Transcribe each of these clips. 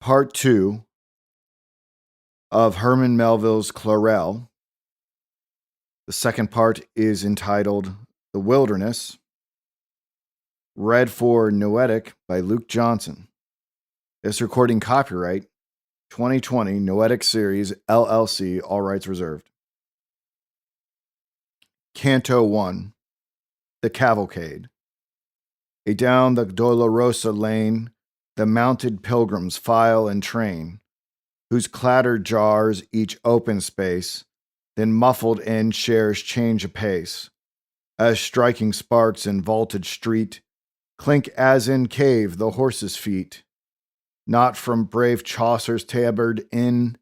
Part 2 of Herman Melville's Clarel. The second part is entitled The Wilderness, read for Noetic by Luke Johnson. This recording copyright 2020 Noetic Series LLC, all rights reserved. Canto 1 The Cavalcade. Adown the Dolorosa lane, the mounted pilgrims file and train, whose clatter jars each open space, then muffled in shares change apace, as striking sparks in vaulted street clink as in cave the horses' feet. Not from brave Chaucer's tabard inn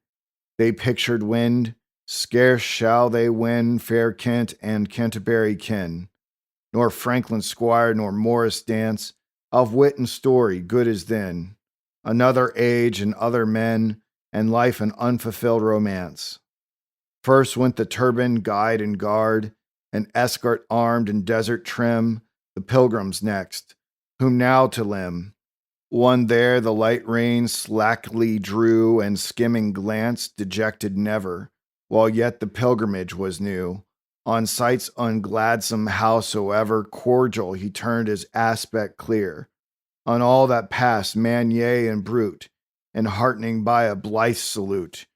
they pictured wind, scarce shall they win fair Kent and Canterbury kin, nor Franklin squire nor Morris dance, of wit and story good as then, another age and other men, and life an unfulfilled romance. First went the turban, guide and guard, and escort armed in desert trim, the pilgrims next, whom now to limn. One there the light rein slackly drew, and skimming glance dejected never, while yet the pilgrimage was new. On sights ungladsome howsoever cordial he turned his aspect clear, on all that passed man yea and brute, and heartening by a blithe salute,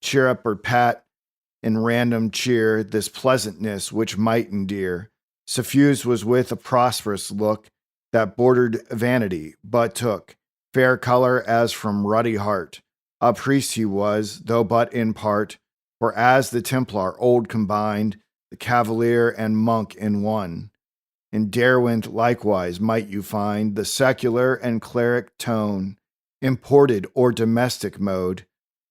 cheer up or pat in random cheer this pleasantness which might endear, suffused was with a prosperous look that bordered vanity, but took fair color as from ruddy heart. A priest he was, though but in part, for as the Templar old combined, the cavalier and monk in one. In Derwent likewise might you find the secular and cleric tone, imported or domestic mode,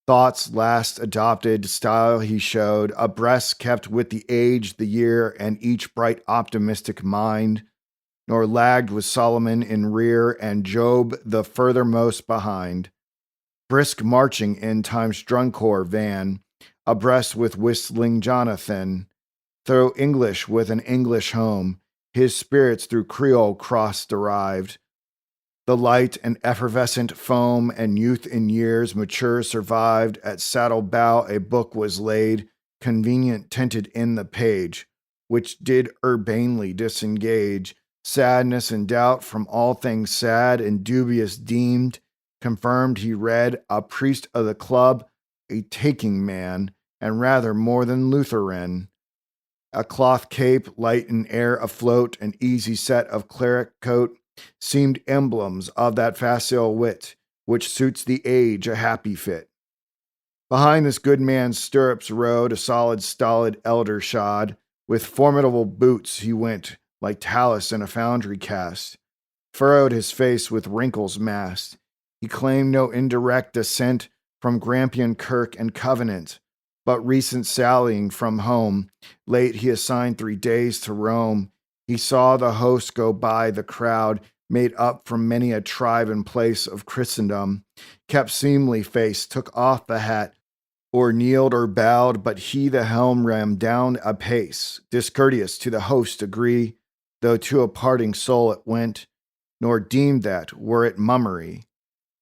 thoughts last adopted, style he showed, a breast kept with the age, the year, and each bright optimistic mind, nor lagged with Solomon in rear and Job the furthermost behind. Brisk marching in time's Drunkor van, abreast with whistling Jonathan, through English with an English home, his spirits through Creole cross derived. The light and effervescent foam and youth in years mature survived. At saddle bow a book was laid, convenient tinted in the page, which did urbanely disengage sadness and doubt from all things sad and dubious deemed. Confirmed he read, a priest of the club, a taking man, and rather more than Lutheran. A cloth cape, light in air afloat, an easy set of cleric coat, seemed emblems of that facile wit, which suits the age a happy fit. Behind this good man's stirrups rode a solid, stolid elder shod. With formidable boots he went, like Talus in a foundry cast. Furrowed his face with wrinkles massed. He claimed no indirect descent from Grampian Kirk and Covenant, but recent sallying from home. Late he assigned 3 days to roam. He saw the host go by, the crowd, made up from many a tribe and place of Christendom, kept seemly face, took off the hat, or kneeled or bowed, but he the helm rammed down apace, discourteous to the host agree, though to a parting soul it went, nor deemed that, were it mummery.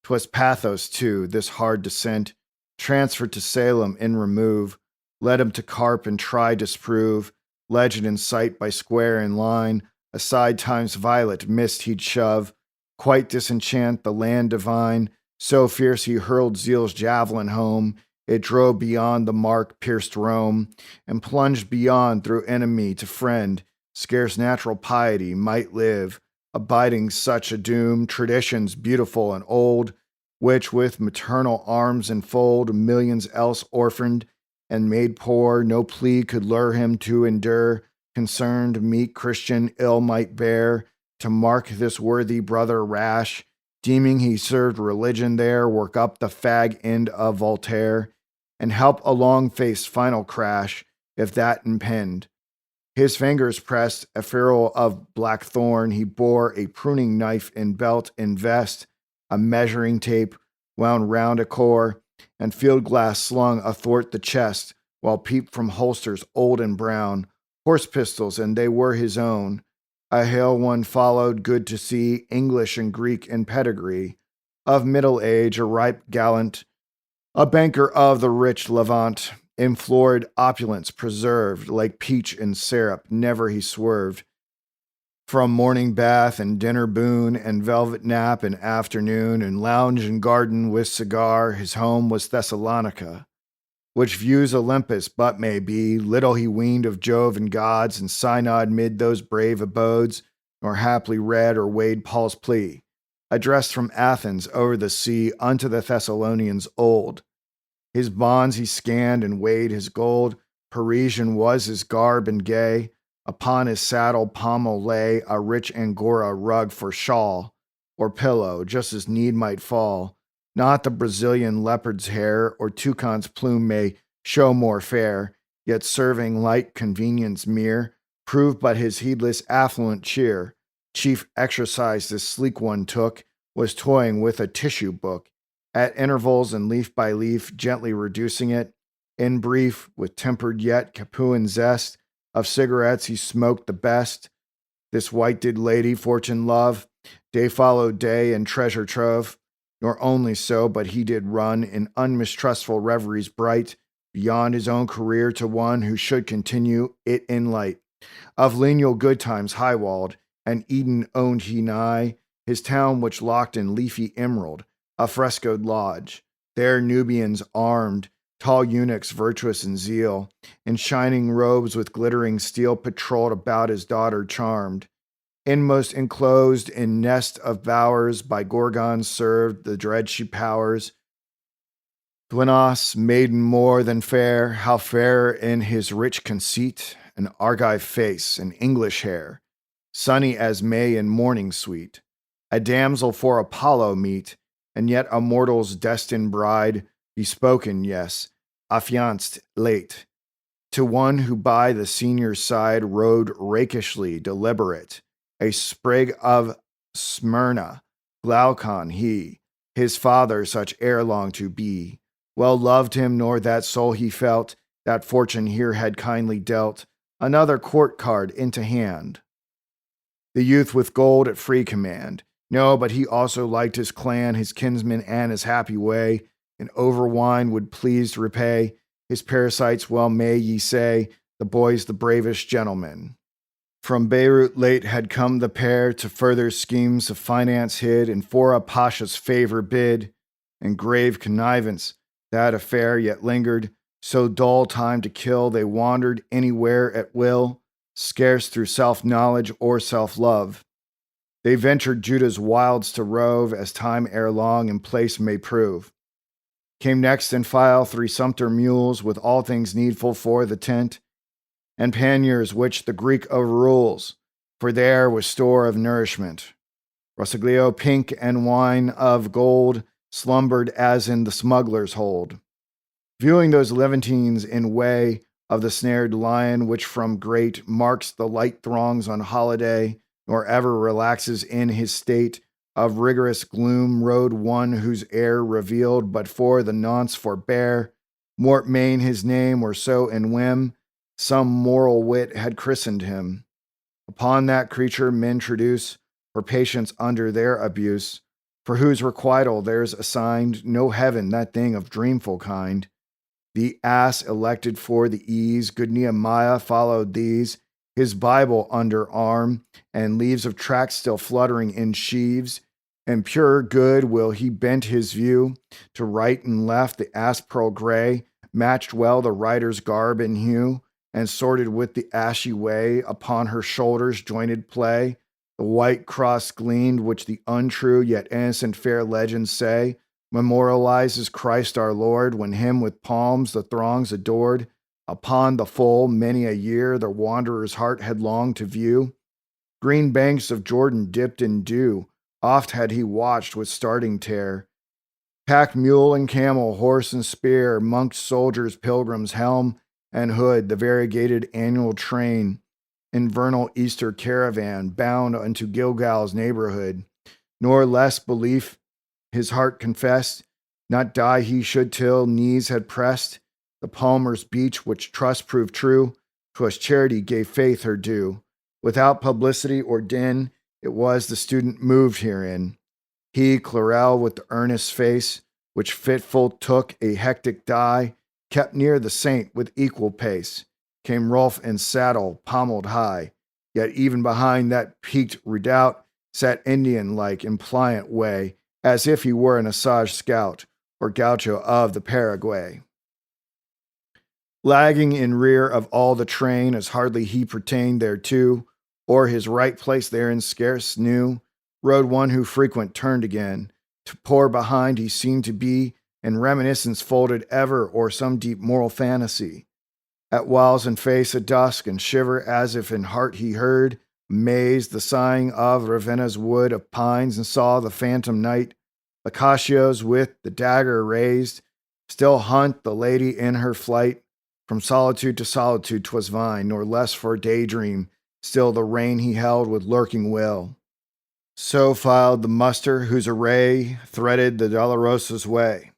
'Twas pathos, too, this hard descent, transferred to Salem in remove, led him to carp and try disprove, legend in sight by square and line, aside time's violet mist he'd shove, quite disenchant the land divine, so fierce he hurled zeal's javelin home, it drove beyond the mark, pierced Rome, and plunged beyond through enemy to friend, scarce natural piety might live, abiding such a doom, traditions beautiful and old, which with maternal arms enfold millions else orphaned and made poor, no plea could lure him to endure, concerned meek Christian ill might bear, to mark this worthy brother rash, deeming he served religion there, work up the fag end of Voltaire, and help a long face final crash, if that impend. His fingers pressed a ferrule of blackthorn, he bore a pruning knife in belt and vest, a measuring tape wound round a core, and field glass slung athwart the chest, while peeped from holsters old and brown, horse pistols, and they were his own. A hale one followed, good to see, English and Greek in pedigree, of middle age, a ripe gallant, a banker of the rich Levant, in florid opulence preserved, like peach in syrup, never he swerved. From morning bath and dinner boon, and velvet nap in afternoon, and lounge in garden with cigar, his home was Thessalonica, which views Olympus, but may be little he weened of Jove and gods, and synod mid those brave abodes, nor haply read or weighed Paul's plea, addressed from Athens o'er the sea unto the Thessalonians old. His bonds he scanned and weighed his gold. Parisian was his garb and gay. Upon his saddle pommel lay a rich Angora rug for shawl or pillow, just as need might fall. Not the Brazilian leopard's hair or toucan's plume may show more fair, yet serving light convenience mere, prove but his heedless affluent cheer. Chief exercise this sleek one took was toying with a tissue book, at intervals and leaf by leaf, gently reducing it. In brief, with tempered yet Capuan zest, of cigarettes he smoked the best. This white did lady fortune love, day followed day and treasure trove. Nor only so, but he did run in unmistrustful reveries bright, beyond his own career to one who should continue it in light. Of lineal good times high-walled, and Eden owned he nigh, his town which locked in leafy emerald, a frescoed lodge. There Nubians armed, tall eunuchs virtuous in zeal, in shining robes with glittering steel patrolled about his daughter charmed. Inmost enclosed in nest of bowers, by Gorgons served, the dread she powers. Dwinas, maiden more than fair, how fair in his rich conceit, an Argive face, and English hair, sunny as May in morning sweet. A damsel for Apollo meet, and yet a mortal's destined bride, bespoken, yes, affianced late, to one who by the senior's side rode rakishly deliberate, a sprig of Smyrna, Glaucon he, his father such ere long to be, well loved him, nor that soul he felt, that fortune here had kindly dealt, another court card into hand. The youth with gold at free command. No, but he also liked his clan, his kinsmen, and his happy way, and over wine would pleased repay his parasites. Well may ye say, the boy's the bravest gentleman. From Beirut late had come the pair to further schemes of finance hid, and for a pasha's favor bid, and grave connivance that affair yet lingered, so dull time to kill they wandered anywhere at will, scarce through self-knowledge or self-love. They ventured Judah's wilds to rove, as time ere long in place may prove. Came next in file 3 sumpter mules, with all things needful for the tent, and panniers which the Greek overrules, for there was store of nourishment. Rossiglio pink and wine of gold slumbered as in the smuggler's hold. Viewing those Levantines in way of the snared lion, which from great marks the light throngs on holiday, nor ever relaxes in his state of rigorous gloom, rode one whose air revealed but for the nonce forbear, mort main his name, or so in whim, some moral wit had christened him. Upon that creature men traduce, for patience under their abuse, for whose requital there's assigned no heaven, that thing of dreamful kind. The ass elected for the ease, good Nehemiah followed these, his Bible under arm, and leaves of tracts still fluttering in sheaves. And pure good will he bent his view, to right and left the ass pearl gray, matched well the rider's garb and hue, and sorted with the ashy way upon her shoulders jointed play. The white cross gleamed, which the untrue yet innocent fair legends say, memorializes Christ our Lord, when him with palms the throngs adored. Upon the full many a year the wanderer's heart had longed to view. Green banks of Jordan dipped in dew, oft had he watched with starting terror. Pack mule and camel, horse and spear, monks, soldiers, pilgrims, helm and hood, the variegated annual train, invernal Easter caravan, bound unto Gilgal's neighborhood. Nor less belief his heart confessed, not die he should till knees had pressed. The palmer's beach, which trust proved true, 'twas charity gave faith her due. Without publicity or din, it was the student moved herein. He, Clarel, with the earnest face, which fitful took a hectic die, kept near the saint with equal pace. Came Rolf in saddle, pommeled high, yet even behind that peaked redoubt sat Indian-like in pliant way, as if he were an Osage scout or gaucho of the Paraguay. Lagging in rear of all the train, as hardly he pertained thereto, or his right place therein scarce knew, rode one who frequent turned again. To poor behind he seemed to be, in reminiscence folded ever, or some deep moral fantasy. At whiles in face at dusk, and shiver as if in heart he heard, amazed, the sighing of Ravenna's wood of pines, and saw the phantom night, acacias with the dagger raised, still hunt the lady in her flight. From solitude to solitude 'twas vine, nor less for daydream, still the rein he held with lurking will. So filed the muster whose array threaded the Dolorosa's way.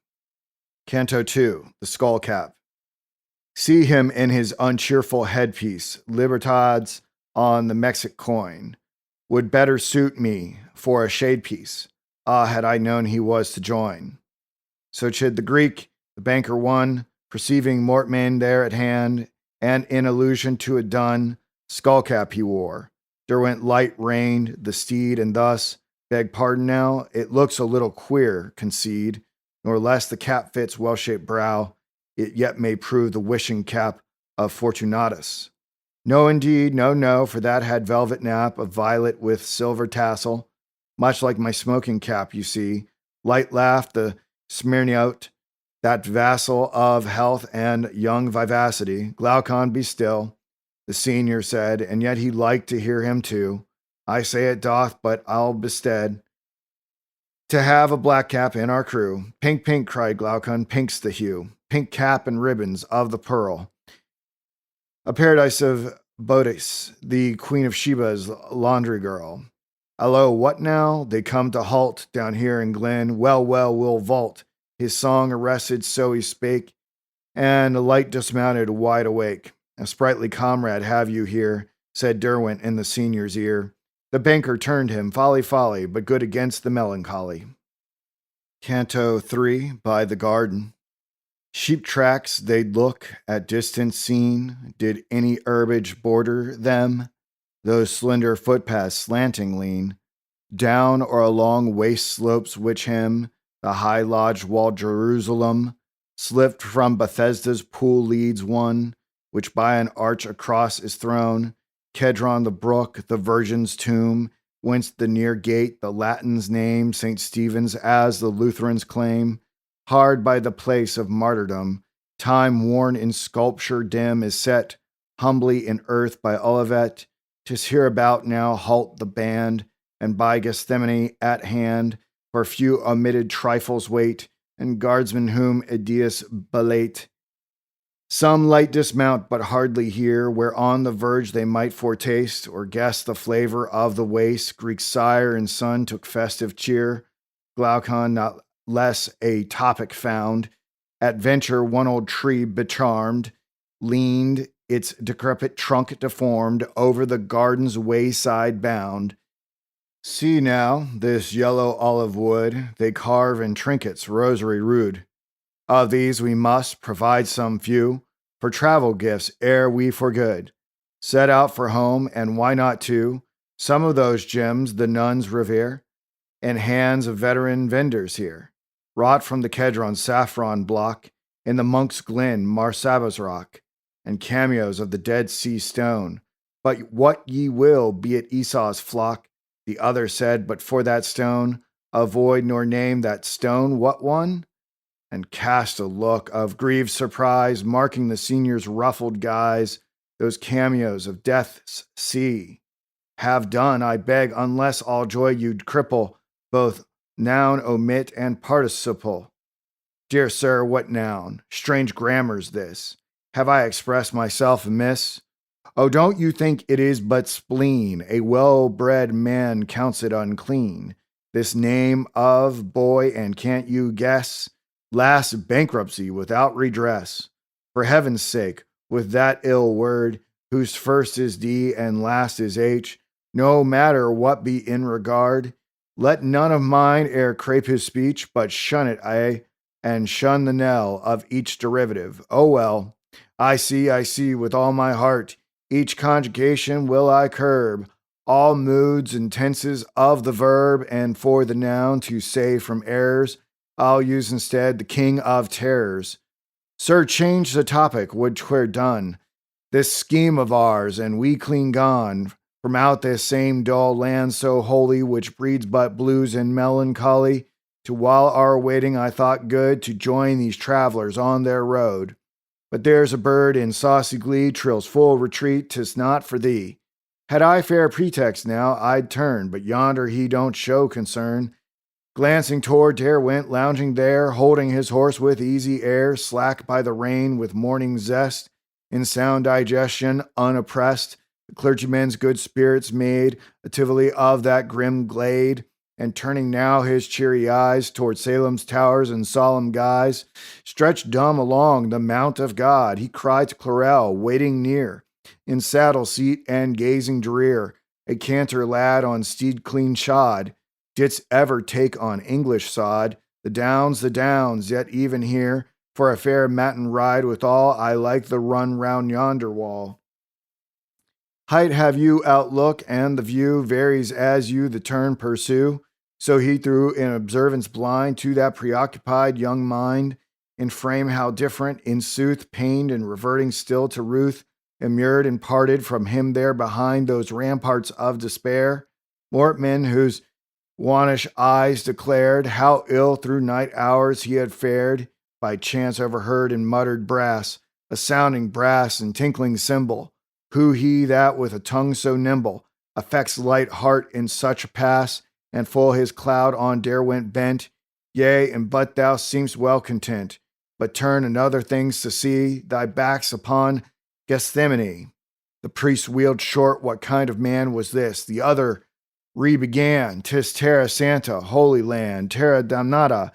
Canto 2, The Skullcap. See him in his uncheerful headpiece, Libertad's on the Mexic coin. Would better suit me for a shade piece. Ah, had I known he was to join. So chid the Greek, the banker one, perceiving Mortmain there at hand, and in allusion to a dun skullcap he wore. Derwent light reined the steed, and thus, beg pardon now, it looks a little queer, concede, nor less the cap fits well-shaped brow, it yet may prove the wishing cap of Fortunatus. No, indeed, no, for that had velvet nap of violet with silver tassel, much like my smoking cap, you see. Light laughed the Smyrniote, that vassal of health and young vivacity. Glaucon, be still, the senior said, and yet he liked to hear him too. I say it doth, but I'll bestead to have a black cap in our crew. Pink, pink, cried Glaucon, pink's the hue. Pink cap and ribbons of the pearl. A paradise of Bodice, the queen of Sheba's laundry girl. Allo, what now? They come to halt down here in Glen. Well, we'll vault. His song arrested, so he spake, and the light dismounted wide awake. A sprightly comrade have you here, said Derwent in the senior's ear. The banker turned him, folly, but good against the melancholy. Canto 3, By the Garden. Sheep tracks they'd look at distance seen, did any herbage border them, those slender footpaths slanting lean, down or along waste slopes which hem the high lodge walled Jerusalem, slipped from Bethesda's pool leads one, which by an arch across is thrown, Kedron the brook, the Virgin's tomb, whence the near gate the Latins name St. Stephen's as the Lutherans claim, hard by the place of martyrdom, time worn in sculpture dim is set, humbly in earth by Olivet, 'tis hereabout now halt the band, and by Gethsemane at hand, for few omitted trifles wait, and guardsmen whom Aeneas belate. Some light dismount, but hardly hear, where on the verge they might foretaste, or guess the flavor of the waste. Greek sire and son took festive cheer, Glaucon not less a topic found. At venture one old tree becharmed, leaned, its decrepit trunk deformed, over the garden's wayside bound. See now, this yellow olive wood, they carve in trinkets rosary rude. Of these we must provide some few, for travel gifts ere we for good set out for home, and why not too, some of those gems the nuns revere, in hands of veteran vendors here, wrought from the Kedron saffron block, in the monk's glen Marsaba's rock, and cameos of the Dead Sea stone. But what ye will, be it Esau's flock, the other said, but for that stone, avoid nor name that stone. What one? And cast a look of grieved surprise, marking the senior's ruffled guise, those cameos of death's sea. Have done, I beg, unless all joy you'd cripple, both noun omit and participle. Dear sir, what noun? Strange grammar's this. Have I expressed myself amiss? Oh, don't you think it is but spleen? A well-bred man counts it unclean. This name of boy, and can't you guess? Last bankruptcy without redress. For heaven's sake, with that ill word, whose first is D and last is H, no matter what be in regard, Let none of mine e'er crape his speech, but shun it, and shun the knell of each derivative. Oh well, I see with all my heart. Each conjugation will I curb, all moods and tenses of the verb, and for the noun to save from errors, I'll use instead the king of terrors. Sir, change the topic, would 'twere done. This scheme of ours, and we clean gone from out this same dull land so holy, which breeds but blues and melancholy, to while our waiting I thought good to join these travelers on their road. But there's a bird in saucy glee trills full retreat, 'tis not for thee. Had I fair pretext now, I'd turn, but yonder he don't show concern. Glancing toward Derwent, lounging there, holding his horse with easy air, slack by the rein with morning zest, in sound digestion, unoppressed, the clergyman's good spirits made a tivoli of that grim glade, and turning now his cheery eyes toward Salem's towers and solemn guise, stretched dumb along the Mount of God, he cried to Clarel, waiting near, in saddle seat and gazing drear, a canter lad on steed clean shod, didst ever take on English sod, the downs, yet even here, for a fair matin ride withal, I like the run round yonder wall. Height have you outlook, and the view varies as you the turn pursue. So he threw in observance blind to that preoccupied young mind, in frame how different, in sooth, pained and reverting still to ruth, immured and parted from him there behind those ramparts of despair. Mortman, whose wannish eyes declared how ill through night hours he had fared, by chance overheard in muttered brass, a sounding brass and tinkling cymbal. Who he that with a tongue so nimble affects light heart in such a pass, and full his cloud on Derwent bent? Yea, and but thou seemst well content, but turn and other things to see, thy back's upon Gethsemane. The priest wheeled short. What kind of man was this? The other re-began. 'Tis Terra Santa, Holy Land, Terra Damnata,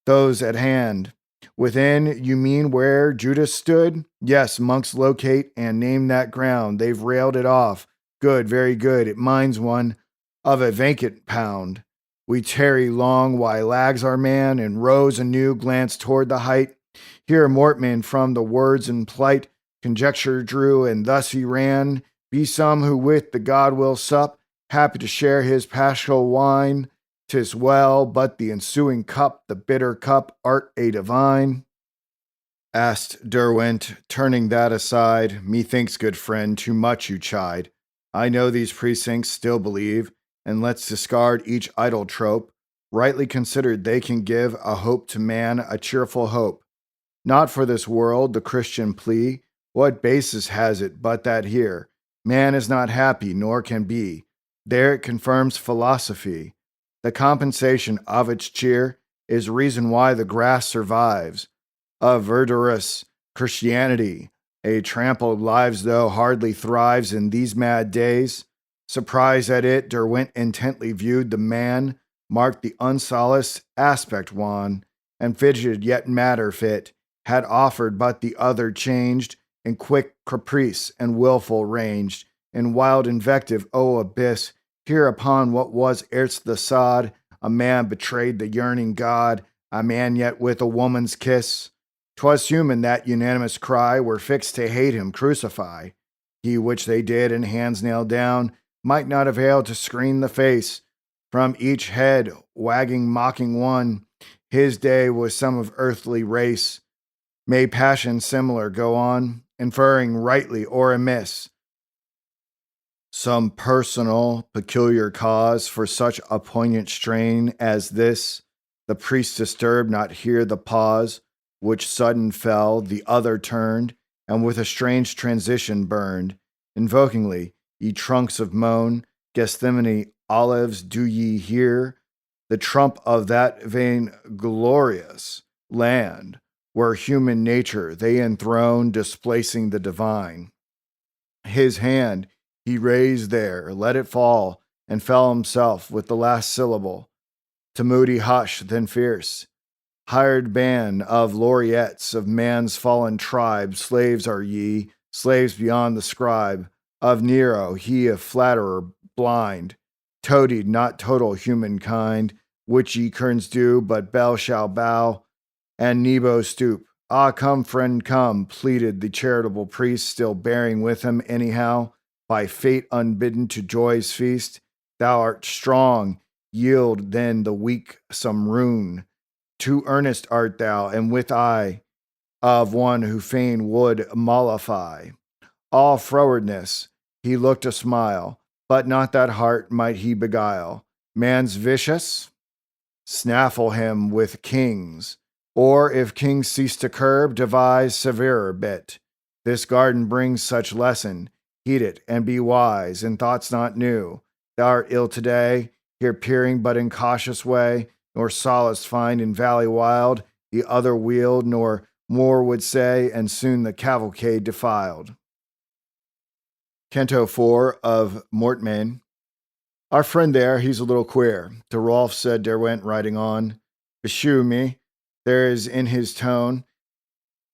those at hand. Within, you mean where Judas stood? Yes, monks locate and name that ground. They've railed it off. Good, very good. It minds one of a vacant pound. We tarry long, why lags our man, and rose anew, glanced toward the height. Here Mortman from the words and plight conjecture drew, and thus he ran. Be some who with the God will sup, happy to share his paschal wine. 'Tis well, but the ensuing cup, the bitter cup, art a divine? Asked Derwent, turning that aside, methinks, good friend, too much you chide. I know these precincts still believe, and let's discard each idle trope. Rightly considered, they can give a hope to man, a cheerful hope. Not for this world, the Christian plea. What basis has it but that here man is not happy, nor can be? There it confirms philosophy. The compensation of its cheer is reason why the grass survives. A verdurous Christianity, a trampled lives though hardly thrives in these mad days. Surprised at it, Derwent intently viewed the man, marked the unsolaced aspect wan, and fidgeted yet matter fit, had offered but the other changed, in quick caprice and wilful ranged, in wild invective, O abyss, hereupon what was erst the sod, a man betrayed the yearning God, a man yet with a woman's kiss. 'Twas human that unanimous cry were fixed to hate him, crucify. He which they did and hands nailed down might not avail to screen the face from each head wagging mocking one. His day was some of earthly race. May passion similar go on, inferring rightly or amiss some personal, peculiar cause for such a poignant strain as this. The priest disturbed not hear the pause, which sudden fell, the other turned, and with a strange transition burned, invokingly, ye trunks of moan, Gethsemane olives, do ye hear the trump of that vain glorious land, where human nature they enthrone, displacing the divine? His hand he raised there, let it fall, and fell himself with the last syllable. To moody hush, then fierce. Hired band of laureates of man's fallen tribe, slaves are ye, slaves beyond the scribe. Of Nero, he a flatterer blind. toadied not total humankind, which ye kerns do, but Bel shall bow, and Nebo stoop. Ah, come, friend, come, pleaded the charitable priest, still bearing with him anyhow, by fate unbidden to joy's feast. Thou art strong, yield then the weak some rune. Too earnest art thou, and with eye of one who fain would mollify all frowardness. He looked a smile, but not that heart might he beguile. Man's vicious, snaffle him with kings, or if kings cease to curb, devise severer bit. This garden brings such lesson, heed it and be wise in thoughts not new. Thou art ill today, here peering but in cautious way, nor solace find in valley wild, the other wheeled, nor more would say, and soon the cavalcade defiled. Canto 4 of Mortmain. Our friend there, he's a little queer. To Rolf said Derwent, riding on. Beshrew me, there is in his tone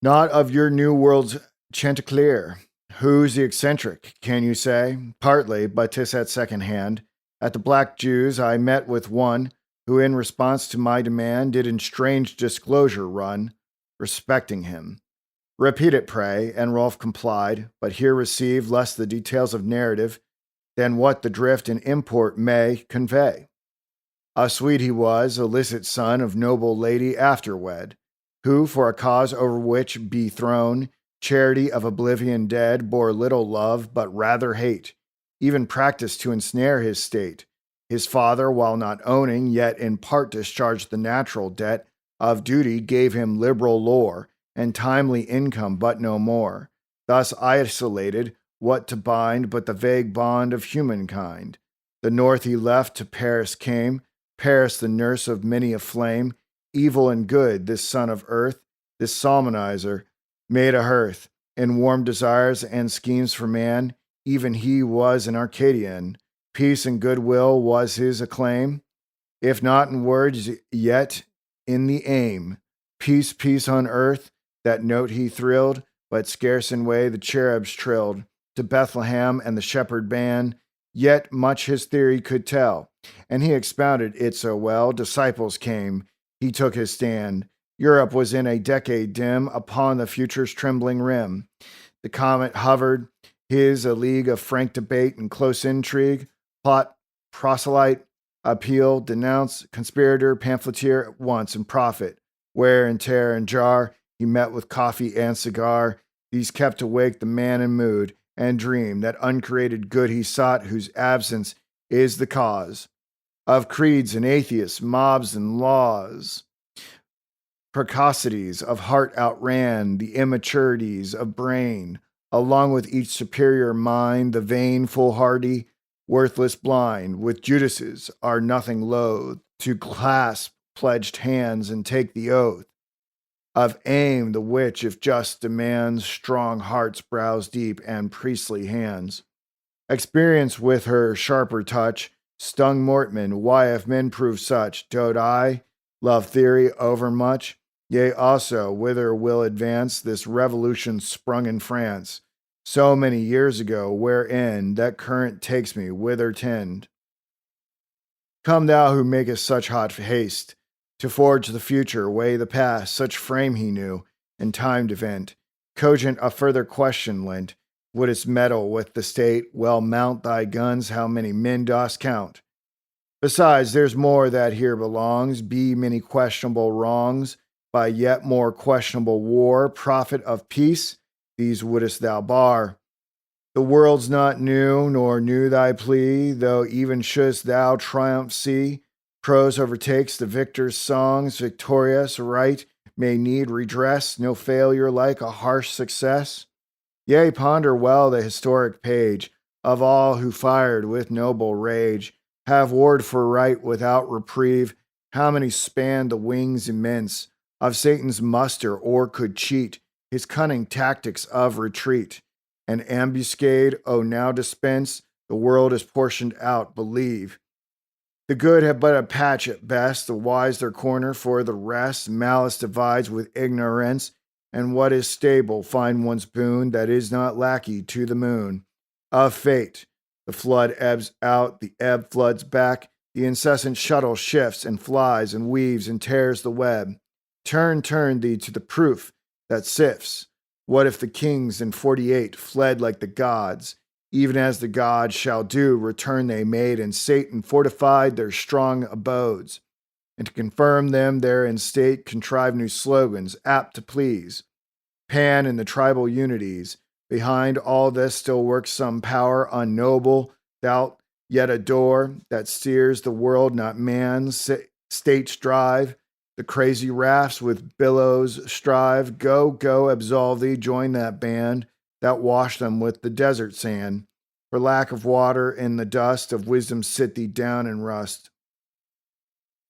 not of your new world's chanticleer. Who's the eccentric, can you say? Partly, but 'tis at second hand. At the Black Jews I met with one, who in response to my demand did in strange disclosure run, respecting him. Repeat it, pray, and Rolf complied, but here received less the details of narrative than what the drift and import may convey. A Swede he was, illicit son of noble lady afterwed, who for a cause over which be thrown, charity of oblivion dead, bore little love, but rather hate, even practiced to ensnare his state. His father, while not owning, yet in part discharged the natural debt of duty, gave him liberal lore, and timely income, but no more. Thus isolated, what to bind but the vague bond of humankind? The north he left, to Paris came, Paris the nurse of many a flame, evil and good, this son of earth, this psalmodizer, made a hearth, in warm desires and schemes for man, even he was an Arcadian. Peace and goodwill was his acclaim, if not in words, yet in the aim. Peace, peace on earth, that note he thrilled, but scarce in way the cherubs trilled to Bethlehem and the shepherd band, yet much his theory could tell, and he expounded it so well, disciples came, he took his stand. Europe was in a decade dim upon the future's trembling rim. The comet hovered, his a league of frank debate and close intrigue, plot, proselyte, appeal, denounce, conspirator, pamphleteer at once, and prophet, wear and tear and jar, he met with coffee and cigar. These kept awake the man in mood, and dream that uncreated good he sought, whose absence is the cause of creeds and atheists, mobs and laws. Precocities of heart outran the immaturities of brain, along with each superior mind, the vain, foolhardy, worthless blind, with Judases are nothing loath to clasp pledged hands and take the oath of aim, the which, if just demands, strong hearts brows deep and priestly hands. Experience with her sharper touch stung Mortman. Why, if men prove such, dote I love theory overmuch? Yea, also, whither will advance this revolution sprung in France, so many years ago, wherein that current takes me whither tend? Come thou who makest such hot haste to forge the future, weigh the past, such frame he knew, and timed event. Cogent a further question lent, wouldst meddle with the state, well mount thy guns, how many men dost count? Besides, there's more that here belongs, be many questionable wrongs, by yet more questionable war, prophet of peace, these wouldst thou bar. The world's not new, nor new thy plea, though even shouldst thou triumph see, prose overtakes the victor's songs, victorious right may need redress, no failure like a harsh success. Yea, ponder well the historic page of all who fired with noble rage, have warred for right without reprieve, how many spanned the wings immense of Satan's muster, or could cheat his cunning tactics of retreat. An ambuscade, oh now dispense, the world is portioned out, believe. The good have but a patch at best, the wise their corner for the rest. Malice divides with ignorance, and what is stable find one's boon that is not lackey to the moon of fate. The flood ebbs out, the ebb floods back, the incessant shuttle shifts and flies and weaves and tears the web. Turn thee to the proof that sifts. What if the kings in 48 fled like the gods? Even as the gods shall do, return they made, and Satan fortified their strong abodes. And to confirm them there in state, contrive new slogans, apt to please. Pan and the tribal unities. Behind all this still works some power unknowable, thou yet adore, that steers the world, not man's. States drive, the crazy rafts with billows strive. Go, go, absolve thee, join that band that washed them with the desert sand. For lack of water in the dust of wisdom sit thee down and rust.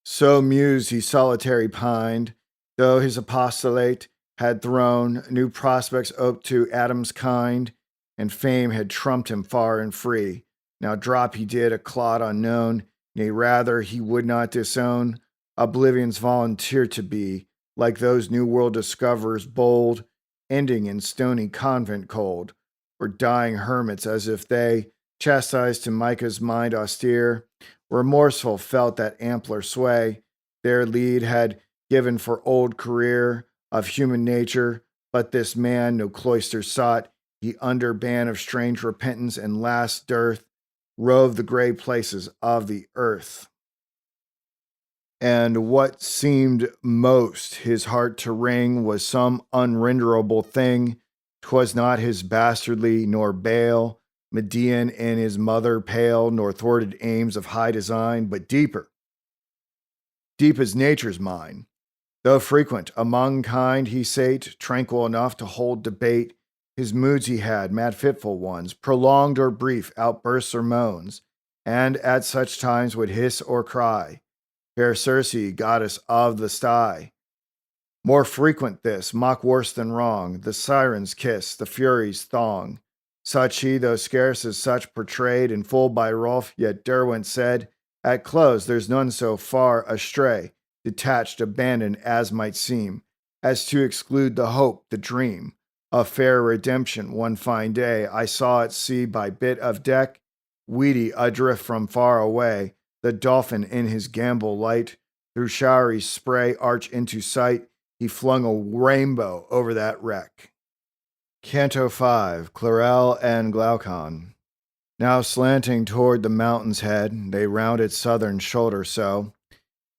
So mused he solitary pined, though his apostolate had thrown new prospects ope to Adam's kind, and fame had trumped him far and free. Now drop he did a clod unknown, nay rather he would not disown oblivion's volunteer to be, like those new world discoverers bold, ending in stony convent cold, or dying hermits as if they, chastised to Micah's mind austere, remorseful felt that ampler sway their lead had given for old career of human nature, but this man no cloister sought, he under ban of strange repentance and last dearth roved the gray places of the earth. And what seemed most his heart to wring was some unrenderable thing. 'Twas not his bastardly nor bale, Median in his mother pale, nor thwarted aims of high design, but deeper, deep as nature's mind. Though frequent among kind he sate, tranquil enough to hold debate, his moods he had, mad fitful ones, prolonged or brief outbursts or moans, and at such times would hiss or cry, fair Circe, goddess of the sty. More frequent this, mock worse than wrong, the siren's kiss, the fury's thong. Such he, though scarce as such portrayed in full by Rolfe, yet Derwent said, at close there's none so far astray, detached, abandoned as might seem, as to exclude the hope, the dream, of fair redemption. One fine day I saw at sea by bit of deck, weedy adrift from far away, the dolphin in his gambol light, through showery spray arch into sight, he flung a rainbow over that wreck. Canto 5, Clarel and Glaucon. Now slanting toward the mountain's head, they round its southern shoulder so,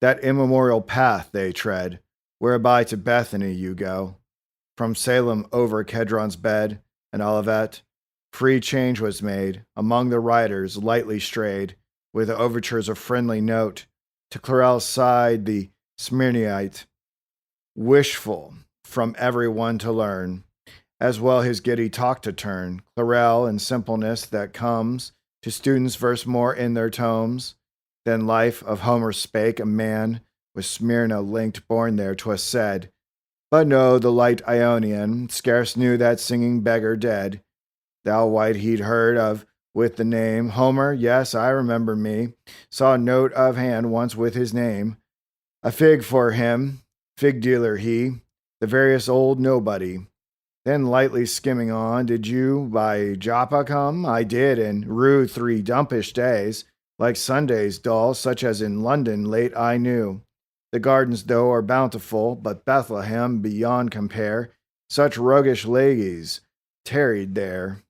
that immemorial path they tread, whereby to Bethany you go. From Salem over Kedron's bed and Olivet, free change was made, among the riders lightly strayed, with overtures of friendly note, to Clarel's side the Smyrnaite, wishful from every one to learn, as well his giddy talk to turn, Clarel in simpleness that comes to students verse more in their tomes, than life of Homer spake a man with Smyrna linked born there 'twas said, but no, the light Ionian scarce knew that singing beggar dead, thou white he'd heard of with the name, Homer, yes, I remember me, saw a note of hand once with his name, a fig for him, fig dealer he, the veriest old nobody. Then lightly skimming on, did you by Joppa come? I did, and rue 3 dumpish days, like Sundays dull, such as in London late I knew. The gardens though are bountiful, but Bethlehem beyond compare, such roguish ladies tarried there.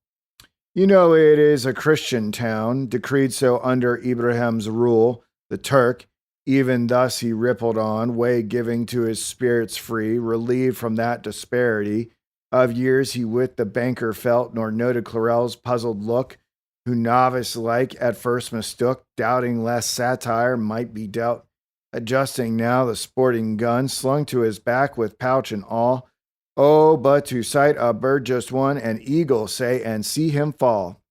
You know it is a Christian town, decreed so under Ibrahim's rule, the Turk. Even thus he rippled on, way giving to his spirits free, relieved from that disparity of years he with the banker felt, nor noted Clarel's puzzled look, who novice-like at first mistook, doubting lest satire might be dealt, adjusting now the sporting gun, slung to his back with pouch and all. Oh, but to sight a bird just one, an eagle, say, and see him fall.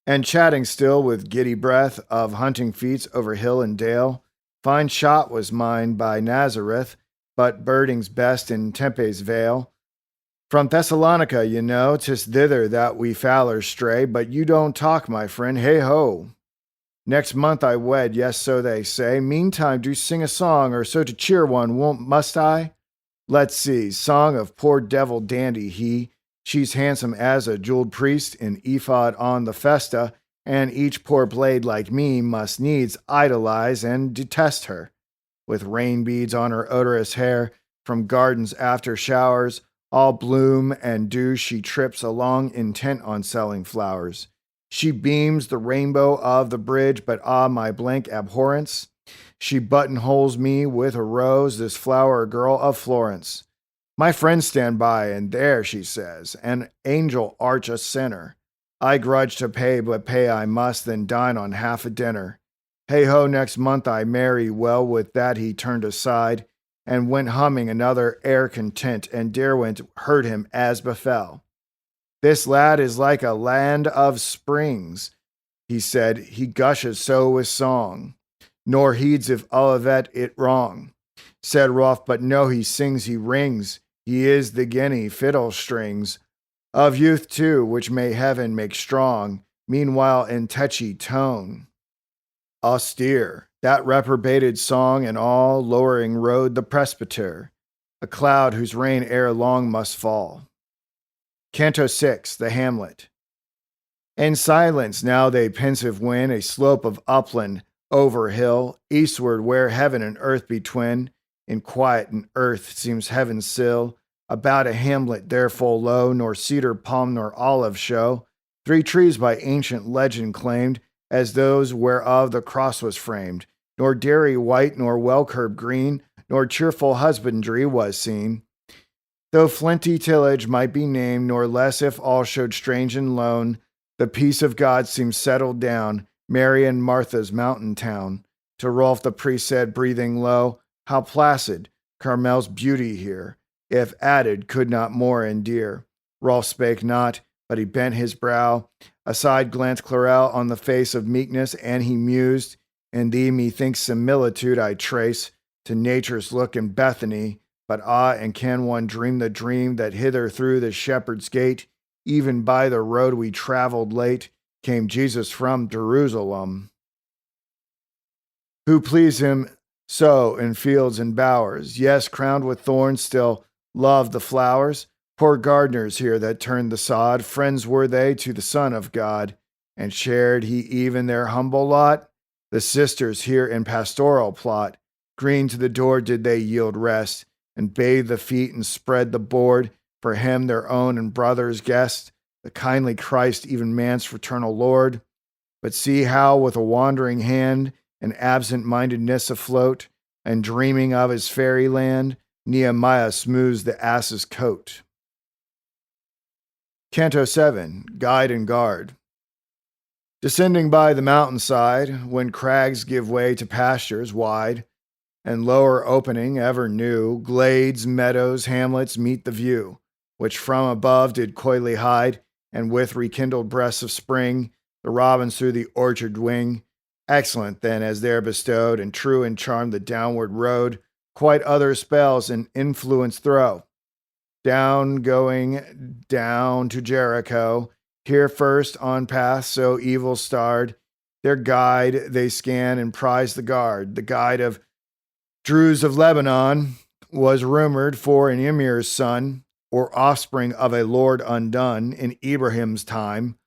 And chatting still with giddy breath of hunting feats over hill and dale, fine shot was mine by Nazareth, but birding's best in Tempe's vale. From Thessalonica, you know, 'tis thither that we fowlers stray, but you don't talk, my friend, hey-ho. Next month I wed, yes, so they say. Meantime, do sing a song, or so to cheer one, must I? Let's see, song of poor devil dandy he, She's handsome as a jeweled priest in ephod on the festa, and each poor blade like me must needs idolize and detest her. With rain beads on her odorous hair from gardens after showers, all bloom and dew she trips along intent on selling flowers. She beams the rainbow of the bridge, but my blank abhorrence. She buttonholes me with a rose, this flower girl of Florence. My friends stand by, and there, she says, an angel arch a sinner. I grudge to pay, but pay I must, then dine on half a dinner. Hey ho, next month I marry. Well, with that he turned aside, and went humming another air content, and Derwent heard him as befell. This lad is like a land of springs, he said, he gushes so with song, nor heeds if Olivet it wrong. Said Rolf, but no, he sings, he rings, he is the guinea fiddle strings of youth too, which may heaven make strong, meanwhile in touchy tone. Austere, that reprobated song and all, lowering rode the presbyter, a cloud whose rain ere long must fall. Canto 6, the Hamlet. In silence now they pensive win a slope of upland over hill, eastward where heaven and earth be twin. In quiet and earth seems heaven's sill. About a hamlet there full low, nor cedar, palm, nor olive show. 3 trees by ancient legend claimed, as those whereof the cross was framed. Nor dairy white, nor well-curbed green, nor cheerful husbandry was seen. Though flinty tillage might be named, nor less if all showed strange and lone, the peace of God seemed settled down, Mary and Martha's mountain town. To Rolf the priest said, breathing low, how placid, Carmel's beauty here, if added, could not more endear. Rolf spake not, but he bent his brow. Aside glanced Clarel on the face of meekness, and he mused, in thee methinks similitude I trace to nature's look in Bethany. But and can one dream the dream that hither through the shepherd's gate, even by the road we traveled late, came Jesus from Jerusalem? Who please him so in fields and bowers, yes, crowned with thorns, still loved the flowers. Poor gardeners here that turned the sod, friends were they to the Son of God, and shared he even their humble lot? The sisters here in pastoral plot, green to the door did they yield rest, and bathe the feet and spread the board for him their own and brother's guest, the kindly Christ, even man's fraternal Lord. But see how with a wandering hand and absent-mindedness afloat, and dreaming of his fairyland, Nehemiah smooths the ass's coat. Canto 7, Guide and Guard. Descending by the mountainside, when crags give way to pastures wide, and lower opening ever new, glades, meadows, hamlets meet the view, which from above did coyly hide, and with rekindled breaths of spring, the robins through the orchard wing. Excellent then as there bestowed, and true and charmed the downward road, quite other spells and influence throw. Going down to Jericho, here first on path so evil starred, their guide they scan and prize the guide of Druze of Lebanon was rumored for an emir's son, or offspring of a lord undone in Ibrahim's time.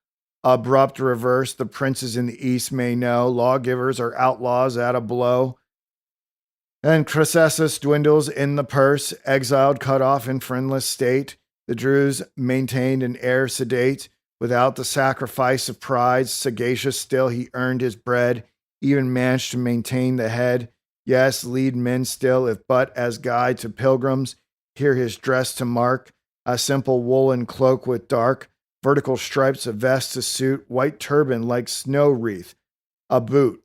Abrupt reverse, the princes in the east may know, lawgivers are outlaws at a blow. And Croesus dwindles in the purse, exiled, cut off in friendless state. The Druze maintained an air sedate, without the sacrifice of pride, sagacious still he earned his bread, even managed to maintain the head. Yes, lead men still, if but as guide to pilgrims. Here his dress to mark, a simple woolen cloak with dark, vertical stripes, a vest to suit, white turban like snow wreath, a boot,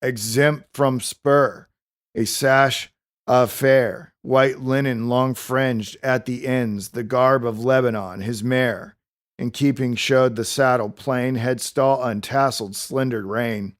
exempt from spur, a sash of fair, white linen long fringed at the ends, the garb of Lebanon, his mare. In keeping showed the saddle plain, headstall untasseled, slendered rein.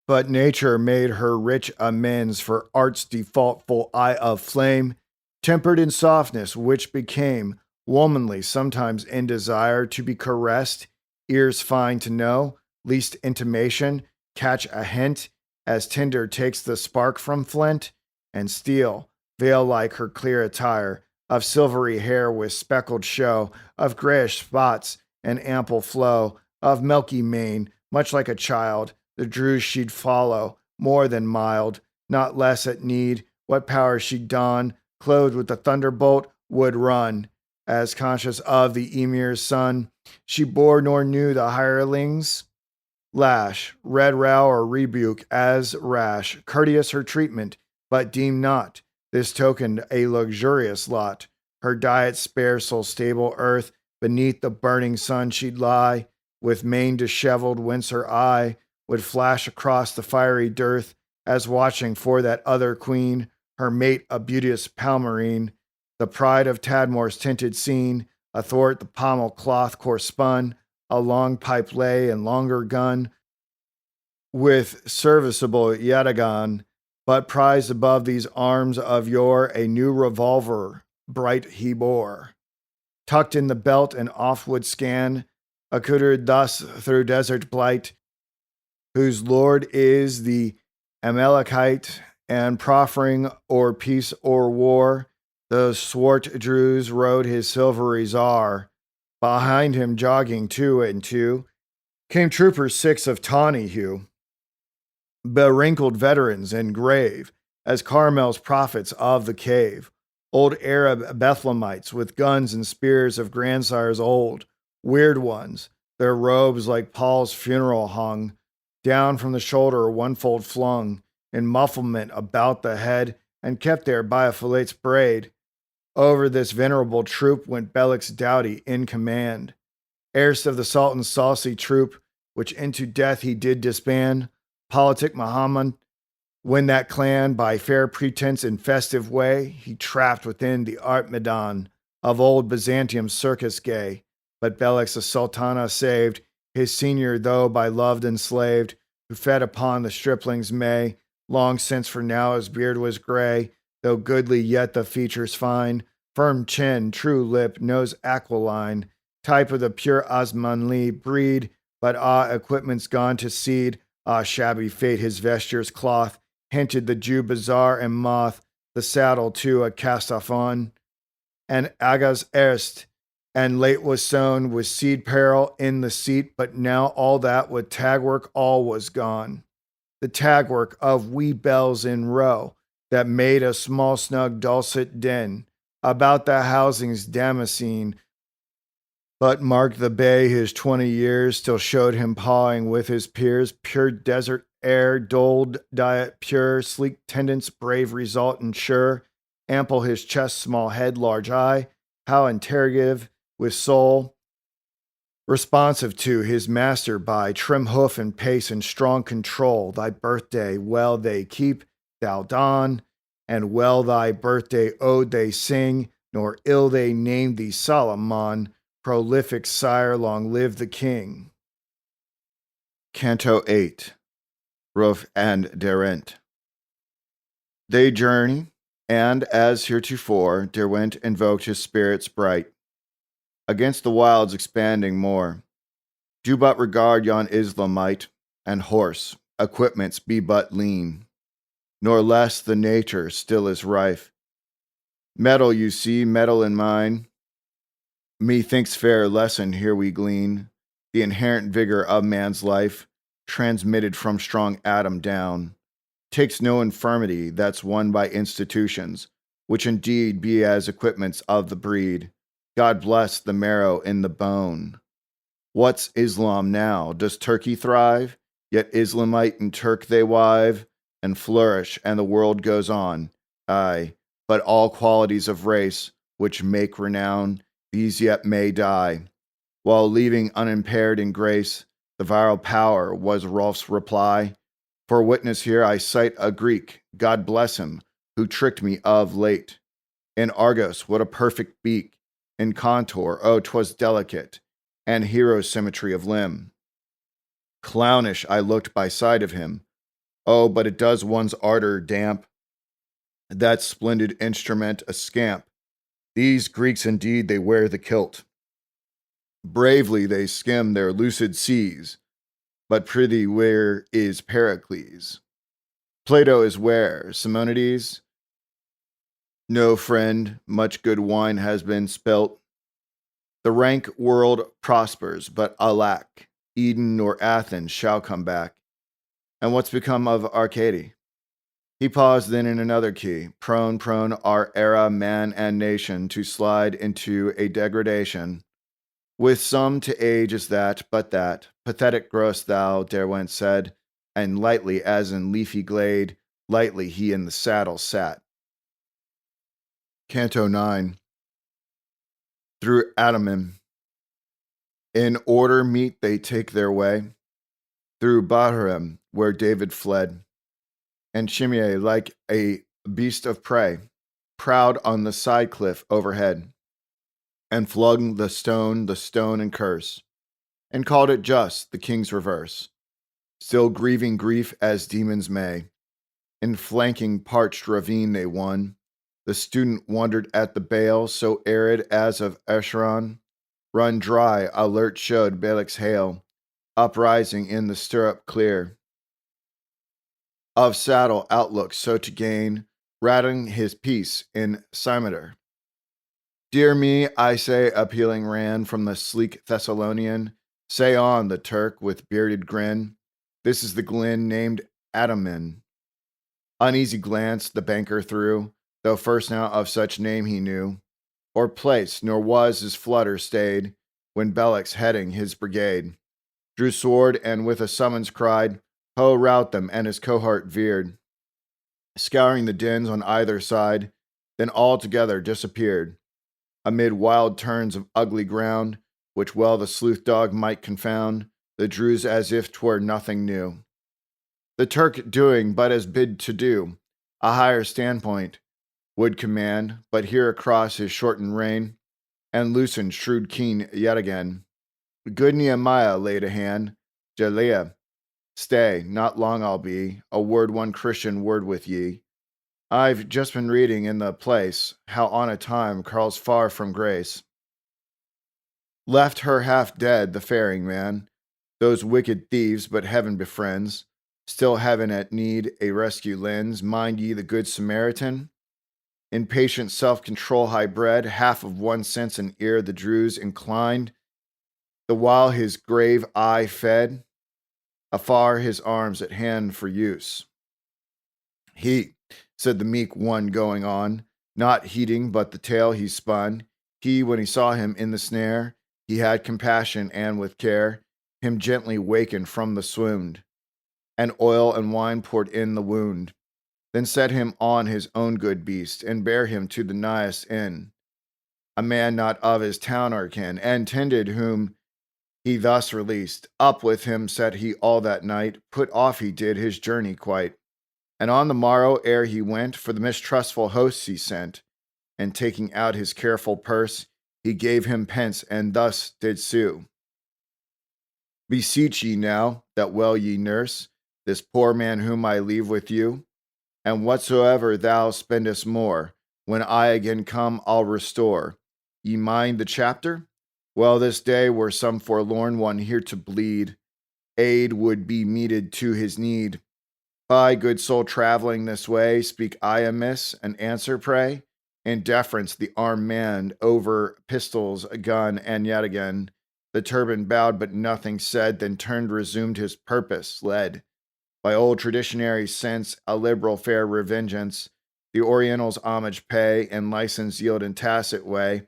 But nature made her rich amends for art's defaultful eye of flame, tempered in softness, which became womanly sometimes in desire to be caressed, ears fine to know, least intimation, catch a hint, as tinder takes the spark from flint, and steel, veil like her clear attire, of silvery hair with speckled show, of grayish spots and ample flow, of milky mane, much like a child, the drews she'd follow, more than mild, not less at need, what power she'd don, clothed with the thunderbolt, would run, as conscious of the emir's son, she bore nor knew the hirelings lash, red row or rebuke as rash, courteous her treatment, but deem not this tokened a luxurious lot. Her diet spare, so stable earth, beneath the burning sun she'd lie, with mane disheveled, whence her eye would flash across the fiery dearth, as watching for that other queen, her mate a beauteous palmerine, the pride of Tadmore's tinted scene, athwart the pommel cloth coarse spun, a long pipe lay and longer gun, with serviceable yatagan, but prized above these arms of yore a new revolver bright he bore. Tucked in the belt and off would scan, accoutred thus through desert blight, whose lord is the Amalekite, and proffering or peace or war, the swart Druze rode his silvery czar. Behind him, jogging two and two, came troopers six of tawny hue, bewrinkled veterans and grave as Carmel's prophets of the cave, old Arab Bethlehemites with guns and spears of grandsires old, weird ones, their robes like Paul's funeral hung, down from the shoulder one-fold flung, in mufflement about the head, and kept there by a fillet's braid. Over this venerable troop went Belik's doughty in command, heiress of the Sultan's saucy troop, which into death he did disband, politic Muhammad, when that clan by fair pretense in festive way he trapped within the art medan of old Byzantium's circus gay. But Belik's the Sultana saved, his senior though by loved enslaved, who fed upon the stripling's may, long since for now his beard was gray, though goodly yet the features fine, firm chin, true lip, nose aquiline, type of the pure Osmanli breed, but equipment's gone to seed, shabby fate his vestures cloth, hinted the Jew bazaar and moth, the saddle too a cast off on, and agas erst, and late was sown with seed peril in the seat, but now all that with tagwork all was gone. The tagwork of wee bells in row that made a small snug dulcet din about the housing's Damascene, but marked the bay his 20 years still showed him pawing with his peers, pure desert air, doled diet pure, sleek tendons, brave result and sure, ample his chest, small head, large eye, how interrogative with soul, responsive to his master by trim hoof and pace and strong control. Thy birthday well they keep, thou dawn, and well thy birthday ode they sing, nor ill they name thee Solomon, prolific sire, long live the king. Canto 8, Ruf and Derent. They journey, and as heretofore, Derwent invoked his spirits bright, against the wilds expanding more. Do but regard yon Islamite, and horse, equipments be but lean, nor less the nature still is rife. Metal you see, metal in mine, methinks fair lesson here we glean, the inherent vigor of man's life, transmitted from strong Adam down, takes no infirmity that's won by institutions, which indeed be as equipments of the breed. God bless the marrow in the bone. What's Islam now? Does Turkey thrive? Yet Islamite and Turk they wive, and flourish, and the world goes on. Aye, but all qualities of race, which make renown, these yet may die, while leaving unimpaired in grace the virile power, was Rolf's reply. For witness here I cite a Greek, God bless him, who tricked me of late. In Argos, what a perfect beak, in contour, oh, 'twas delicate, and hero symmetry of limb. Clownish I looked by side of him, oh, but it does one's ardor damp, that splendid instrument a scamp. These Greeks indeed they wear the kilt. Bravely they skim their lucid seas, but prithee where is Pericles? Plato is where? Simonides? No, friend, much good wine has been spilt. The rank world prospers, but alack, Eden nor Athens shall come back. And what's become of Arcady? He paused then in another key, prone our era, man and nation, to slide into a degradation. With some to age is that, but that, pathetic gross thou, Derwent said, and lightly as in leafy glade, lightly he in the saddle sat. Canto 9. Through Adamim. In order meet they take their way, through Bahurim, where David fled, and Shimei like a beast of prey, proud on the side cliff overhead, and flung the stone and curse, and called it just the king's reverse, still grieving grief as demons may. In flanking parched ravine they won. The student wondered at the bale, so arid as of Escheron, run dry, alert showed Balak's hail, uprising in the stirrup clear. Of saddle outlook so to gain, rattling his piece in cimeter. Dear me, I say, appealing ran from the sleek Thessalonian. Say on, the Turk with bearded grin. This is the glen named Adamin. Uneasy glance the banker threw, though first now of such name he knew, or place, nor was his flutter stayed, when Belloc heading his brigade, drew sword and with a summons cried, Ho, rout them, and his cohort veered, scouring the dens on either side, then all together disappeared, amid wild turns of ugly ground, which well the sleuth dog might confound, the Druze as if 'twere nothing new. The Turk doing but as bid to do, a higher standpoint would command, but here across his shortened rein, and loosened shrewd keen yet again. Good Nehemiah laid a hand, Jalea, stay, not long I'll be, a word one Christian word with ye. I've just been reading in the place, how on a time Carl's far from grace. Left her half dead, the faring man, those wicked thieves but heaven befriends, still heaven at need a rescue lends, mind ye the good Samaritan? In patient self-control high bred, half of one sense and ear the Druze inclined, the while his grave eye fed, afar his arms at hand for use. He, said the meek one going on, not heeding but the tale he spun, he, when he saw him in the snare, he had compassion and with care, him gently wakened from the swoon, and oil and wine poured in the wound. Then set him on his own good beast, and bare him to the nighest inn. A man not of his town or kin, and tended whom he thus released. Up with him set he all that night, put off he did his journey quite. And on the morrow ere he went, for the mistrustful hosts he sent, and taking out his careful purse, he gave him pence, and thus did sue. Beseech ye now, that well ye nurse, this poor man whom I leave with you, and whatsoever thou spendest more, when I again come, I'll restore. Ye mind the chapter? Well, this day were some forlorn one here to bleed, aid would be meted to his need. By good soul traveling this way, speak I amiss, and answer pray. In deference, the armed man over pistols, a gun, and yet again. The turban bowed, but nothing said, then turned, resumed his purpose, led by old traditionary sense, a liberal fair revengeance, the Orientals homage pay, and license yield in tacit way,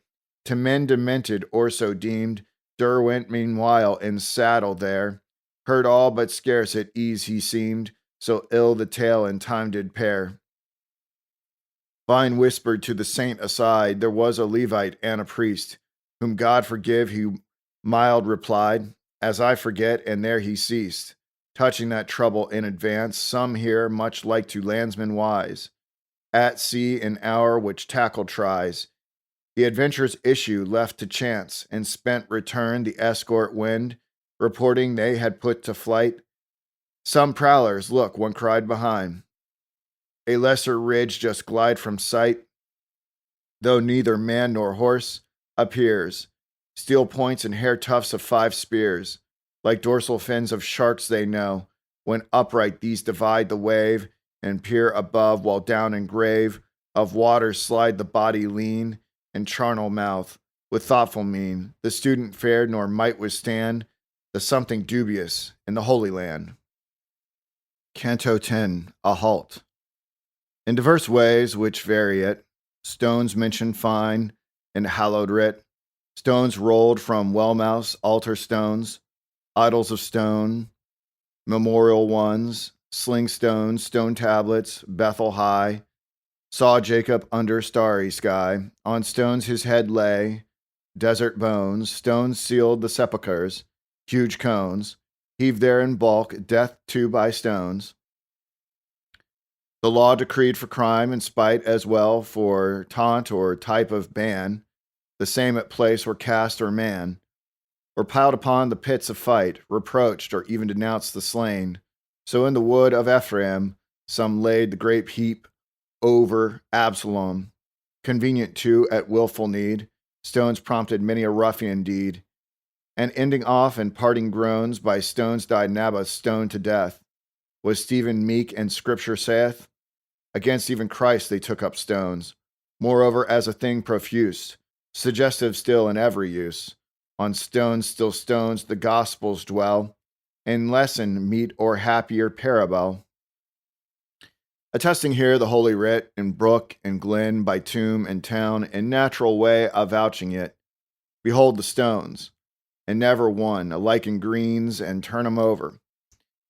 to men demented or so deemed. Derwent meanwhile in saddle there, heard all but scarce at ease he seemed, so ill the tale and time did pair. Vine whispered to the saint aside, there was a Levite and a priest, whom God forgive, he mild replied, as I forget, and there he ceased, touching that trouble in advance, some here much like to landsmen wise, at sea an hour which tackle tries, the adventure's issue left to chance, and spent return the escort wind, reporting they had put to flight. Some prowlers, look, one cried behind. A lesser ridge just glide from sight, though neither man nor horse appears. Steel points and hair tufts of 5 spears, like dorsal fins of sharks they know, when upright these divide the wave, and peer above while down in grave, Of water slide the body lean and charnel mouth, with thoughtful mien, the student fared nor might withstand the something dubious in the Holy Land. Canto 10, A Halt. In diverse ways which vary it, stones mentioned fine and hallowed writ, stones rolled from well-mouse altar stones, idols of stone, memorial ones, sling stones, stone tablets, Bethel high, saw Jacob under starry sky, on stones his head lay, desert bones, stones sealed the sepulchres, huge cones, heaved there in bulk, death too by stones. The law decreed for crime and spite as well for taunt or type of ban, the same at place or caste or man, or piled upon the pits of fight, reproached or even denounced the slain. So in the wood of Ephraim, some laid the grape heap over Absalom, convenient too at willful need. Stones prompted many a ruffian deed, and ending off in parting groans, by stones died Naboth stoned to death. Was Stephen meek, and Scripture saith, against even Christ they took up stones. Moreover, as a thing profuse, suggestive still in every use, on stones still stones the Gospels dwell, in lesson meet or happier parable. Attesting here the Holy Writ, in brook and glen, by tomb and town, in natural way avouching it. Behold the stones, and never one, alike in greens, and turn 'em over.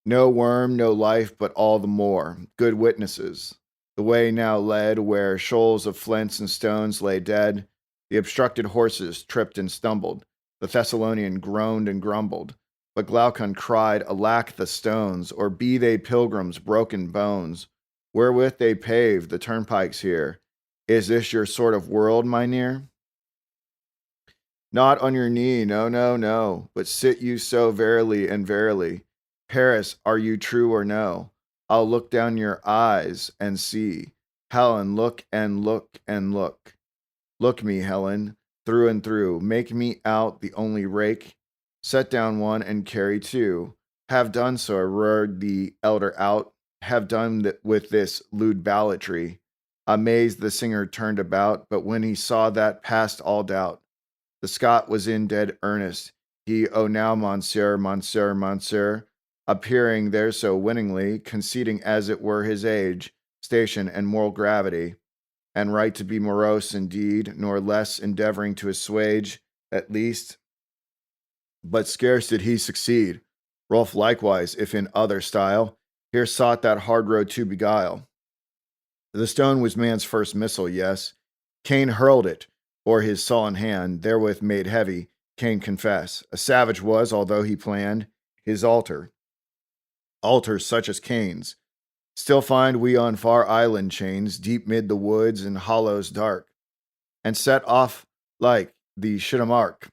No worm, no life, but all the more, good witnesses. The way now led, where shoals of flints and stones lay dead, the obstructed horses tripped and stumbled, the Thessalonian groaned and grumbled, but Glaucon cried, alack the stones, or be they pilgrims' broken bones, wherewith they pave the turnpikes here. Is this your sort of world, mynheer? Not on your knee, no, no, no, but sit you so verily and verily. Paris, are you true or no? I'll look down your eyes and see. Helen, look and look and look. Look me, Helen, through and through. Make me out the only rake. Set down one and carry two. Have done so, roared the elder out. Have done with this lewd ballatry. Amazed the singer turned about, but when he saw that past all doubt, the Scot was in dead earnest. He, oh now, monsieur, monsieur, monsieur, appearing there so winningly, conceding as it were his age, station, and moral gravity, and right to be morose indeed, nor less endeavoring to assuage, at least. But scarce did he succeed. Rolf likewise, if in other style, here sought that hard road to beguile. The stone was man's first missile, yes. Cain hurled it, or his sullen hand, therewith made heavy, Cain confess. A savage was, although he planned his altar. Altars such as Cain's. Still find we on far island chains, deep mid the woods and hollows dark, and set off like the Shittimark.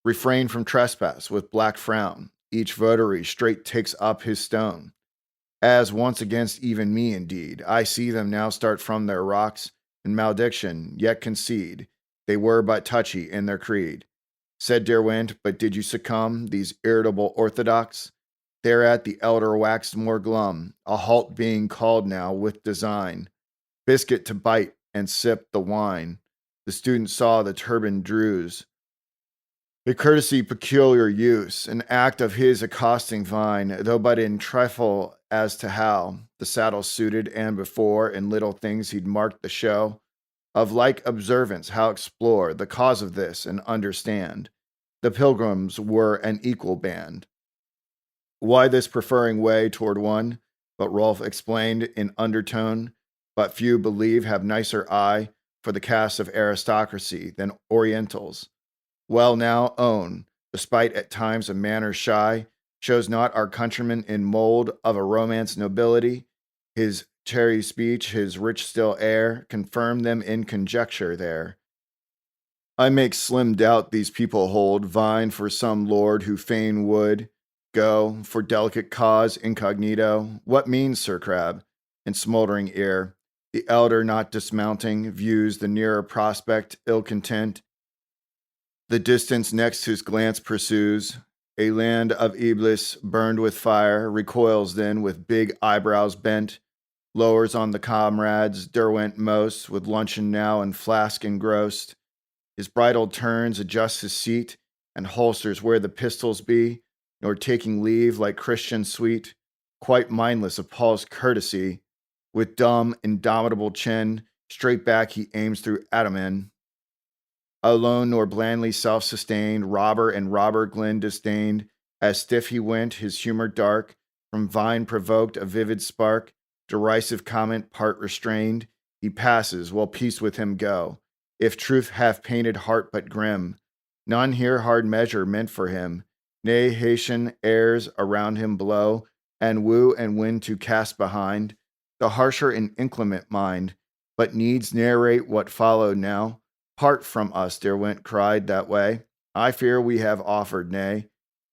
Refrain from trespass with black frown. Each votary straight takes up his stone. As once against even me, indeed. I see them now start from their rocks, in malediction, yet concede. They were but touchy in their creed. Said Derwent, but did you succumb, these irritable orthodox? Thereat the elder waxed more glum, a halt being called now with design. Biscuit to bite and sip the wine. The student saw the turbaned Druze. A courtesy peculiar use, an act of his accosting vine, though but in trifle as to how, the saddle suited, and before, in little things he'd marked the show. Of like observance, how explore the cause of this, and understand. The pilgrims were an equal band. Why this preferring way toward one? But Rolf explained in undertone, but few believe have nicer eye for the caste of aristocracy than Orientals. Well now own, despite at times a manner shy, shows not our countryman in mold of a romance nobility, his cherry speech, his rich still air, confirm them in conjecture there. I make slim doubt these people hold vine for some lord who fain would go, for delicate cause incognito. What means Sir Crab? In smoldering ear, the elder not dismounting, views the nearer prospect, ill content. The distance next his glance pursues, a land of Eblis burned with fire, recoils then with big eyebrows bent, lowers on the comrades, Derwent most, with luncheon now and flask engrossed. His bridle turns, adjusts his seat, and holsters where the pistols be, nor taking leave like Christian sweet, quite mindless of Paul's courtesy. With dumb, indomitable chin, straight back he aims through Adamin. Alone nor blandly self-sustained, robber and robber Glynn disdained, as stiff he went, his humor dark, from vine provoked a vivid spark, derisive comment part restrained, he passes, while peace with him go. If truth hath painted heart but grim, none here hard measure meant for him, nay, Haitian airs around him blow, and woo and win to cast behind, the harsher and inclement mind, but needs narrate what followed now. Part from us, Derwent cried that way. I fear we have offered, nay.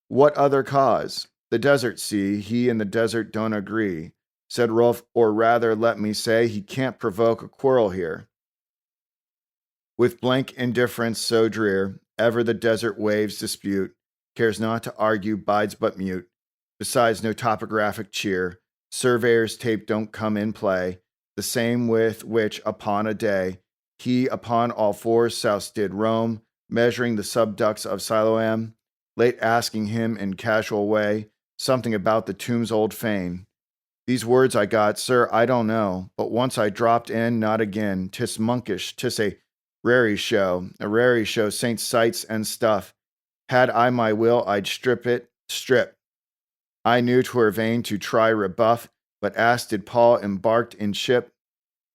What other cause? The desert sea, he and the desert don't agree, said Rolf, or rather, let me say, he can't provoke a quarrel here. With blank indifference so drear, ever the desert waves dispute, cares not to argue, bides but mute. Besides, no topographic cheer, surveyor's tape don't come in play, the same with which upon a day, he upon all fours south did roam, measuring the subducts of Siloam, late asking him in casual way something about the tomb's old fane. These words I got, sir, I don't know, but once I dropped in, not again. 'Tis monkish, 'tis a rarey show, saint sights and stuff. Had I my will, I'd strip. I knew 'twere vain to try rebuff, but asked did Paul embarked in ship,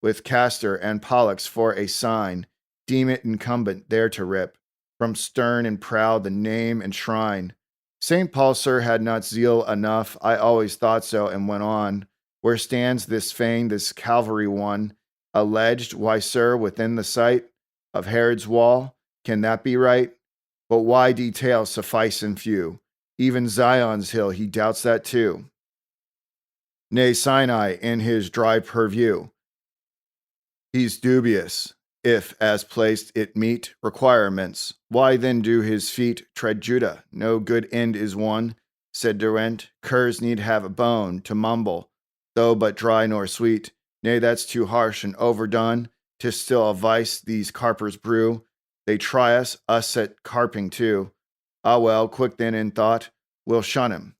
with Castor and Pollux for a sign, deem it incumbent there to rip, from stern and proud the name and shrine. St. Paul, sir, had not zeal enough, I always thought so, and went on. Where stands this fane, this Calvary one, alleged, why, sir, within the sight of Herod's wall, can that be right? But why details suffice in few? Even Zion's hill, he doubts that too. Nay, Sinai in his dry purview, he's dubious, if as placed it meet requirements. Why then do his feet tread Judah? No good end is won, said Derwent. Curs need have a bone to mumble, though but dry nor sweet. Nay, that's too harsh and overdone. 'Tis still a vice these carpers brew. They try us at carping too. Ah well, quick then in thought, we'll shun him,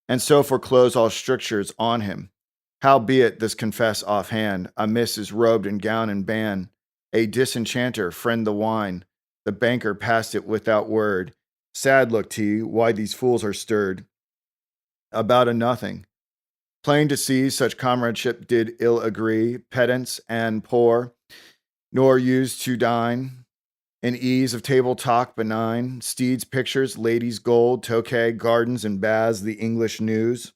and so foreclose all strictures on him. Howbeit this confess offhand, amiss is robed in gown and band, a disenchanter, friend the wine. The banker passed it without word. Sad looked he, why these fools are stirred about a nothing. Plain to see such comradeship did ill agree, pedants and poor, nor used to dine. In ease of table talk benign, steeds, pictures, ladies, gold, Tokay, gardens, and baths, the English news.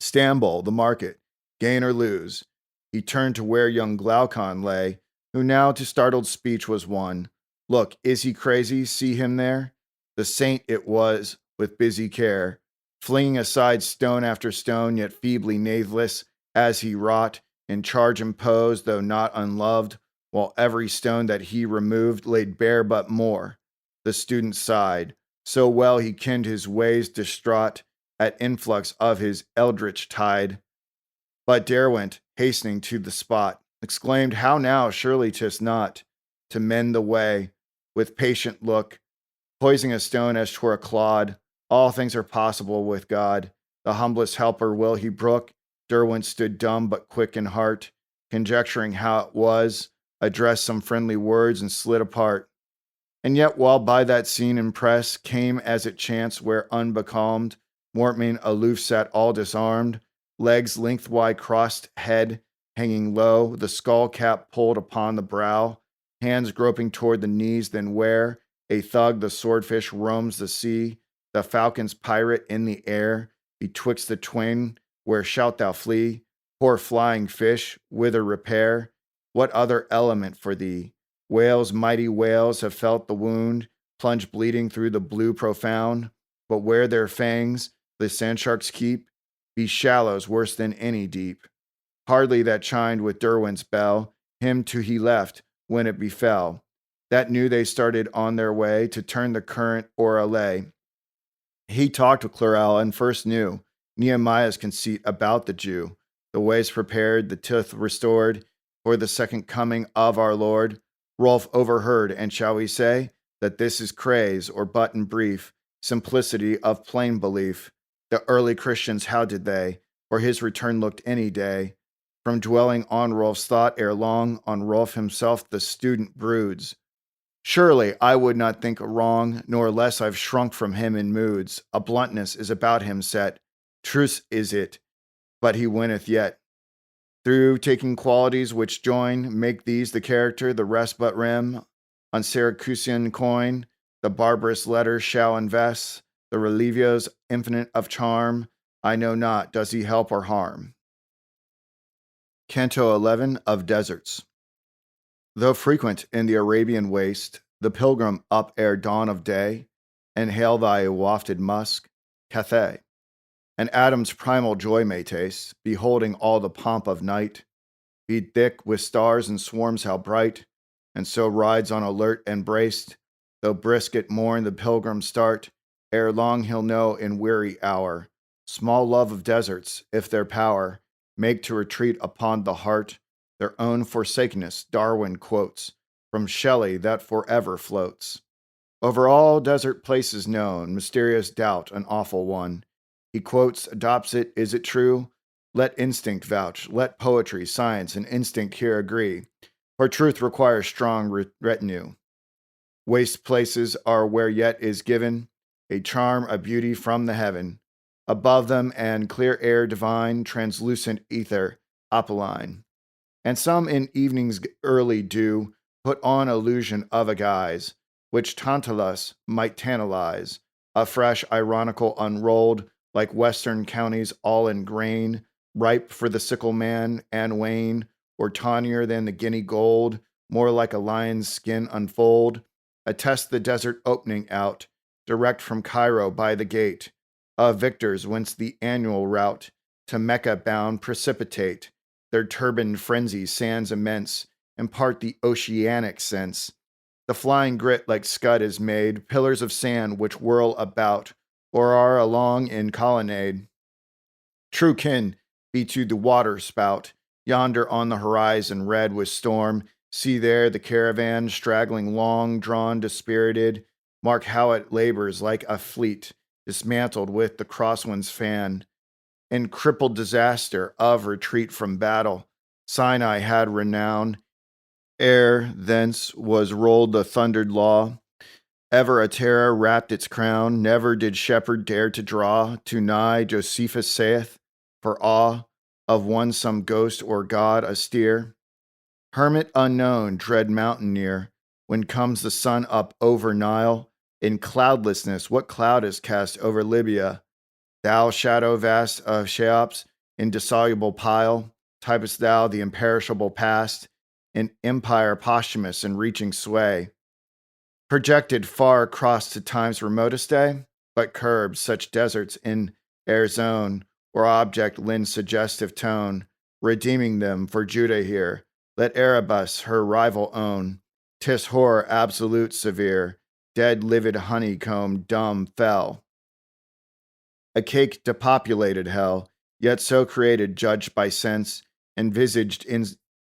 Stambul, the market, gain or lose. He turned to where young Glaucon lay, who now to startled speech was won. Look, is he crazy? See him there? The saint it was, with busy care, flinging aside stone after stone, yet feebly natheless, as he wrought, in charge imposed, though not unloved, while every stone that he removed laid bare but more. The student sighed, so well he kenned his ways distraught, at influx of his eldritch tide. But Derwent, hastening to the spot, exclaimed, how now, surely 'tis not to mend the way, with patient look, poising a stone as 'twere a clod. All things are possible with God. The humblest helper will he brook. Derwent stood dumb but quick in heart, conjecturing how it was, addressed some friendly words and slid apart. And yet while by that scene impressed, came as it chanced where unbecalmed, Mortmain aloof sat all disarmed, legs lengthwise crossed, head hanging low, the skull cap pulled upon the brow, hands groping toward the knees, then where a thug the swordfish roams the sea, the falcon's pirate in the air, betwixt the twain, where shalt thou flee? Poor flying fish, whither repair? What other element for thee? Whales, mighty whales, have felt the wound, plunge bleeding through the blue profound, but where their fangs the sand sharks keep, be shallows worse than any deep. Hardly that chimed with Derwent's bell, him too he left, when it befell, that knew they started on their way to turn the current or allay. He talked with Clarel and first knew Nehemiah's conceit about the Jew, the ways prepared, the tooth restored, for the second coming of our Lord. Rolf overheard, and shall we say that this is craze, or but in brief, simplicity of plain belief? The early Christians, how did they, for his return looked any day? From dwelling on Rolf's thought ere long, on Rolf himself the student broods. Surely I would not think wrong, nor less I've shrunk from him in moods. A bluntness is about him set, truce is it, but he winneth yet. Through taking qualities which join, make these the character, the rest but rem. On Syracusan coin, the barbarous letter shall invest, the Relivio's infinite of charm. I know not, does he help or harm? Canto 11 of Deserts. Though frequent in the Arabian waste, the pilgrim up ere dawn of day, inhale thy wafted musk, Cathay, and Adam's primal joy may taste, beholding all the pomp of night, be thick with stars and swarms how bright, and so rides on alert and braced, though brisk at morn the pilgrim start, ere long he'll know in weary hour, small love of deserts, if their power make to retreat upon the heart, their own forsakenness, Darwin quotes, from Shelley that forever floats. Over all desert places known, mysterious doubt, an awful one. He quotes, adopts it, is it true? Let instinct vouch, let poetry, science, and instinct here agree, for truth requires strong retinue. Waste places are where yet is given a charm, a beauty from the heaven. Above them and clear air divine, translucent ether, opaline. And some in evening's early dew put on illusion of a guise, which Tantalus might tantalize, a fresh, ironical unrolled, like western counties all in grain, ripe for the sickle man and wane, or tawnier than the Guinea gold, more like a lion's skin unfold, attest the desert opening out, direct from Cairo by the gate, of victors whence the annual route to Mecca bound precipitate, their turbaned frenzy sands immense, impart the oceanic sense. The flying grit like scud is made, pillars of sand which whirl about, or are along in colonnade. True kin be to the water spout, yonder on the horizon red with storm, see there the caravan straggling long, drawn, dispirited, mark how it labors like a fleet, dismantled with the crosswind's fan. In crippled disaster of retreat from battle, Sinai had renown, ere thence was rolled the thundered law. Ever a terror wrapped its crown, never did shepherd dare to draw, too nigh, Josephus saith, for awe of one some ghost or god austere. Hermit unknown, dread mountaineer, when comes the sun up over Nile, in cloudlessness, what cloud is cast over Libya? Thou shadow vast of Cheops, indissoluble pile, typest thou the imperishable past, in empire posthumous and reaching sway, projected far across to time's remotest day, but curbs such deserts in air zone, or object lends suggestive tone, redeeming them for Judah here. Let Erebus her rival own, 'tis horror absolute severe, dead livid honeycomb, dumb, fell. A cake depopulated hell, yet so created, judged by sense, envisaged in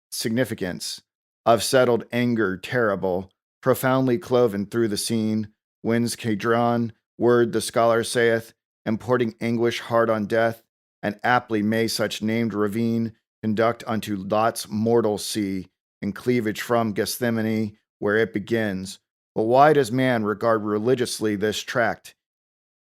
significance, of settled anger terrible, profoundly cloven through the scene, winds Kedron, word the scholar saith, importing anguish hard on death, and aptly may such named ravine conduct unto Lot's mortal sea, in cleavage from Gethsemane, where it begins. But why does man regard religiously this tract?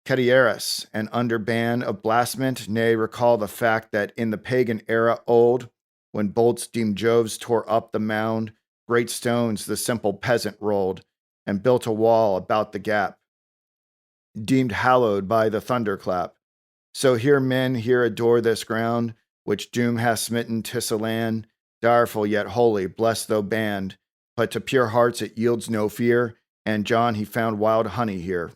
Ketieris, and under ban of blasphement, nay, recall the fact that in the pagan era old, when bolts deemed Jove's tore up the mound, great stones the simple peasant rolled, and built a wall about the gap, deemed hallowed by the thunderclap. So here men here adore this ground, which doom hath smitten 'tis a land, direful yet holy, blessed though banned, but to pure hearts it yields no fear, and John he found wild honey here.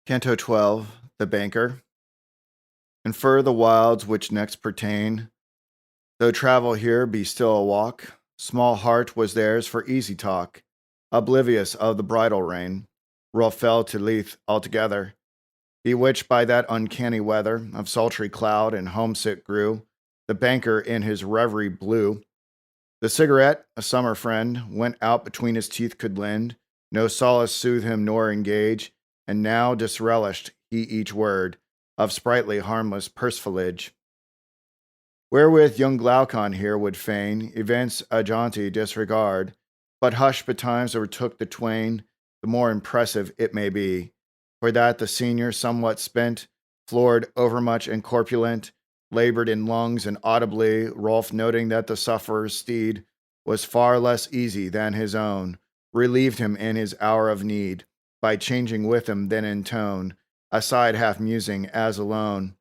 Canto 12, The Banker. Infer the wilds which next pertain, though travel here be still a walk, small heart was theirs for easy talk, oblivious of the bridle rein. Rolf fell to Leith altogether, Bewitched by that uncanny weather of sultry cloud and homesick grew, the banker in his reverie blew. The cigarette, a summer friend, went out between his teeth could lend, no solace soothe him nor engage, and now disrelished he each word of sprightly harmless persiflage. Wherewith young Glaucon here would fain evince a jaunty disregard, but hush betimes overtook the twain, the more impressive it may be, for that the senior, somewhat spent, floored, overmuch and corpulent, labored in lungs, and audibly, Rolf noting that the sufferer's steed was far less easy than his own, relieved him in his hour of need, by changing with him then in tone, aside half musing as alone.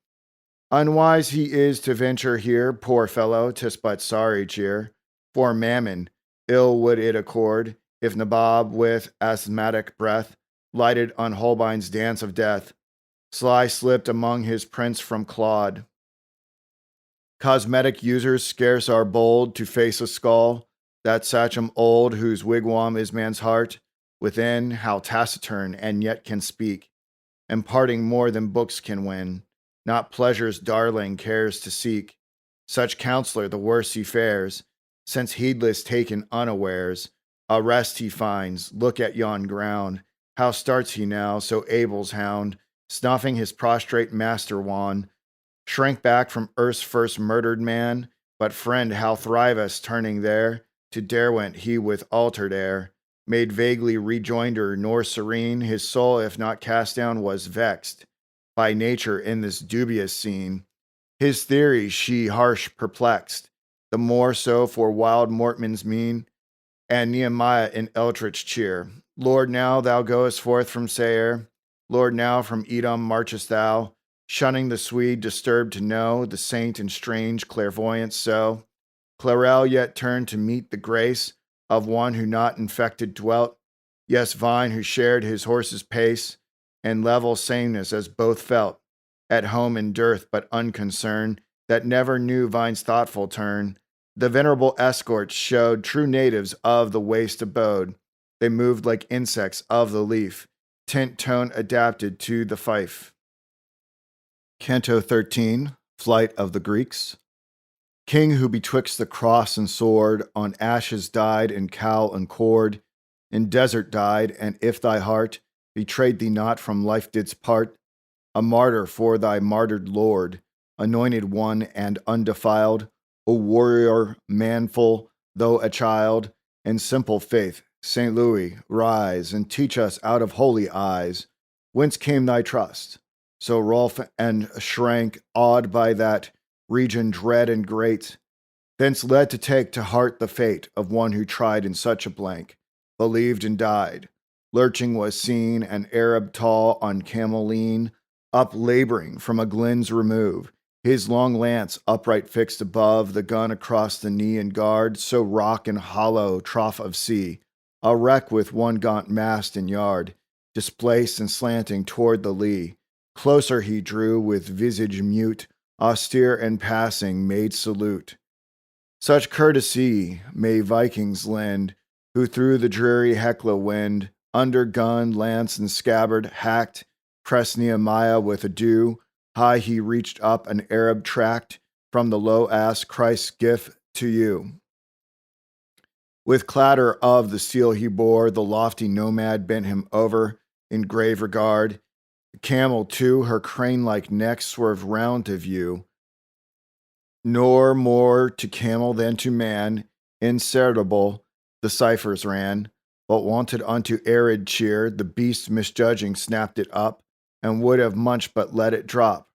Unwise he is to venture here, poor fellow, 'tis but sorry cheer. For mammon, ill would it accord, if Nabob with asthmatic breath lighted on Holbein's dance of death, sly slipped among his prince from Claude. Cosmetic users scarce are bold to face a skull, that sachem old whose wigwam is man's heart, within how taciturn and yet can speak, imparting more than books can win, not pleasure's darling cares to seek. Such counselor the worse he fares, since heedless taken unawares, a rest he finds, look at yon ground, how starts he now, so Abel's hound, snuffing his prostrate master wan, shrank back from earth's first murdered man, but friend, how thrivest turning there, to Derwent he with altered air, made vaguely rejoinder, nor serene, his soul, if not cast down, was vexed by nature in this dubious scene. His theory she harsh perplexed, the more so for wild Mortman's mien, and Nehemiah in eldritch cheer. Lord, now thou goest forth from Seir, Lord, now from Edom marchest thou, shunning the Swede, disturbed to know the saint in strange clairvoyance so. Clarel yet turned to meet the grace of one who not infected dwelt, yes, Vine who shared his horse's pace, and level sameness as both felt, at home in dearth but unconcerned, that never knew Vine's thoughtful turn. The venerable escorts showed true natives of the waste abode. They moved like insects of the leaf, tint tone adapted to the fife. Canto 13, Flight of the Greeks. King who betwixt the cross and sword on ashes died in cowl and cord, in desert died, and if thy heart betrayed thee not from life didst part, a martyr for thy martyred Lord, anointed one and undefiled, O warrior manful though a child, in simple faith, St. Louis, rise and teach us out of holy eyes, whence came thy trust? So Rolf and shrank, awed by that region dread and great, thence led to take to heart the fate of one who tried in such a blank, believed and died. Lurching was seen an Arab tall on camel lean, up laboring from a glen's remove, his long lance upright fixed above, the gun across the knee and guard, so rock and hollow trough of sea, a wreck with one gaunt mast and yard, displaced and slanting toward the lee. Closer he drew with visage mute, austere and passing made salute. Such courtesy may Vikings lend, who through the dreary Hecla wind, under gun, lance, and scabbard, hacked, pressed Nehemiah with ado. High he reached up an Arab tract, from the low ass Christ's gift to you. With clatter of the steel he bore, the lofty nomad bent him over in grave regard. The camel, too, her crane-like neck swerved round to view. Nor more to camel than to man, insertable, the ciphers ran, but wanted unto arid cheer, the beast misjudging snapped it up, and would have munched but let it drop.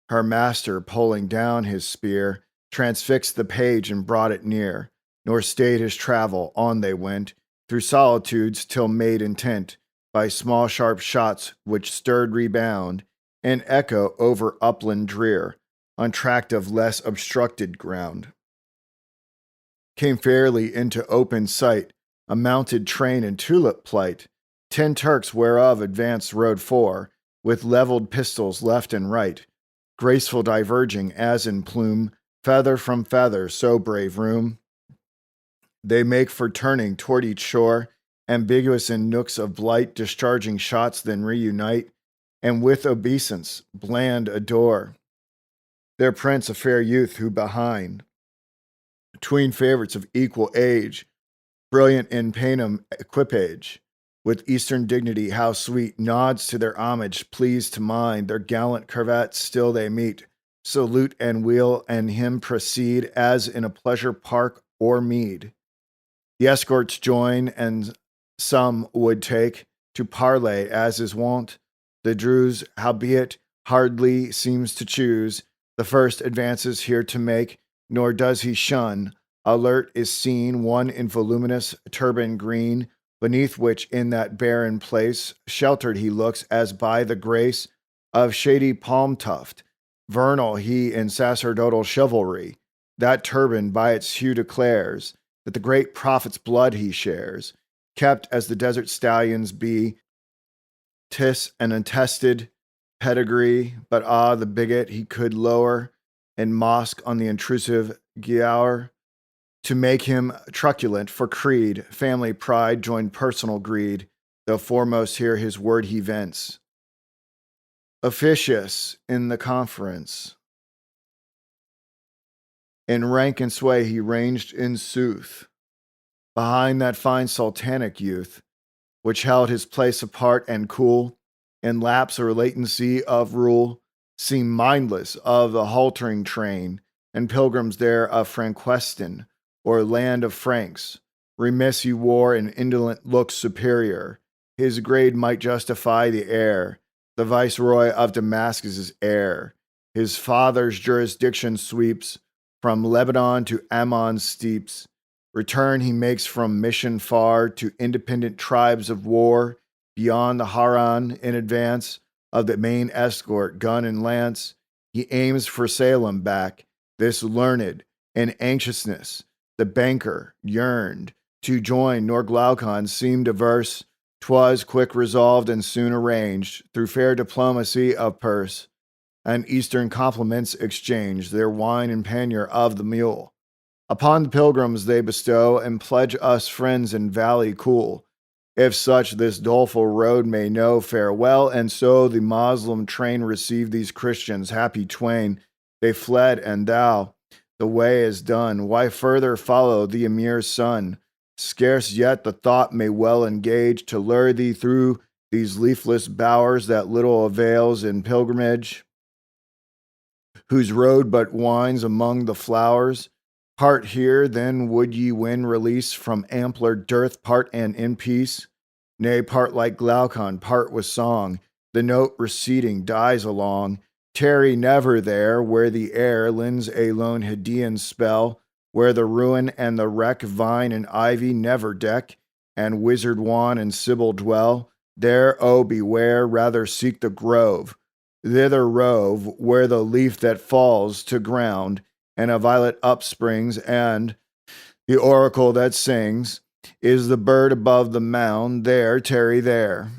Her master, pulling down his spear, transfixed the page and brought it near, nor stayed his travel, on they went, through solitudes till made intent, by small sharp shots which stirred rebound, and echo over upland drear, on tract of less obstructed ground. Came fairly into open sight, a mounted train in tulip plight, 10 Turks whereof advanced rode 4, with levelled pistols left and right, graceful diverging as in plume, feather from feather, so brave room. They make for turning toward each shore, ambiguous in nooks of blight, discharging shots then reunite, and with obeisance bland adore their prince, a fair youth, who behind, tween favorites of equal age, brilliant in Paynim equipage, with Eastern dignity, how sweet, nods to their homage, pleased to mind, their gallant cravats still they meet, salute and wheel, and him proceed, as in a pleasure park or mead. The escorts join, and some would take to parley, as is wont. The Druze, howbeit, hardly seems to choose the first advances here to make, nor does he shun. Alert is seen one in voluminous turban green, beneath which in that barren place sheltered he looks as by the grace of shady palm tuft. Vernal he in sacerdotal chivalry, that turban by its hue declares that the great prophet's blood he shares, kept as the desert stallions be. 'Tis an attested pedigree, but the bigot he could lower in mosque on the intrusive Giaour, to make him truculent for creed, family pride joined personal greed, though foremost here his word he vents. Officious in the conference, in rank and sway he ranged in sooth, behind that fine sultanic youth, which held his place apart and cool, in lapse or latency of rule, seemed mindless of the haltering train, and pilgrims there of Franquestin, or land of Franks. Remiss he wore an indolent look superior. His grade might justify the heir, the viceroy of Damascus's heir. His father's jurisdiction sweeps from Lebanon to Ammon's steeps. Return he makes from mission far to independent tribes of war, beyond the Haran in advance of the main escort, gun and lance. He aims for Salem back, this learned, in anxiousness. The banker yearned to join, nor Glaucon seemed averse. 'Twas quick resolved and soon arranged, through fair diplomacy of purse, and Eastern compliments exchanged, their wine and pannier of the mule. Upon the pilgrims they bestow, and pledge us friends in valley cool. If such this doleful road may know, farewell. And so the Moslem train received these Christians, happy twain. They fled, and thou, the way is done. Why further follow the emir's son? Scarce yet the thought may well engage to lure thee through these leafless bowers that little avails in pilgrimage, whose road but winds among the flowers. Part here, then would ye win release from ampler dearth, part and in peace. Nay, part like Glaucon, part with song. The note receding dies along. Tarry never there, where the air lends a lone Hadean spell, where the ruin and the wreck vine and ivy never deck, and wizard wand and sibyl dwell. There, oh, beware, rather seek the grove. Thither rove, where the leaf that falls to ground, and a violet upsprings, and the oracle that sings is the bird above the mound. There, tarry there.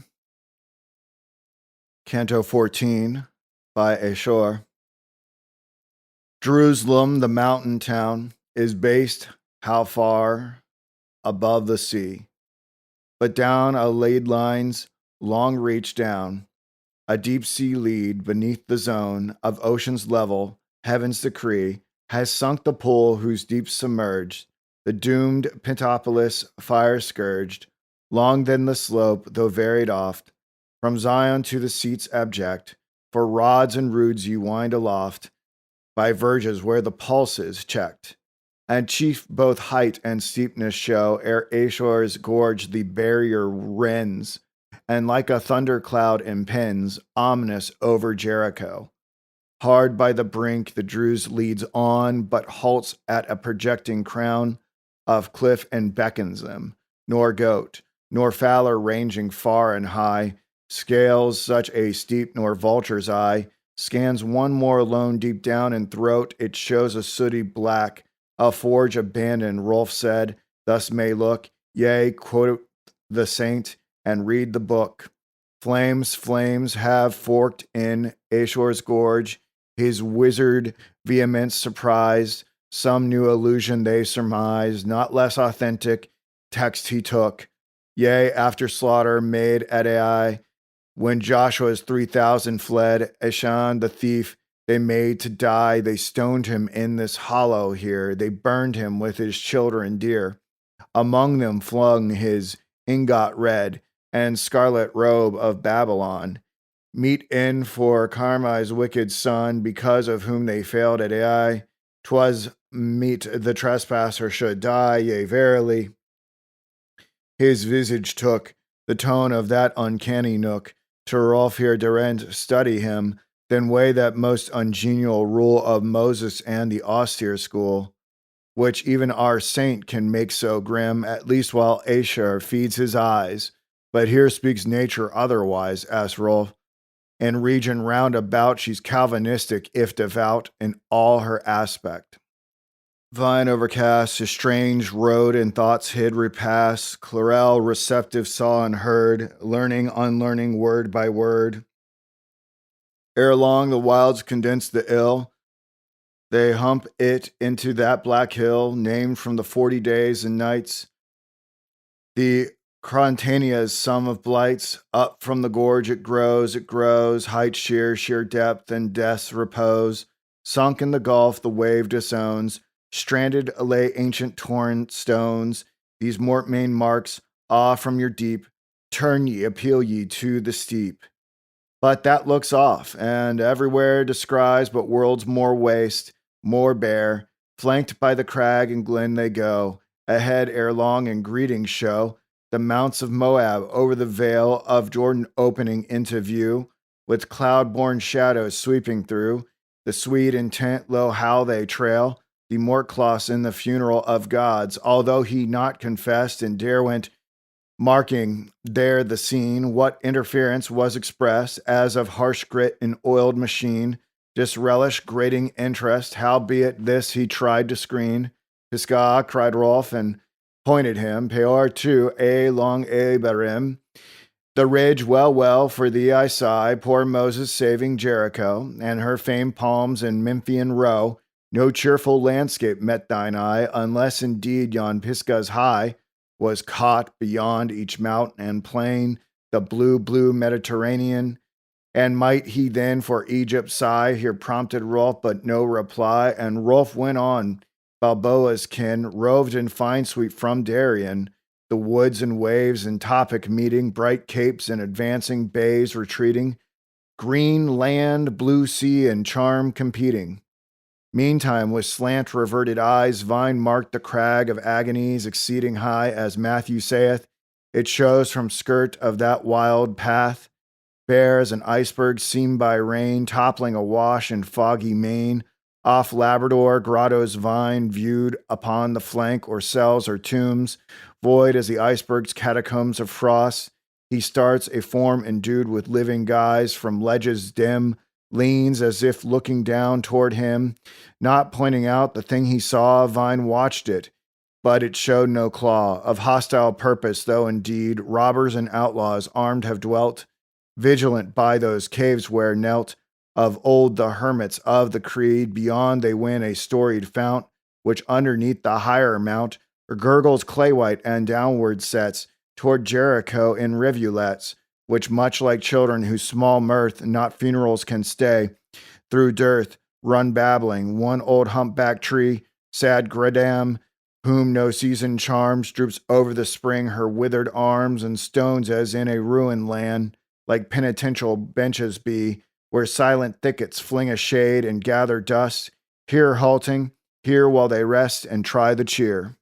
Canto 14 by Ashur. Jerusalem, the mountain town, is based how far above the sea, but down a laid line's long reach down, a deep sea lead beneath the zone of ocean's level, heaven's decree, has sunk the pool whose deep submerged, the doomed Pentapolis fire-scourged, long then the slope, though varied oft, from Zion to the seats abject, for rods and roods ye wind aloft, by verges where the pulse is checked, and chief both height and steepness show, ere Ashur's gorge the barrier rends, and like a thundercloud impends, ominous over Jericho. Hard by the brink the Druze leads on, but halts at a projecting crown of cliff and beckons them, nor goat, nor fowler ranging far and high, scales such a steep, nor vulture's eye, scans one more alone deep down in throat, it shows a sooty black, a forge abandoned, Rolf said, thus may look, yea, quote the saint, and read the book. Flames have forked in Ashur's gorge, his wizard vehemence surprised, some new illusion they surmise, not less authentic text he took. Yea, after slaughter made at Ai, When Joshua's 3,000 fled, Eshan the thief they made to die, they stoned him in this hollow here. They burned him with his children dear. Among them flung his ingot red and scarlet robe of Babylon. Meet in for Carmi's wicked son, because of whom they failed at Ai. 'Twas meet the trespasser should die, yea, verily. His visage took the tone of that uncanny nook. To Rolf here durent study him, then weigh that most ungenial rule of Moses and the austere school, which even our saint can make so grim, at least while Asher feeds his eyes. But here speaks nature otherwise, asked Rolf. In region round about she's Calvinistic, if devout, in all her aspect. Vine overcast, a strange road and thoughts hid repass. Clarel receptive saw and heard, learning, unlearning word by word. Ere long the wilds condense the ill. They hump it into that black hill, named from the 40 days and nights. The Crontania's sum of blights, up from the gorge it grows, height sheer, sheer depth, and death's repose. Sunk in the gulf the wave disowns, stranded lay ancient torrent stones. These mortmain marks, ah, from your deep, turn ye, appeal ye to the steep. But that looks off, and everywhere descries but worlds more waste, more bare. Flanked by the crag and glen they go, ahead ere long in greeting show the mounts of Moab over the vale of Jordan opening into view, with cloud-born shadows sweeping through. The sweet intent, lo, how they trail, the Mortcloths in the funeral of gods, although he not confessed and dare went marking there the scene, what interference was expressed, as of harsh grit in oiled machine, disrelish, grating interest, howbeit this he tried to screen. Pisgah, cried Rolf, and pointed him, Peor to a long a barim. The ridge, well, for thee I sigh, poor Moses saving Jericho, and her famed palms in Memphian row. No cheerful landscape met thine eye, unless indeed yon Pisgah's high was caught beyond each mountain and plain, the blue Mediterranean. And might he then for Egypt sigh? Here prompted Rolf, but no reply, and Rolf went on. Balboa's kin roved in fine sweep from Darien, the woods and waves in topic meeting, bright capes and advancing bays retreating, green land, blue sea, and charm competing. Meantime, with slant reverted eyes, Vine marked the crag of agonies exceeding high, as Matthew saith, it shows from skirt of that wild path, bare as an iceberg seen by rain, toppling awash in foggy main. Off Labrador, grottos Vine viewed upon the flank, or cells or tombs, void as the iceberg's catacombs of frost. He starts a form endued with living guise from ledges dim, leans as if looking down toward him, not pointing out the thing he saw. Vine watched it, but it showed no claw of hostile purpose, though indeed robbers and outlaws armed have dwelt, vigilant by those caves where knelt of old the hermits of the creed. Beyond they win a storied fount, which underneath the higher mount gurgles clay white and downward sets toward Jericho in rivulets, which much like children whose small mirth not funerals can stay, through dearth run babbling. One old humpback tree, sad Gradam, whom no season charms, droops over the spring her withered arms, and stones as in a ruined land, like penitential benches be, where silent thickets fling a shade and gather dust, here halting, here while they rest and try the cheer.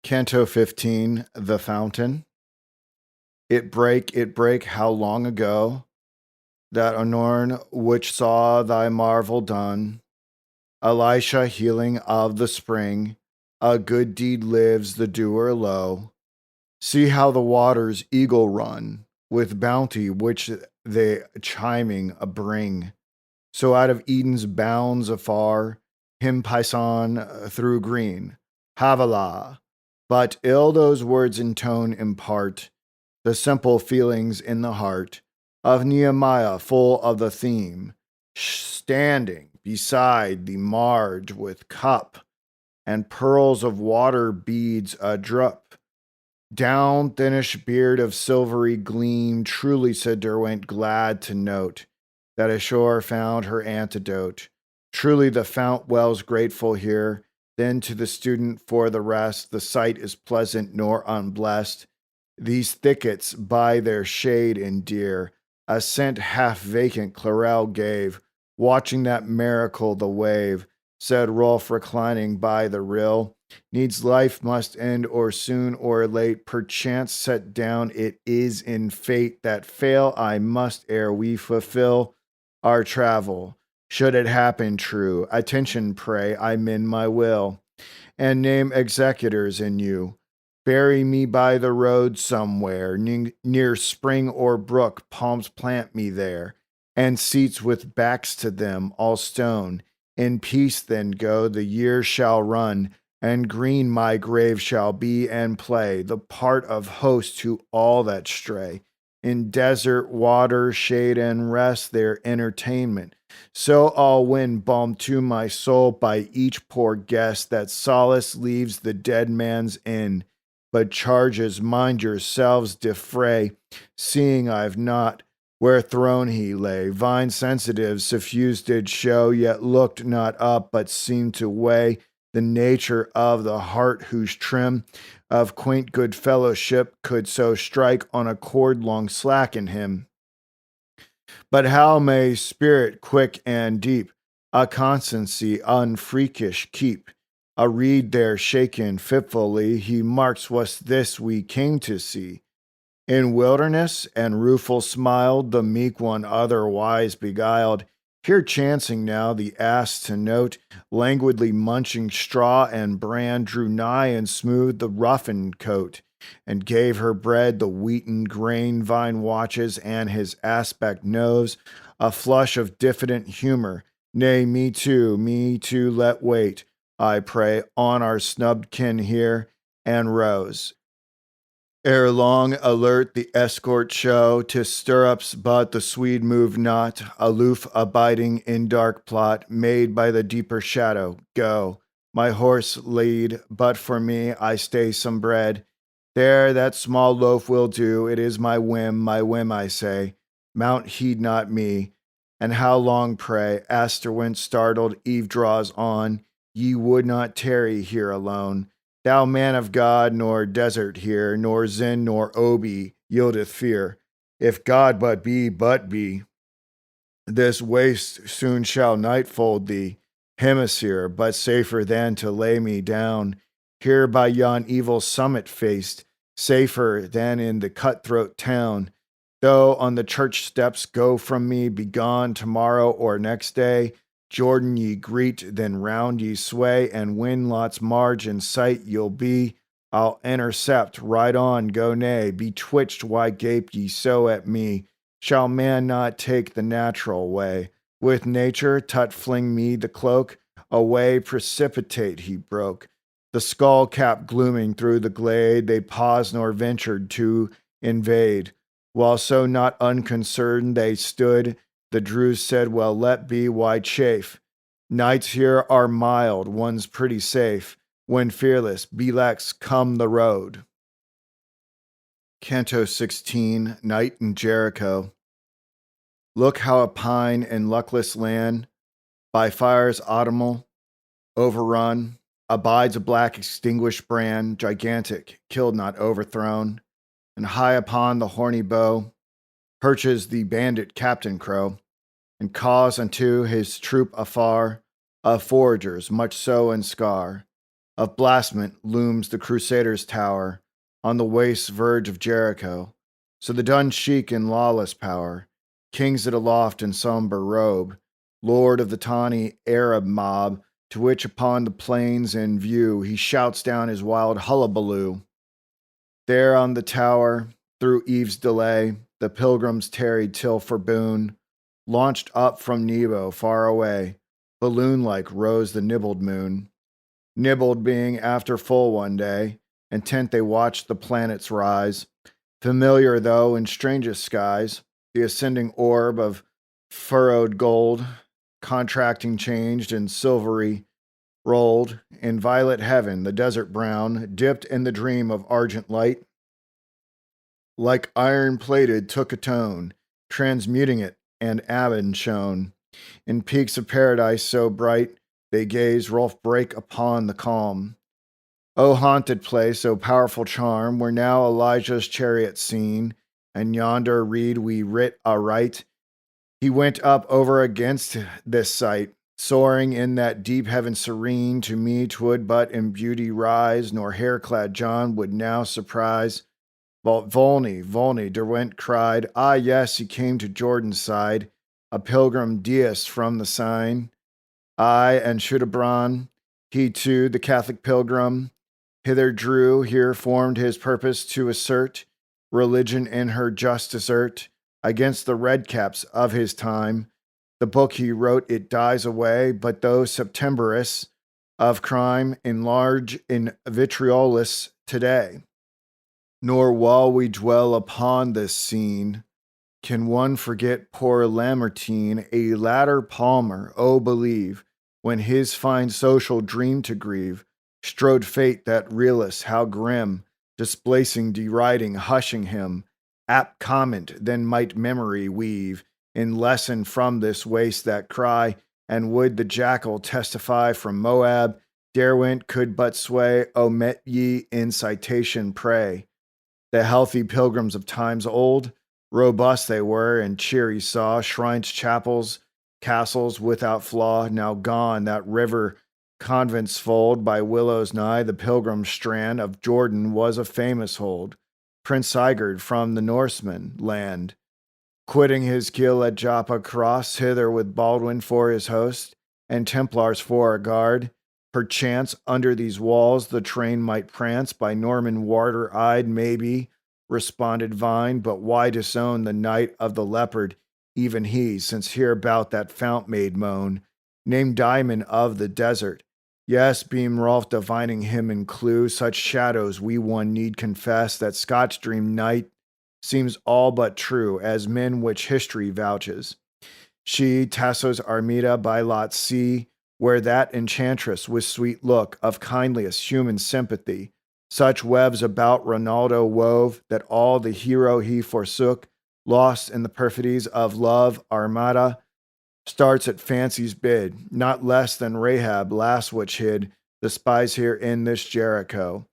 Canto 15, The Fountain. It break, how long ago, that Anorn which saw thy marvel done, Elisha healing of the spring, a good deed lives the doer low. See how the waters eagle run, with bounty which they chiming bring. So out of Eden's bounds afar, him Pison through green, Havilah. But ill those words in tone impart the simple feelings in the heart of Nehemiah, full of the theme, standing beside the marge with cup and pearls of water beads a drup, Down thinnish beard of silvery gleam, truly said Derwent, glad to note that ashore found her antidote. Truly the fount wells grateful here. Then to the student for the rest, the sight is pleasant nor unblessed. These thickets by their shade endear, a scent half vacant Clarel gave, watching that miracle the wave, said Rolf reclining by the rill. Needs life must end or soon or late, perchance set down it is in fate that fail I must ere we fulfill our travel. Should it happen true, attention pray, I mend my will, and name executors in you. Bury me by the road somewhere, near spring or brook, palms plant me there, and seats with backs to them, all stone. In peace then go, the years shall run, and green my grave shall be and play, the part of host to all that stray. In desert, water, shade, and rest, their entertainment. So I'll win balm to my soul by each poor guest that solace leaves the dead man's inn, but charges mind yourselves defray, seeing I've not where throne he lay. Vine sensitive suffused did show, yet looked not up, but seemed to weigh the nature of the heart whose trim of quaint good fellowship could so strike on a chord long slacken him. But how may spirit quick and deep a constancy unfreakish keep? A reed there shaken fitfully, he marks what's this we came to see. In wilderness and rueful smiled, the meek one otherwise beguiled. Here chancing now the ass to note, languidly munching straw and bran, drew nigh and smoothed the roughened coat, and gave her bread the wheaten grain. Vine watches, and his aspect knows a flush of diffident humor. Nay, me too, let wait, I pray, on our snubbed kin here, and rose. Ere long, alert the escort show to stirrups, but the Swede moved not, aloof, abiding in dark plot, made by the deeper shadow. Go, my horse lead, but for me, I stay some bread. There, that small loaf will do. It is my whim, I say. Mount heed not me. And how long, pray? Aster startled, Eve draws on. Ye would not tarry here alone. Thou man of God, nor desert here, nor Zen nor Obi yieldeth fear. If God but be, this waste soon shall night fold thee. Hemisphere, but safer than to lay me down here by yon evil summit faced, safer than in the cutthroat town. Though on the church steps go from me, begone tomorrow or next day, Jordan ye greet, then round ye sway, and when Lot's marge in sight you'll be, I'll intercept, ride on, go nay, betwixt why gape ye so at me? Shall man not take the natural way? With nature, tut fling me the cloak, away precipitate he broke. The skull cap glooming through the glade, they paused nor ventured to invade. While so not unconcerned they stood, the Druze said, well, let be, why chafe? Nights here are mild, one's pretty safe. When fearless, belex come the road. Canto 16, Night in Jericho. Look how a pine in luckless land, by fires autumnal, overrun, abides a black extinguished brand, gigantic, killed not overthrown, and high upon the horny bow perches the bandit captain crow, and caws unto his troop afar of foragers, much so and scar. Of blasphement looms the crusaders' tower on the waste verge of Jericho. So the dun sheik in lawless power, kings it aloft in somber robe, lord of the tawny Arab mob, to which upon the plains in view he shouts down his wild hullabaloo. There on the tower, through eve's delay, the pilgrims tarried till for boon, launched up from Nebo far away, balloon-like rose the nibbled moon. Nibbled being after full one day, intent they watched the planets rise, familiar though in strangest skies, the ascending orb of furrowed gold, contracting changed and silvery, rolled in violet heaven, the desert brown, dipped in the dream of argent light, like iron plated, took a tone, transmuting it, and Aben shone. In peaks of paradise so bright, they gaze, Rolf break upon the calm. O haunted place, O powerful charm, where now Elijah's chariot seen, and yonder read we writ aright. He went up over against this sight, soaring in that deep heaven serene. To me 'twould but in beauty rise, nor hair-clad John would now surprise. Volney, Derwent cried. Ah, yes, he came to Jordan's side, a pilgrim deist from the sign. I and Shudabran, he too, the Catholic pilgrim, hither drew, here formed his purpose to assert religion in her just desert against the redcaps of his time. The book he wrote, it dies away, but though Septemberus of crime enlarge in vitriolus today. Nor while we dwell upon this scene, can one forget poor Lamartine, a latter Palmer, oh believe, when his fine social dream to grieve, strode fate that realist, how grim, displacing, deriding, hushing him, apt comment then might memory weave, in lesson from this waste that cry, and would the jackal testify from Moab, Derwent could but sway, omit ye in citation pray. The healthy pilgrims of times old, robust they were, and cheery saw shrines, chapels, castles without flaw. Now gone, that river convents fold by willows nigh. The pilgrim strand of Jordan was a famous hold. Prince Sigurd from the Norseman land, quitting his kill at Joppa cross, hither with Baldwin for his host, and Templars for a guard. Perchance under these walls the train might prance, by Norman warder-eyed, maybe, responded Vine, but why disown the knight of the leopard, even he, since hereabout that fount made moan, named Diamond of the desert. Yes, beam Rolf, divining him in clue, such shadows we one need confess, that Scotch dream night seems all but true, as men which history vouches. She, Tasso's Armida, by lot see, where that enchantress with sweet look of kindliest human sympathy, such webs about Ronaldo wove, that all the hero he forsook, lost in the perfidies of love, Armada starts at fancy's bid, not less than Rahab last which hid the spies here in this Jericho.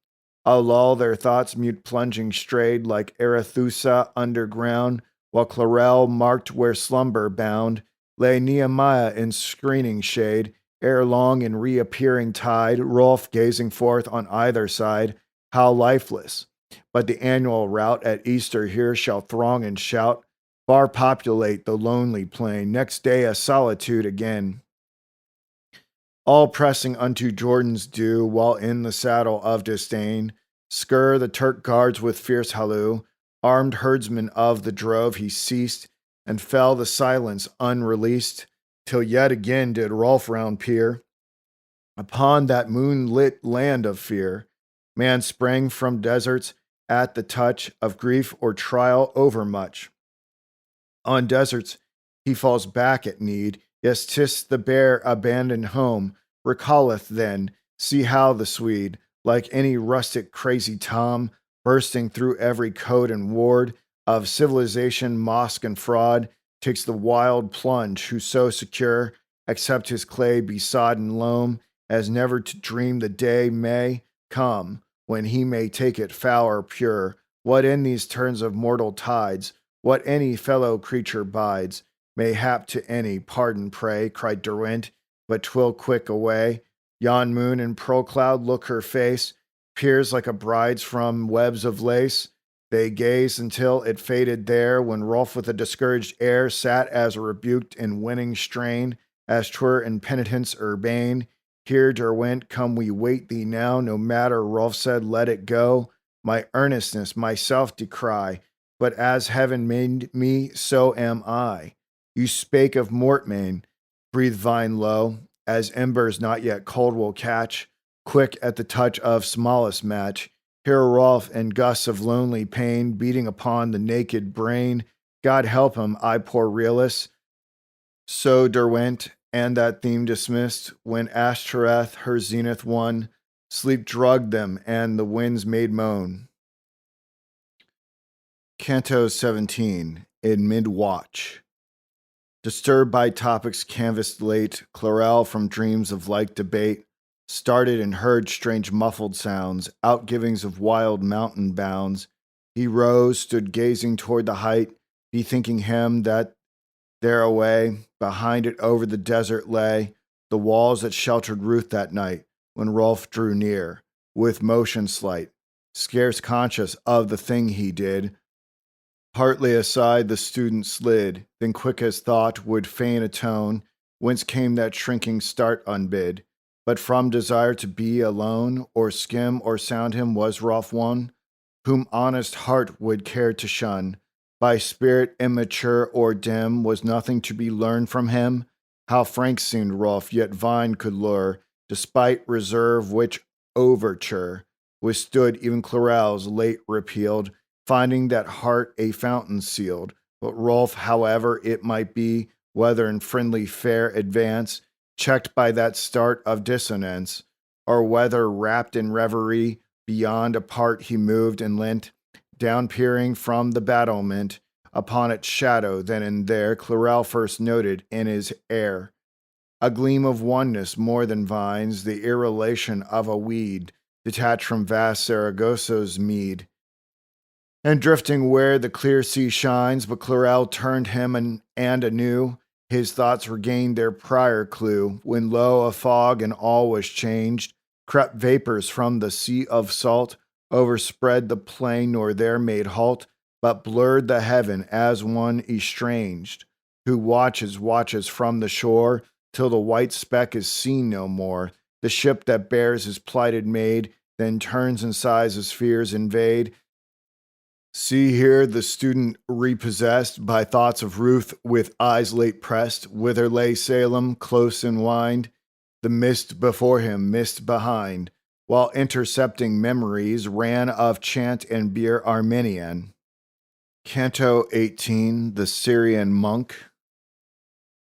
A lull their thoughts mute plunging strayed like Arethusa underground, while Clarel marked where slumber bound, lay Nehemiah in screening shade, ere long in reappearing tide, Rolf gazing forth on either side, how lifeless. But the annual rout at Easter here shall throng and shout, bar populate the lonely plain, next day a solitude again. All pressing unto Jordan's dew, while in the saddle of disdain, Skur the Turk guards with fierce halloo, armed herdsman of the drove, he ceased, and fell the silence unreleased, till yet again did Rolf round peer upon that moonlit land of fear. Man sprang from deserts at the touch of grief or trial overmuch. On deserts he falls back at need. Yes, 'tis the bare abandoned home. Recalleth then, see how the Swede, like any rustic crazy Tom, bursting through every code and ward of civilization, mosque, and fraud, takes the wild plunge, who so secure, except his clay be sodden loam, as never to dream the day may come when he may take it foul or pure. What in these turns of mortal tides, what any fellow creature bides, may hap to any, pardon pray, cried Derwent, but 'twill quick away. Yon moon in pearl cloud, look her face, peers like a bride's from webs of lace. They gazed until it faded there, when Rolf with a discouraged air sat as rebuked in winning strain, as 'twere in penitence urbane. Here, Derwent, come we wait thee now, no matter, Rolf said, let it go. My earnestness myself decry, but as heaven made me, so am I. You spake of Mortmain, breathed Vine low, as embers not yet cold will catch, quick at the touch of smallest match. Here Rolf in gusts of lonely pain, beating upon the naked brain. God help him, I poor realist. So Derwent, and that theme dismissed, when Ashtoreth her zenith won, sleep drugged them, and the winds made moan. Canto 17, in mid-watch. Disturbed by topics canvassed late, Clarel from dreams of like debate started and heard strange muffled sounds, outgivings of wild mountain bounds. He rose, stood gazing toward the height, bethinking him that there away, behind it over the desert lay, the walls that sheltered Ruth that night, when Rolf drew near, with motion slight, scarce conscious of the thing he did. Partly aside the student slid, then quick as thought would fain atone, whence came that shrinking start unbid. But from desire to be alone, or skim or sound him was Rolf one, whom honest heart would care to shun. By spirit immature or dim was nothing to be learned from him. How frank seemed Rolf, yet Vine could lure, despite reserve which overture withstood even Clarel's late repealed, finding that heart a fountain sealed. But Rolf, however it might be, whether in friendly fair advance, checked by that start of dissonance, or whether wrapped in reverie, beyond a part he moved and leant, down peering from the battlement upon its shadow, then and there Clarel first noted in his air a gleam of oneness more than vines, the irrelation of a weed detached from vast Saragaso's mead, and drifting where the clear sea shines. But Clarel turned him and anew his thoughts regained their prior clue, when lo, a fog and all was changed, crept vapors from the sea of salt, overspread the plain, nor there made halt, but blurred the heaven as one estranged, who watches from the shore, till the white speck is seen no more, the ship that bears his plighted maid, then turns and sighs as fears invade. See here the student repossessed by thoughts of Ruth, with eyes late pressed, whither lay Salem close enwined, the mist before him, mist behind, while intercepting memories ran of chant and beer Armenian. Canto 18, the Syrian Monk.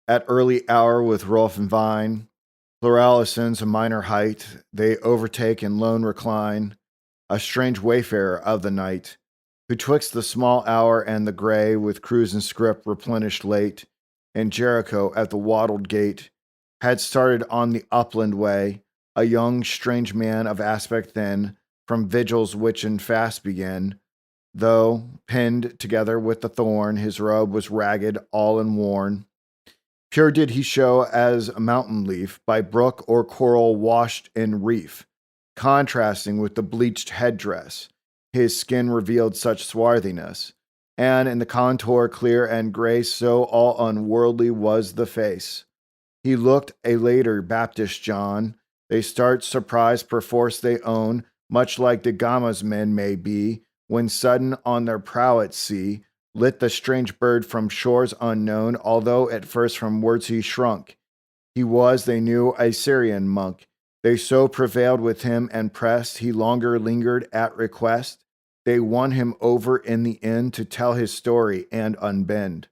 At early hour with Rolf and Vine, Clarel ascends a minor height, they overtake and lone recline, a strange wayfarer of the night, who twixt the small hour and the gray, with cruse and scrip replenished late, and Jericho at the wattled gate, had started on the upland way, a young strange man of aspect thin, from vigils which in fast begin, though, pinned together with the thorn, his robe was ragged, all and worn. Pure did he show as a mountain leaf, by brook or coral washed in reef, contrasting with the bleached headdress. His skin revealed such swarthiness, and in the contour clear and grace, so all unworldly was the face. He looked a later Baptist John. They start surprise, perforce they own, much like the Gama's men may be, when sudden on their prow at sea, lit the strange bird from shores unknown, although at first from words he shrunk. He was, they knew, a Syrian monk. They so prevailed with him and pressed, he longer lingered at request. They won him over in the end to tell his story and unbend.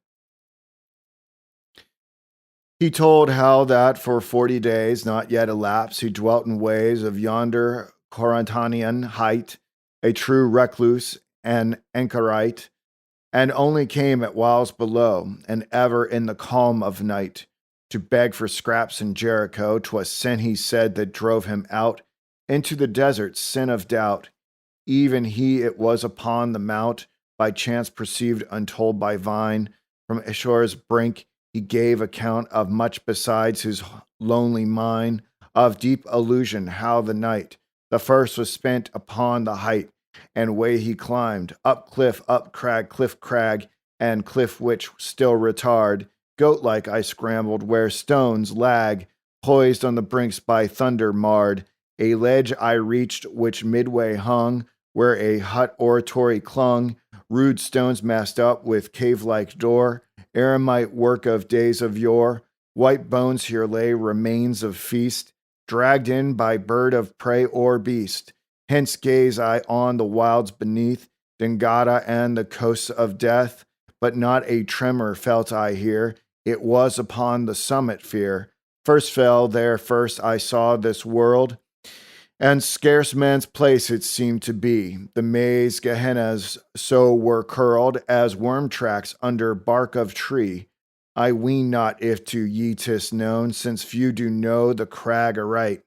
He told how that for 40 days, not yet elapsed, he dwelt in ways of yonder Corinthian height, a true recluse and anchorite, and only came at whiles below, and ever in the calm of night, to beg for scraps in Jericho. 'Twas sin, he said, that drove him out into the desert, sin of doubt. Even he it was upon the mount, by chance perceived untold by Vine, from Ashore's brink he gave account of much besides his lonely mind, of deep illusion, how the night, the first was spent upon the height, and way he climbed, up cliff crag, and cliff which still retard, goat-like I scrambled, where stones lag, poised on the brinks by thunder marred, a ledge I reached, which midway hung, where a hut oratory clung, rude stones massed up with cave-like door, eremite work of days of yore, white bones here lay, remains of feast, dragged in by bird of prey or beast. Hence gaze I on the wilds beneath, Dengada and the coasts of death, but not a tremor felt I here, it was upon the summit fear. First fell there, first I saw this world, And scarce man's place it seemed to be. The maze Gehennas so were curled as worm tracks under bark of tree. I ween not if to ye 'tis known, since few do know the crag aright.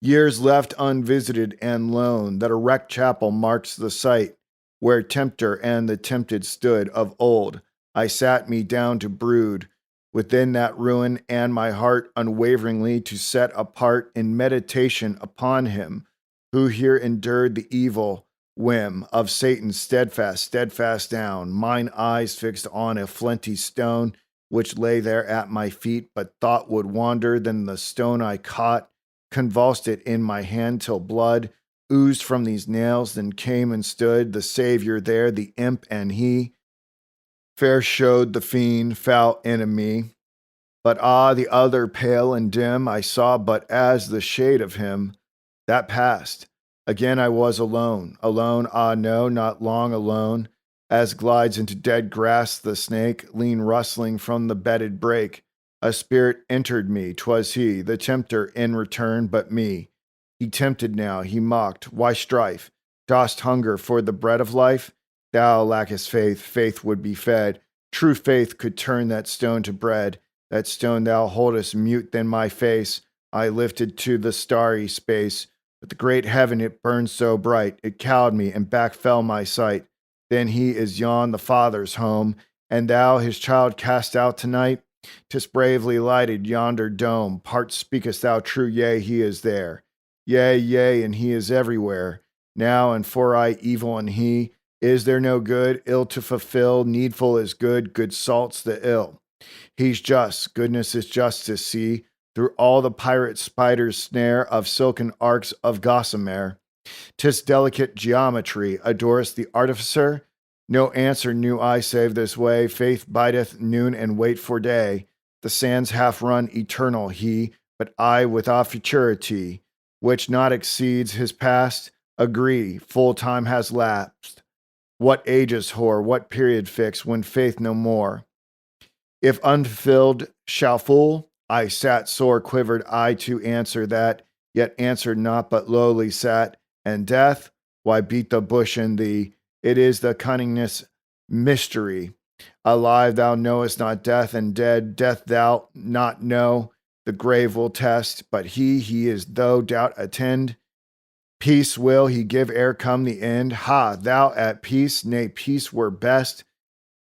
Years left unvisited and lone, that a wrecked chapel marks the site, where tempter and the tempted stood of old. I sat me down to brood within that ruin, and my heart unwaveringly to set apart in meditation upon him who here endured the evil whim of Satan steadfast down, mine eyes fixed on a flinty stone which lay there at my feet, but thought would wander, then the stone I caught convulsed it in my hand till blood oozed from these nails, then came and stood the Savior there, the imp and he. Fair showed the fiend, foul enemy, but the other pale and dim, I saw but as the shade of him. That passed. Again I was alone, no, not long alone, as glides into dead grass the snake, lean rustling from the bedded brake. A spirit entered me, 'twas he, the tempter in return, but me. He tempted now, he mocked, why strife? Dost hunger for the bread of life? Thou lackest faith, faith would be fed. True faith could turn that stone to bread. That stone thou holdest mute then my face, I lifted to the starry space. But the great heaven it burned so bright, it cowed me and back fell my sight. Then he is yon the Father's home, and thou his child cast out tonight? 'Tis bravely lighted yonder dome. Part speakest thou true, yea, he is there. Yea, and he is everywhere. Now and for I evil and he. Is there no good, ill to fulfill? Needful is good, good salts the ill. He's just, goodness is justice, see, through all the pirate spider's snare of silken arcs of gossamer. 'Tis delicate geometry, adorest the artificer? No answer knew I save this way, faith bideth noon and wait for day. The sands half run eternal he, but I without futurity, which not exceeds his past, agree, full time has lapsed. What ages whore, what period fix, when faith no more? If unfulfilled shall full, I sat sore quivered I to answer that, yet answered not, but lowly sat. And death, why beat the bush in thee? It is the cunningness mystery. Alive thou knowest not death, and dead death thou not know. The grave will test, but he is though doubt attend. Peace will he give ere come the end. Ha, thou at peace, nay, peace were best.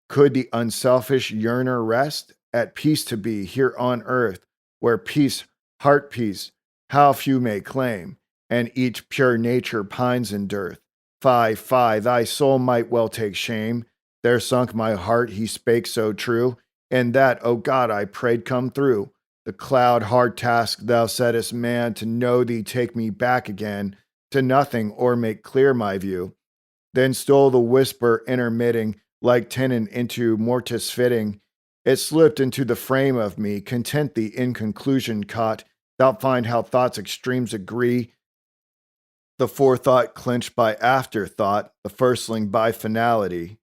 Could the unselfish yearner rest? At peace to be here on earth, where peace, heart peace, how few may claim, and each pure nature pines in dearth. Fie, thy soul might well take shame. There sunk my heart, he spake so true, and that, O God, I prayed come through. The cloud hard task thou settest man, to know thee take me back again, to nothing, or make clear my view. Then stole the whisper intermitting, like tenant into mortis fitting. It slipped into the frame of me, content thee in conclusion caught. Thou'lt find how thoughts extremes agree. The forethought clenched by afterthought, the firstling by finality.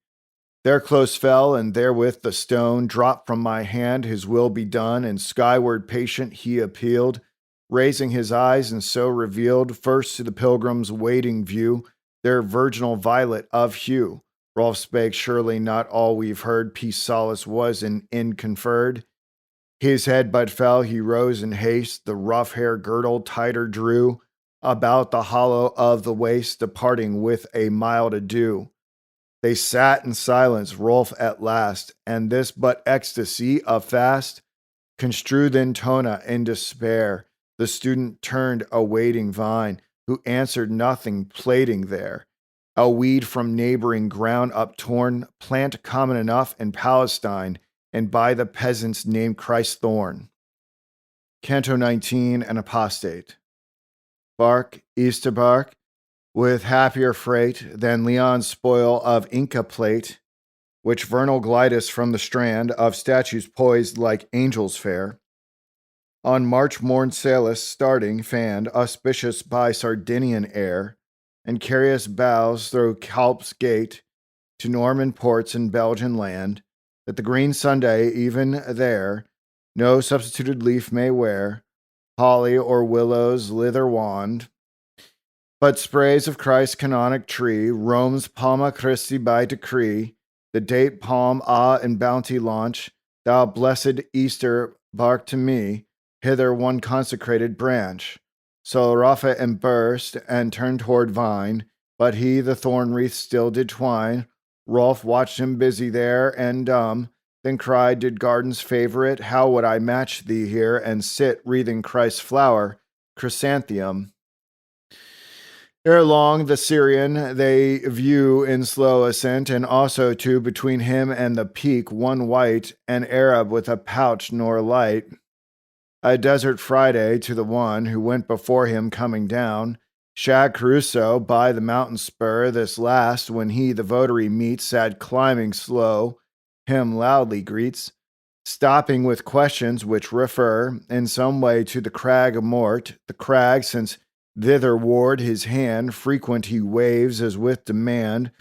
There close fell, and therewith the stone dropped from my hand, his will be done, and skyward patient he appealed, raising his eyes, and so revealed first to the pilgrim's waiting view their virginal violet of hue. Rolf spake, surely not all we've heard, peace solace was and end conferred. His head but fell, he rose in haste, the rough hair girdle tighter drew about the hollow of the waist, departing with a mild adieu. They sat in silence, Rolf at last, and this but ecstasy of fast. Construed then Tona in despair, the student turned a waiting vine, who answered nothing, plaiting there. A weed from neighboring ground uptorn, plant common enough in Palestine, and by the peasants named Christ Thorn. Canto 19, An Apostate. Bark, Easter bark, with happier freight than Leon's spoil of Inca plate, which vernal glidest from the strand of statues poised like angels fair. On March morn sailest, starting, fanned, auspicious by Sardinian air, and carrious bows through Calp's gate to Norman ports and Belgian land, that the green Sunday even there no substituted leaf may wear, holly or willow's lither wand, but sprays of Christ's canonic tree, Rome's Palma Christi by decree, the date palm, and bounty launch, thou blessed Easter bark to me, hither one consecrated branch. So Rapha and burst, and turned toward vine, but he the thorn wreath still did twine. Rolf watched him busy there, and dumb, then cried, did garden's favorite, how would I match thee here, and sit wreathing Christ's flower, chrysanthemum? Ere long, the Syrian they view in slow ascent, and also, too, between him and the peak, one white, an Arab with a pouch nor light, a desert Friday to the one who went before him coming down, Shag Caruso by the mountain spur, this last, when he the votary meets, sad climbing slow, him loudly greets, stopping with questions which refer in some way to the crag of Mort, the crag, since thitherward his hand frequent he waves as with demand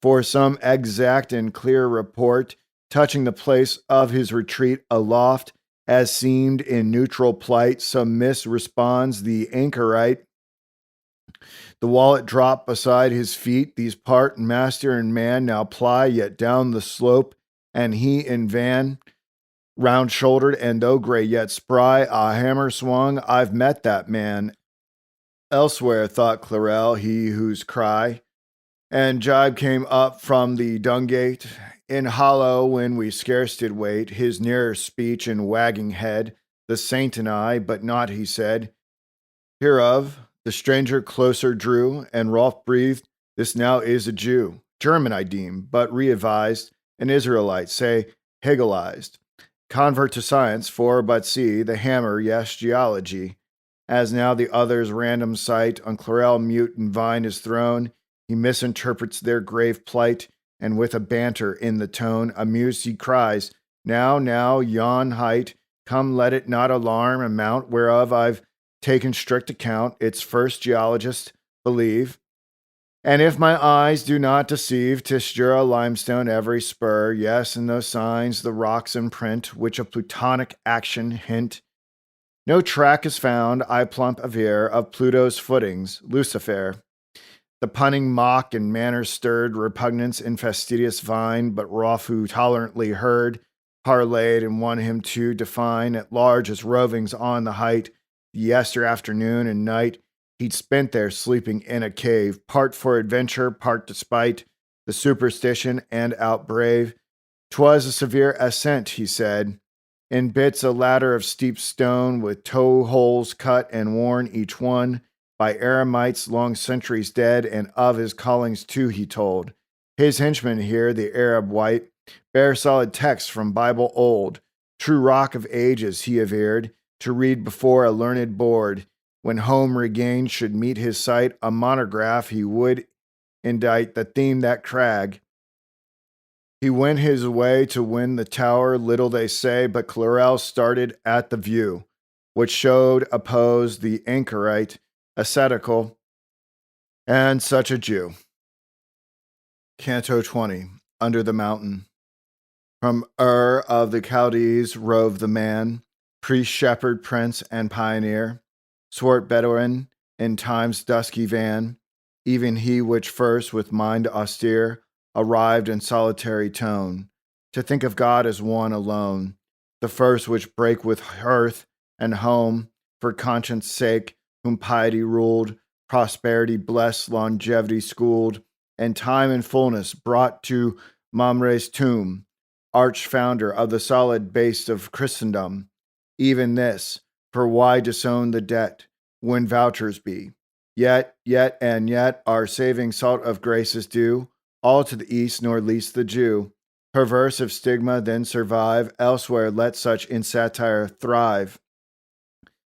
for some exact and clear report touching the place of his retreat aloft, as seemed in neutral plight. Some miss responds the anchorite. The wallet dropped beside his feet. These part master and man now ply yet down the slope, and he in van, round-shouldered and though gray yet spry, a hammer swung. I've met that man elsewhere, thought Clarel, he whose cry and jibe came up from the dung-gate in hollow when we scarce did wait, his nearer speech and wagging head, the saint and I, but not, he said. Hereof the stranger closer drew, and Rolf breathed, this now is a Jew, German I deem, but re-advised, an Israelite, say Hegelized, convert to science, for but see, the hammer, yes, geology. As now the other's random sight on Clarel mute and vine is thrown, he misinterprets their grave plight, and with a banter in the tone, amused he cries, now, yon height, come let it not alarm a mount whereof I've taken strict account, its first geologist believe. And if my eyes do not deceive, 'tis Jura limestone every spur, yes, and those signs, the rocks imprint, which of plutonic action hint. No track is found, I plump aver, of Pluto's footings, Lucifer. The punning mock and manner stirred repugnance in fastidious vine, but Rolf, who tolerantly heard, parlayed and won him to define at large his rovings on the height, the yester afternoon and night he'd spent there sleeping in a cave, part for adventure, part despite the superstition and outbrave. 'Twas a severe ascent, he said, in bits a ladder of steep stone with toe holes cut and worn each one by eremites long centuries dead, and of his callings too he told. His henchman here, the Arab white, bare solid texts from Bible old, true rock of ages, he averred, to read before a learned board. When home regained should meet his sight, a monograph he would indite, the theme that crag. He went his way to win the tower, little they say, but Clarel started at the view, which showed opposed the anchorite, ascetical, and such a Jew. Canto 20, Under the Mountain. From of the Chaldees roved the man, priest, shepherd, prince, and pioneer, swart Bedouin in time's dusky van, even he which first with mind austere arrived in solitary tone, to think of God as one alone, the first which brake with earth and home, for conscience' sake, whom piety ruled, prosperity blessed, longevity schooled, and time and fullness brought to Mamre's tomb, arch founder of the solid base of Christendom. Even this, for why disown the debt, when vouchers be? Yet, our saving salt of grace is due, all to the east, nor least the Jew. Perverse if stigma then survive, elsewhere let such in satire thrive.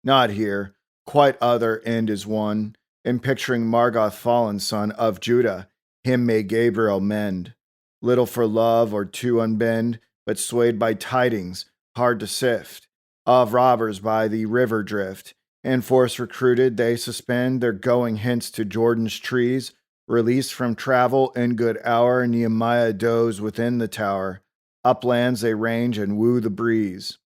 Not here, quite other end is one, in picturing Margoth fallen son of Judah, him may Gabriel mend. Little for love or to unbend, but swayed by tidings, hard to sift, of robbers by the river drift, and force recruited, they suspend their going hence to Jordan's trees, released from travel in good hour, Nehemiah doze within the tower, uplands they range and woo the breeze.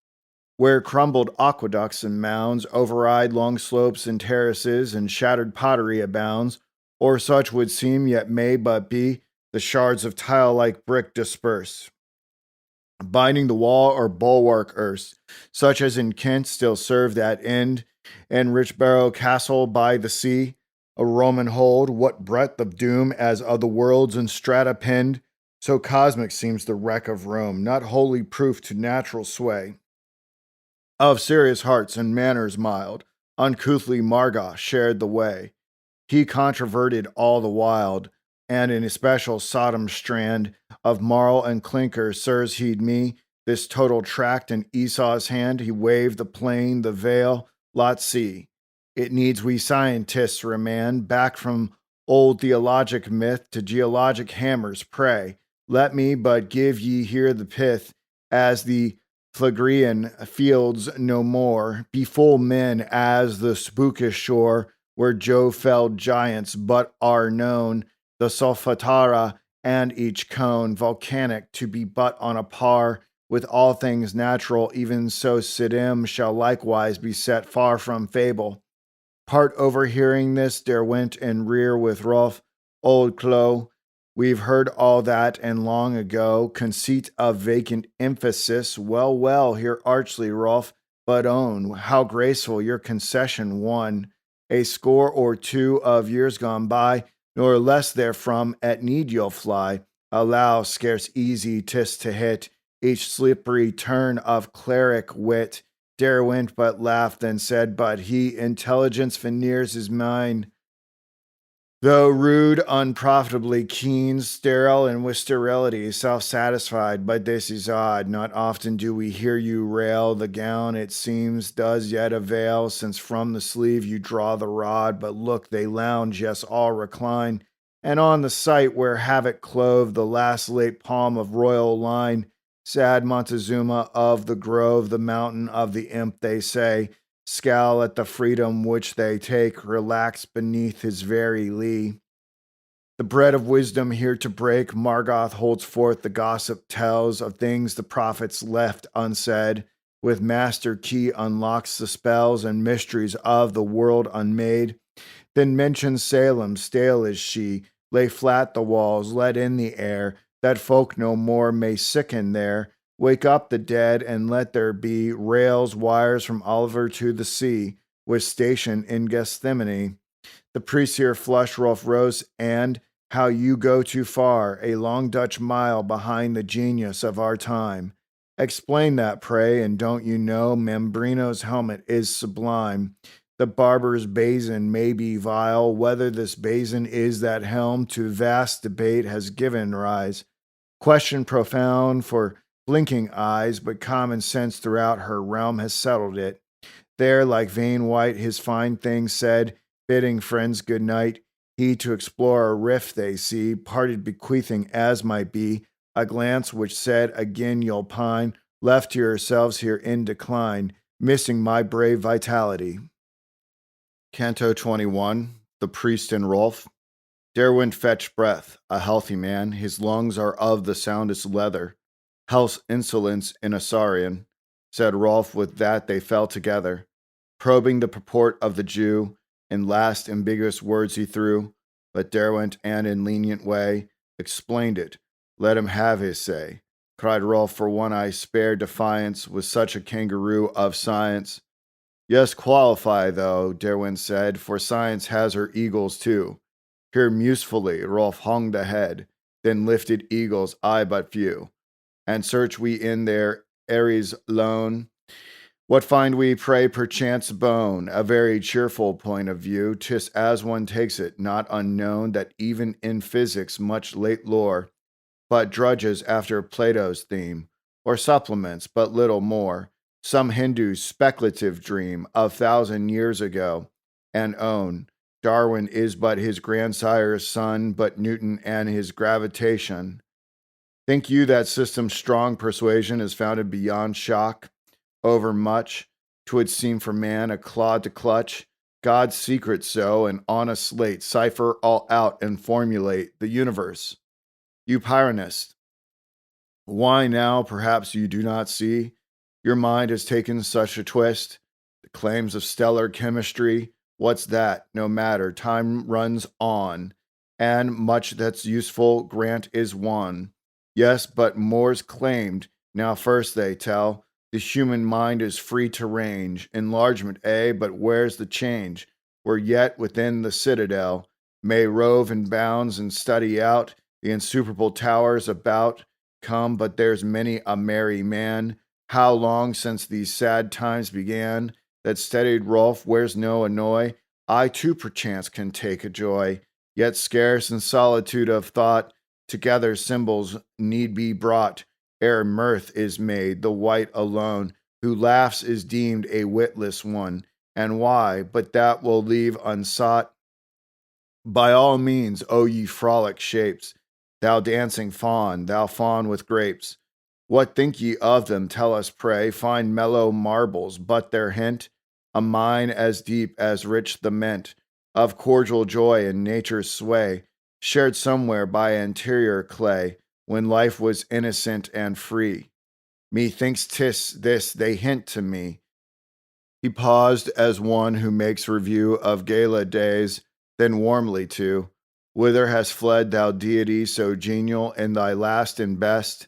where crumbled aqueducts and mounds override long slopes and terraces, and shattered pottery abounds, or such would seem, yet may but be, the shards of tile like brick disperse, binding the wall or bulwark erst, such as in Kent still serve that end, and Richborough Castle by the sea, a Roman hold, what breadth of doom as of the worlds in strata pinned, so cosmic seems the wreck of Rome, not wholly proof to natural sway. Of serious hearts and manners mild, uncouthly Marga shared the way. He controverted all the wild, and in especial Sodom strand of marl and clinker, sirs, heed me, this total tract in Esau's hand, he waved the plain, the veil, lot see. It needs we scientists remand back from old theologic myth to geologic hammers, pray. Let me but give ye here the pith, as the Phlegrean fields no more, be full men as the spookish shore, where Jove felled giants, but are known the Solfatara and each cone volcanic to be but on a par with all things natural, even so Siddim shall likewise be set far from fable. Part overhearing this, there went in rear with Rolf, old Clo. We've heard all that, and long ago, conceit of vacant emphasis. Well, well, here archly, Rolf, but own how graceful your concession won. A score or two of years gone by, nor less therefrom, at need you'll fly. Allow scarce easy 'tis to hit each slippery turn of cleric wit. Derwent but laughed, then said, but he intelligence veneers his mind. Though rude, unprofitably keen, sterile, and with sterility self-satisfied, but this is odd. Not often do we hear you rail. The gown, it seems, does yet avail, since from the sleeve you draw the rod. But look, they lounge, yes, all recline, and on the site where havoc clove the last late palm of royal line, sad Montezuma of the grove, the mountain of the imp, they say, scowl at the freedom which they take, relax beneath his very lee. The bread of wisdom here to break, Margoth holds forth the gossip tells of things the prophets left unsaid, with master key unlocks the spells and mysteries of the world unmade. Then mentions Salem, stale is she, lay flat the walls, let in the air, that folk no more may sicken there. Wake up the dead, and let there be rails, wires from Oliver to the sea, with station in Gethsemane. The priest here flushed Rolf Rose, and how you go too far, a long Dutch mile behind the genius of our time. Explain that, pray, and don't you know Mambrino's helmet is sublime? The barber's basin may be vile, whether this basin is that helm to vast debate has given rise. Question profound for blinking eyes, but common sense throughout her realm has settled it. There, like Vane White, his fine things said, bidding friends good night, he to explore a rift they see, parted bequeathing as might be, a glance which said, again you'll pine, left to yourselves here in decline, missing my brave vitality. Canto 21, The Priest and Rolf. Derwent fetched breath, a healthy man, his lungs are of the soundest leather. Health's insolence in a saurian, said Rolf, with that they fell together. Probing the purport of the Jew, in last ambiguous words he threw, but Derwent, and in lenient way, explained it. Let him have his say, cried Rolf, for one I spare defiance with such a kangaroo of science. Yes, qualify, though, Derwent said, for science has her eagles too. Here musefully Rolf hung the head, then lifted eagles, I but few. And search we in their Ares lone, what find we, pray, perchance bone? A very cheerful point of view, 'tis as one takes it, not unknown that even in physics much late lore, but drudges after Plato's theme, or supplements but little more, some Hindu's speculative dream of 1,000 years ago, and own, Darwin is but his grandsire's son, but Newton and his gravitation. Think you that system's strong persuasion is founded beyond shock? Overmuch, 'twould seem for man a clod to clutch. God's secret so, and on a slate cipher all out and formulate the universe. You Pyrrhonist, why now perhaps you do not see? Your mind has taken such a twist. The claims of stellar chemistry, what's that? No matter, time runs on, and much that's useful, grant is won. Yes, but more's claimed. Now first they tell, the human mind is free to range. Enlargement, but where's the change? We're yet within the citadel, may rove in bounds and study out the insuperable towers about. Come, but there's many a merry man. How long since these sad times began that steadied Rolf wears no annoy? I too perchance can take a joy, yet scarce in solitude of thought, together symbols need be brought, ere mirth is made, the wight alone, who laughs is deemed a witless one, and why, but that will leave unsought? By all means, O ye frolic shapes, thou dancing fawn, thou fawn with grapes, what think ye of them? Tell us, pray. Find mellow marbles, but their hint, a mine as deep as rich the mint, of cordial joy and nature's sway, shared somewhere by anterior clay, when life was innocent and free. Methinks 'tis this they hint to me. He paused as one who makes review of gala days, then warmly to, whither has fled thou deity so genial in thy last and best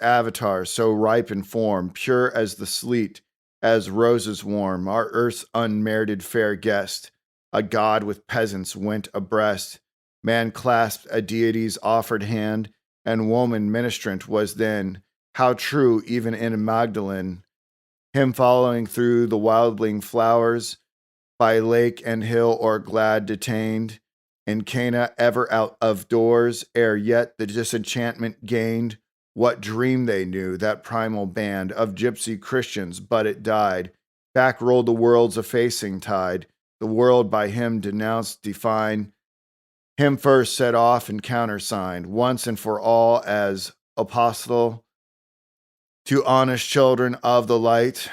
avatar, so ripe in form, pure as the sleet, as roses warm, our earth's unmerited fair guest, a god with peasants went abreast, man clasped a deity's offered hand, and woman ministrant was then, how true even in Magdalene, him following through the wildling flowers, by lake and hill or glad detained, in Cana ever out of doors, ere yet the disenchantment gained. What dream they knew, that primal band of gypsy Christians, but it died. Back rolled the world's effacing tide, the world by him denounced, defined, him first set off and countersigned, once and for all as apostle to honest children of the light.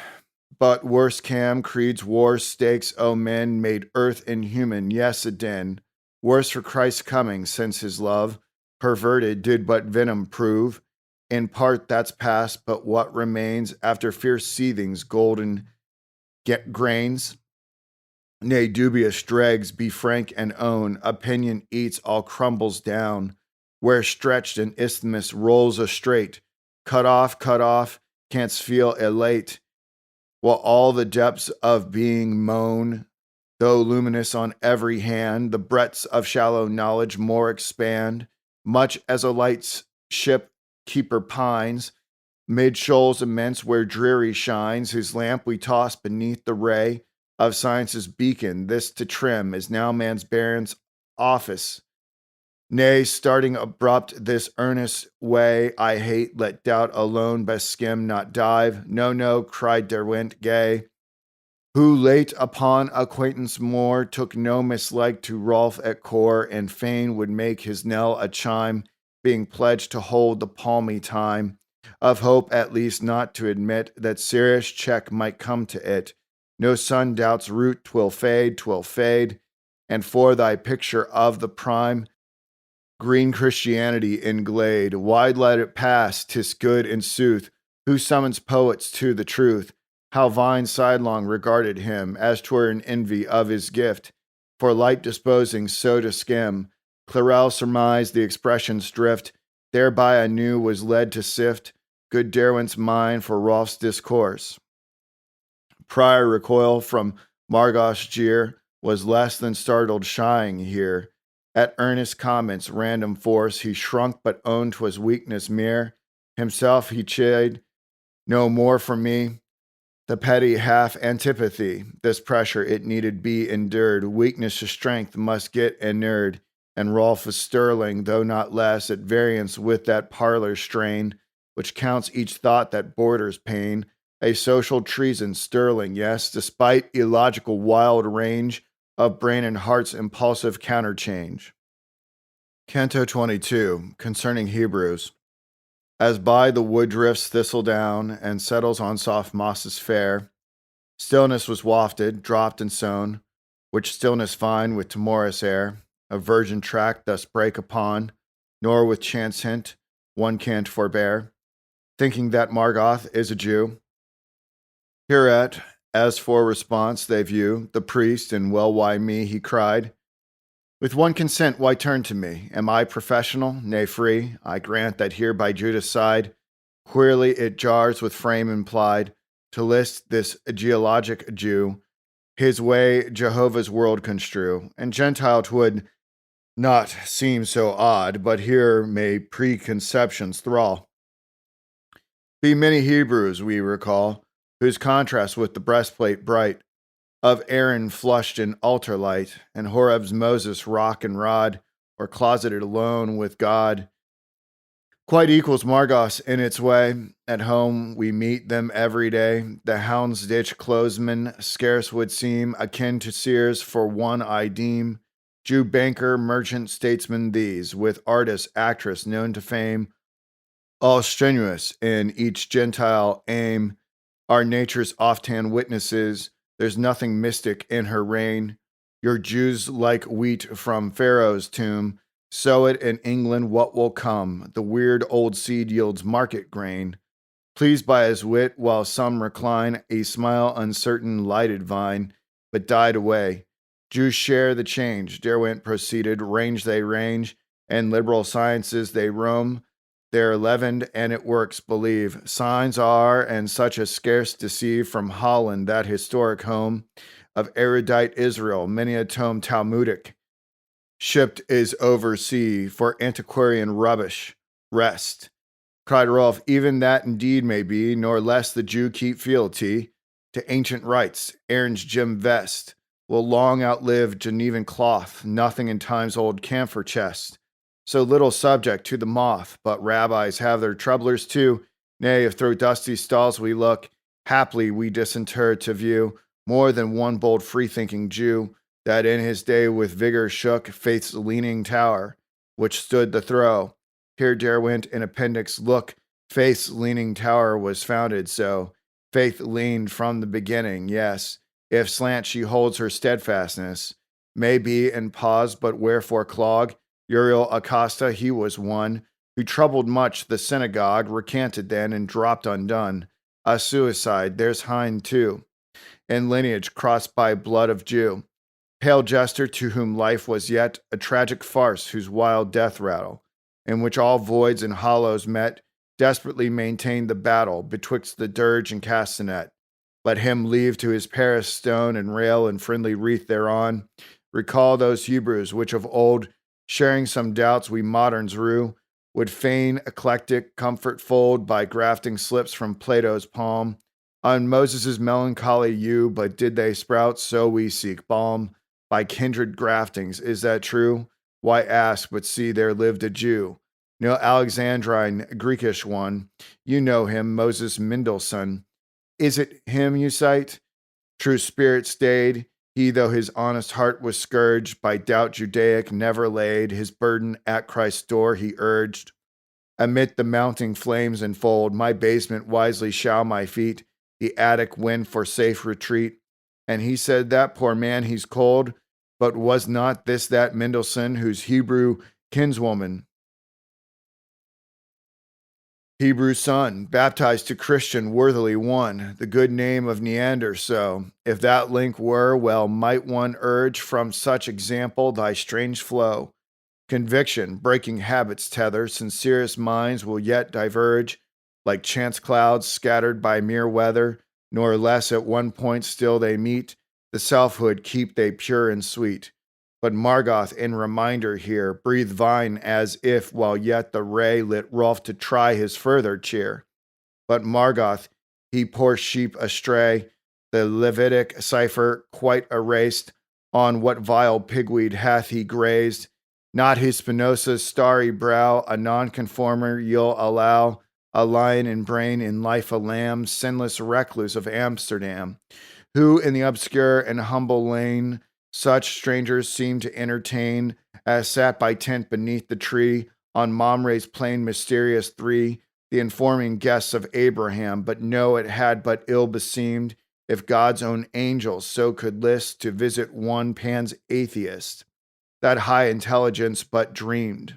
But worse cam, creeds, wars, stakes, O men, made earth inhuman, yes, a den. Worse for Christ's coming, since his love, perverted, did but venom prove. In part that's past, but what remains after fierce seethings, golden grains? Nay, dubious dregs, be frank and own, opinion eats, all crumbles down. Where stretched an isthmus rolls a strait, cut off, canst feel elate, while all the depths of being moan, though luminous on every hand, the breadths of shallow knowledge more expand, much as a light's ship keeper pines, mid shoals immense where dreary shines, whose lamp we toss beneath the ray of science's beacon, this to trim is now man's baron's office. Nay, starting abrupt this earnest way, I hate, let doubt alone best skim, not dive. No, no, cried Derwent gay, who late upon acquaintance more took no mislike to Rolf at core, and fain would make his knell a chime, being pledged to hold the palmy time, of hope at least not to admit that serious check might come to it. No sun doubts root, 'twill fade, and for thy picture of the prime, green Christianity in glade, wide let it pass, 'tis good in sooth, who summons poets to the truth, how vine sidelong regarded him, as 'twere in envy of his gift, for light disposing so to skim, Clarel surmised the expression's drift, thereby anew was led to sift, good Derwent's mind for Rolf's discourse. Prior recoil from Margot's jeer was less than startled shying here, at earnest comments, random force, he shrunk but owned 'twas weakness mere. Himself he chid, no more for me. The petty half antipathy, this pressure it needed be endured. Weakness to strength must get inured. And Rolf was sterling, though not less, at variance with that parlor strain, which counts each thought that borders pain. A social treason sterling, yes, despite illogical wild range of brain and heart's impulsive counterchange. Canto 22, concerning Hebrews. As by the wood drifts thistle down, and settles on soft mosses fair, stillness was wafted, dropped and sown, which stillness fine with timorous air, a virgin track thus break upon, nor with chance hint one can't forbear, thinking that Margoth is a Jew, Hereat, as for response, they view the priest, and well, why me, he cried. With one consent, why turn to me? Am I professional? Nay, free. I grant that here by Judas' side, queerly it jars with frame implied, to list this geologic Jew, his way Jehovah's world construe, and Gentile 'twould not seem so odd, but here may preconceptions thrall. Be many Hebrews, we recall, whose contrast with the breastplate bright of Aaron flushed in altar light, and Horeb's Moses rock and rod, or closeted alone with God, quite equals Margos in its way. At home we meet them every day. The Houndsditch clothesmen scarce would seem akin to seers, for one I deem Jew banker, merchant, statesman these, with artist, actress known to fame, all strenuous in each Gentile aim, are nature's oft-hand witnesses. There's nothing mystic in her reign. Your Jews like wheat from Pharaoh's tomb. Sow it in England, what will come? The weird old seed yields market grain. Pleased by his wit, while some recline, a smile uncertain lighted vine, but died away. Jews share the change. Derwent proceeded, range they range, and liberal sciences they roam. They're leavened, and it works, believe. Signs are, and such as scarce deceive, from Holland, that historic home of erudite Israel, many a tome Talmudic shipped is oversea for antiquarian rubbish. Rest, cried Rolf, even that indeed may be, nor less the Jew keep fealty to ancient rites. Aaron's gem vest will long outlive Genevan cloth, nothing in time's old camphor chest. So little subject to the moth, but rabbis have their troublers too. Nay, if through dusty stalls we look, haply we disinter to view more than one bold free-thinking Jew, that in his day with vigor shook faith's leaning tower, which stood the throw. Here Derwent in appendix look, faith's leaning tower was founded so. Faith leaned from the beginning, yes, if slant she holds her steadfastness. May be and pause, but wherefore clog? Uriel Acosta, he was one who troubled much the synagogue, recanted then and dropped undone. A suicide, there's Hind too, in lineage crossed by blood of Jew. Pale jester to whom life was yet a tragic farce, whose wild death rattle, in which all voids and hollows met, desperately maintained the battle betwixt the dirge and castanet. Let him leave to his Paris stone and rail and friendly wreath thereon. Recall those Hebrews which of old, sharing some doubts we moderns rue, would feign eclectic comfort fold by grafting slips from Plato's palm. On Moses' melancholy yew, but did they sprout, so we seek balm by kindred graftings. Is that true? Why ask, but see there lived a Jew. No Alexandrine Greekish one. You know him, Moses Mendelssohn. Is it him you cite? True spirit stayed, he though his honest heart was scourged by doubt Judaic, never laid his burden at Christ's door, he urged. Amid the mounting flames enfold, my basement wisely shall my feet the attic win for safe retreat. And he said, that poor man, he's cold, but was not this that Mendelssohn, whose Hebrew kinswoman, Hebrew son, baptized to Christian, worthily won the good name of Neander? So, if that link were, well might one urge from such example thy strange flow. Conviction, breaking habits tether, sincerest minds will yet diverge, like chance clouds scattered by mere weather, nor less at one point still they meet, the selfhood keep they pure and sweet. But Margoth in reminder here breathed vine as if while yet the ray lit Rolf to try his further cheer. But Margoth, he poor sheep astray, the Levitic cipher quite erased, on what vile pigweed hath he grazed? Not his Spinoza's starry brow, a nonconformer you'll allow, a lion in brain, in life a lamb, sinless recluse of Amsterdam, who in the obscure and humble lane such strangers seem to entertain, as sat by tent beneath the tree, on Mamre's plain mysterious three, the informing guests of Abraham, but no, it had but ill beseemed, if God's own angels so could list to visit one Pan's atheist, that high intelligence but dreamed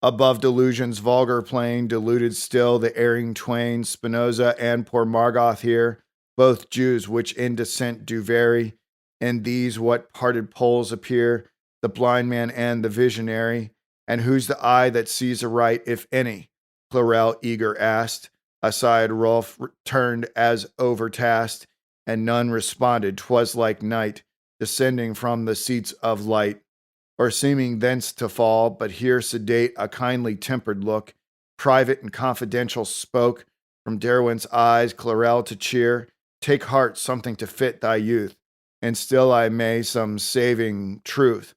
Above delusion's vulgar plain, deluded still the erring twain, Spinoza and poor Margoth here, both Jews which in descent do vary. In these what parted poles appear, the blind man and the visionary, and who's the eye that sees aright, if any? Clarel eager asked. Aside Rolf turned as overtasked, and none responded. 'Twas like night, descending from the seats of light, or seeming thence to fall, but here sedate a kindly tempered look, private and confidential spoke from Derwent's eyes, Clarel to cheer, take heart, something to fit thy youth, and still I may some saving truth.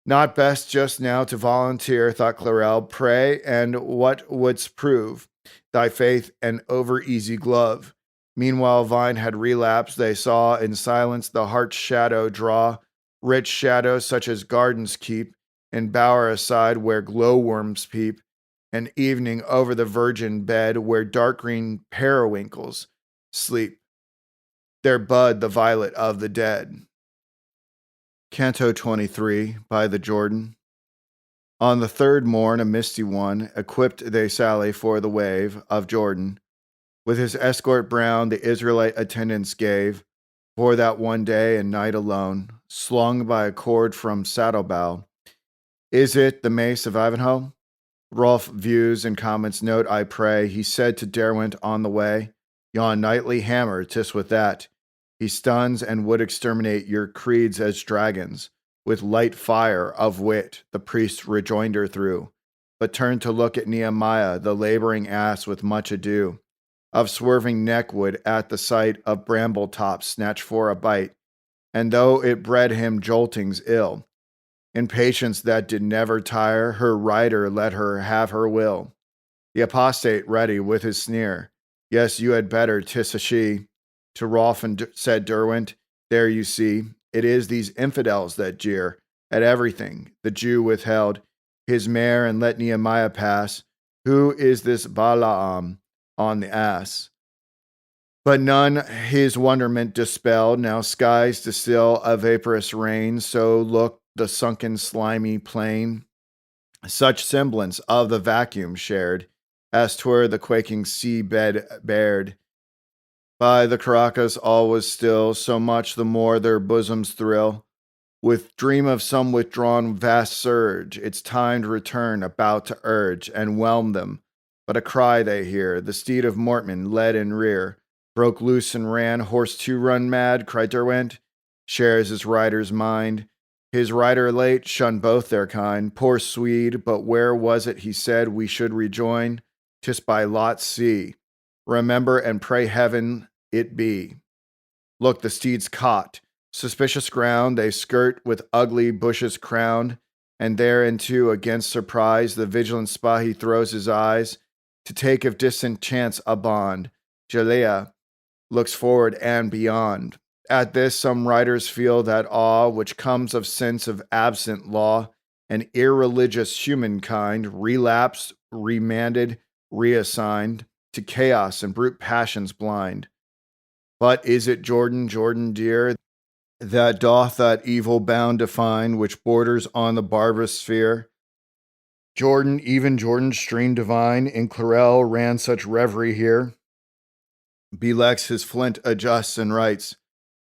Not best just now to volunteer, thought Clarel, pray, and what wouldst prove? Thy faith an over-easy glove. Meanwhile Vine had relapsed, they saw in silence the heart's shadow draw, rich shadows such as gardens keep, in bower aside where glowworms peep, and evening over the virgin bed where dark green periwinkles sleep. There bud the violet of the dead. Canto 23, by the Jordan. On the third morn, a misty one, equipped they sally for the wave of Jordan. With his escort brown, the Israelite attendants gave, for that one day and night alone, slung by a cord from saddlebow. Is it the mace of Ivanhoe? Rolf views and comments note, I pray. He said to Derwent on the way, yon knightly hammer, 'tis with that. He stuns and would exterminate your creeds as dragons. With light fire of wit, the priest rejoinder threw, but turned to look at Nehemiah, the laboring ass with much ado. Of swerving neck would at the sight of bramble tops snatch for a bite, and though it bred him joltings ill, impatience that did never tire, her rider let her have her will. The apostate ready with his sneer, yes, you had better, 'tis a she. To Rolf said Derwent, there you see, it is these infidels that jeer at everything. The Jew withheld his mare and let Nehemiah pass. Who is this Balaam on the ass? But none his wonderment dispelled. Now skies distill a vaporous rain, so looked the sunken slimy plain. Such semblance of the vacuum shared, as 'twere the quaking sea bed bared. By the Caracas all was still, so much the more their bosoms thrill. With dream of some withdrawn vast surge, its timed return about to urge and whelm them. But a cry they hear, the steed of Mortman led in rear, broke loose and ran, horse to run mad, cried Derwent, shares his rider's mind. His rider late shunned both their kind, poor Swede, but where was it he said we should rejoin? 'Tis by Lot's sea. Remember and pray heaven it be. Look, the steeds caught. Suspicious ground they skirt with ugly bushes crowned, and thereinto against surprise the vigilant spy he throws his eyes, to take if distant chance a bond. Jalea looks forward and beyond. At this some riders feel that awe which comes of sense of absent law, and irreligious humankind, relapsed, remanded, reassigned, to chaos and brute passions blind. But is it Jordan, Jordan dear, that doth that evil bound define, which borders on the barbarous sphere? Jordan, even Jordan's stream divine, in Clarel ran such reverie here. Belecks his flint adjusts and writes,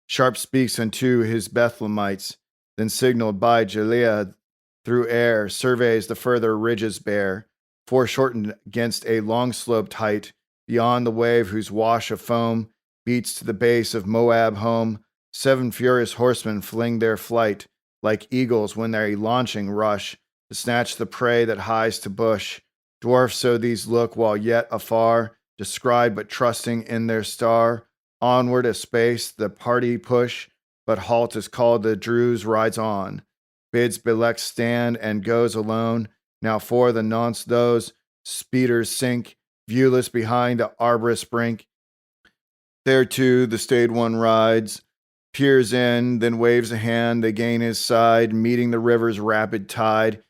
sharp speaks unto his Bethlehemites, then signaled by Jalea through air, surveys the further ridges bare, foreshortened against a long-sloped height, beyond the wave whose wash of foam beats to the base of Moab home. 7 furious horsemen fling their flight, like eagles when they launching rush, to snatch the prey that hies to bush. Dwarfs so these look while yet afar, descried but trusting in their star. Onward a space the party push, but halt is called, the Druze rides on. Bids Belek stand and goes alone. Now for the nonce those speeders sink, viewless behind the arborous brink. There too the staid one rides, peers in, then waves a hand, they gain his side, meeting the river's rapid tide.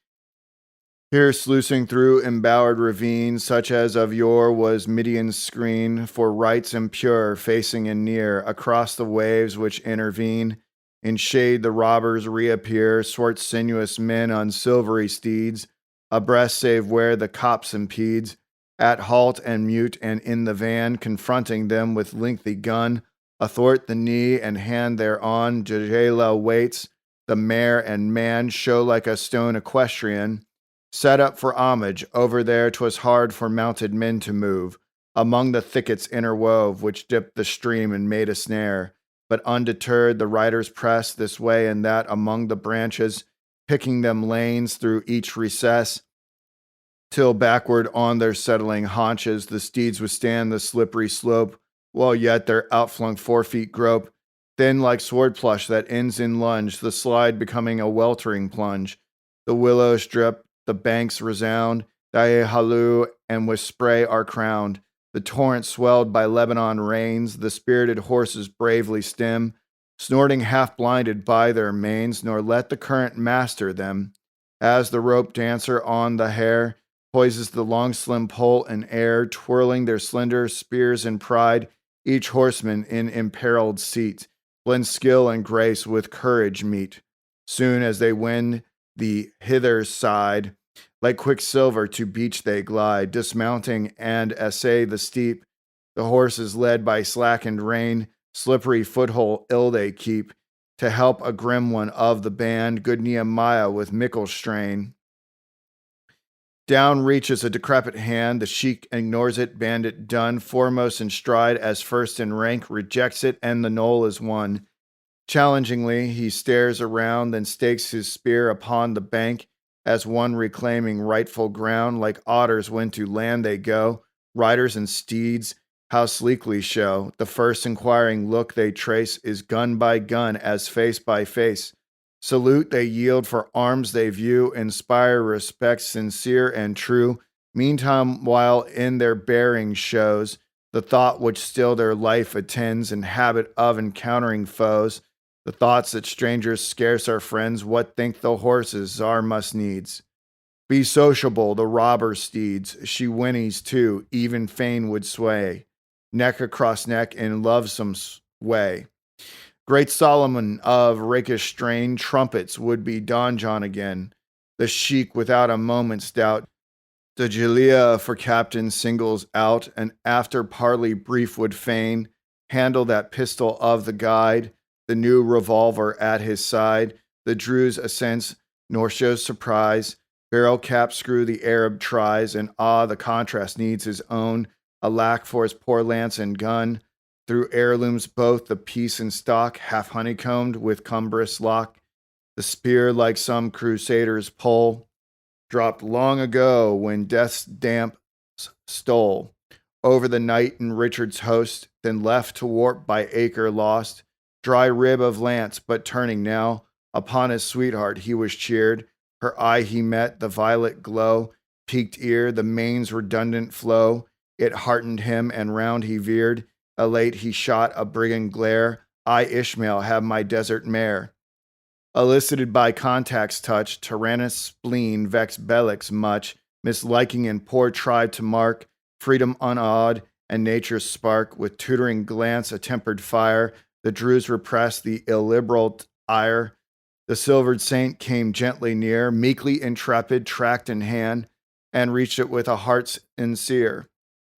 Here sluicing through embowered ravines, such as of yore was Midian's screen, for rites impure, facing and near, across the waves which intervene. In shade the robbers reappear, swart sinuous men on silvery steeds, abreast save where the copse impedes, at halt and mute and in the van, confronting them with lengthy gun, athwart the knee and hand thereon, Jejela waits, the mare and man show like a stone equestrian, set up for homage, over there 'twas hard for mounted men to move, among the thickets interwove, which dipped the stream and made a snare, but undeterred the riders pressed this way and that among the branches, picking them lanes through each recess, till backward on their settling haunches the steeds withstand the slippery slope, while yet their outflung forefeet grope, thin like sword plush that ends in lunge, the slide becoming a weltering plunge. The willows drip, the banks resound, Daihalu and with spray are crowned. The torrent swelled by Lebanon rains, the spirited horses bravely stem, snorting half blinded by their manes, nor let the current master them. As the rope dancer on the hare poises the long slim pole in air, twirling their slender spears in pride, each horseman in imperiled seat blends skill and grace with courage meet. Soon as they win the hither side, like quicksilver to beach they glide, dismounting and essay the steep. The horses led by slackened rein, slippery foothold ill they keep, to help a grim one of the band, good Nehemiah with mickle strain. Down reaches a decrepit hand, the sheik ignores it, bandit done, foremost in stride as first in rank, rejects it, and the knoll is won. Challengingly, he stares around, then stakes his spear upon the bank, as one reclaiming rightful ground, like otters when to land they go, riders and steeds, how sleekly show. The first inquiring look they trace is gun by gun, as face by face. Salute they yield, for arms they view, inspire respect sincere and true. Meantime, while in their bearing shows the thought which still their life attends, and habit of encountering foes, the thoughts that strangers scarce are friends, what think the horses Czar must needs. Be sociable, the robber steeds, she whinnies too, even fain would sway, neck across neck in lovesome way. Great Solomon of rakish strain, trumpets would be Don John again. The sheik without a moment's doubt, the Jalea for captain singles out, and after parley brief would fain handle that pistol of the guide, the new revolver at his side, the Drew's assents, nor shows surprise, barrel cap screw the Arab tries, and the contrast needs his own, alack for his poor lance and gun, through heirlooms both the piece and stock, half honeycombed with cumbrous lock, the spear like some crusader's pole, dropped long ago when death's damp stole over the night in Richard's host, then left to warp by acre lost, dry rib of lance, but turning now upon his sweetheart he was cheered, her eye he met, the violet glow, peaked ear, the mane's redundant flow, it heartened him and round he veered, elate he shot a brigand glare, I Ishmael have my desert mare. Elicited by contact's touch, tyrannous spleen vexed Belix much, misliking in poor tribe to mark, freedom unawed, and nature's spark, with tutoring glance a tempered fire, the Druze repressed the illiberal ire. The silvered saint came gently near, meekly intrepid, tract in hand, and reached it with a heart sincere.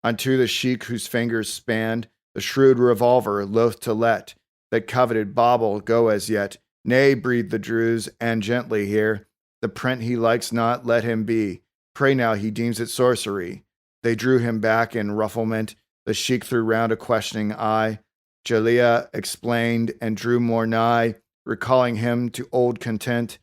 Unto the sheik whose fingers spanned the shrewd revolver, loath to let that coveted bauble go as yet. Nay, breathed the Druze, and gently here. The print he likes not, let him be. Pray now, he deems it sorcery. They drew him back in rufflement. The sheik threw round a questioning eye. Jalea explained and drew more nigh, recalling him to old content.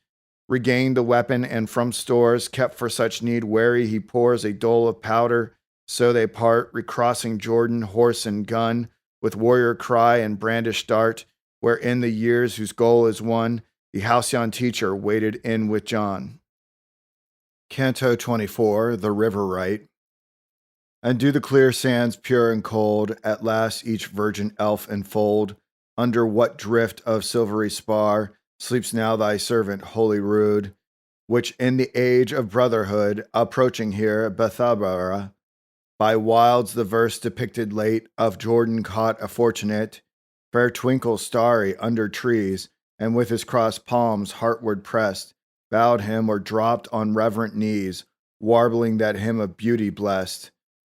Regained the weapon, and from stores kept for such need wary, he pours a dole of powder. So they part, recrossing Jordan, horse and gun, with warrior cry and brandish dart, where in the years whose goal is won, the halcyon teacher waded in with John. Canto 24, The River Right. And do the clear sands pure and cold at last each virgin elf enfold? Under what drift of silvery spar sleeps now thy servant holy rude, which in the age of brotherhood, approaching here Bethabara, by wilds the verse depicted late, of Jordan caught a fortunate, fair twinkle starry under trees, and with his crossed palms heartward pressed, bowed him or dropped on reverent knees, warbling that hymn of beauty blessed.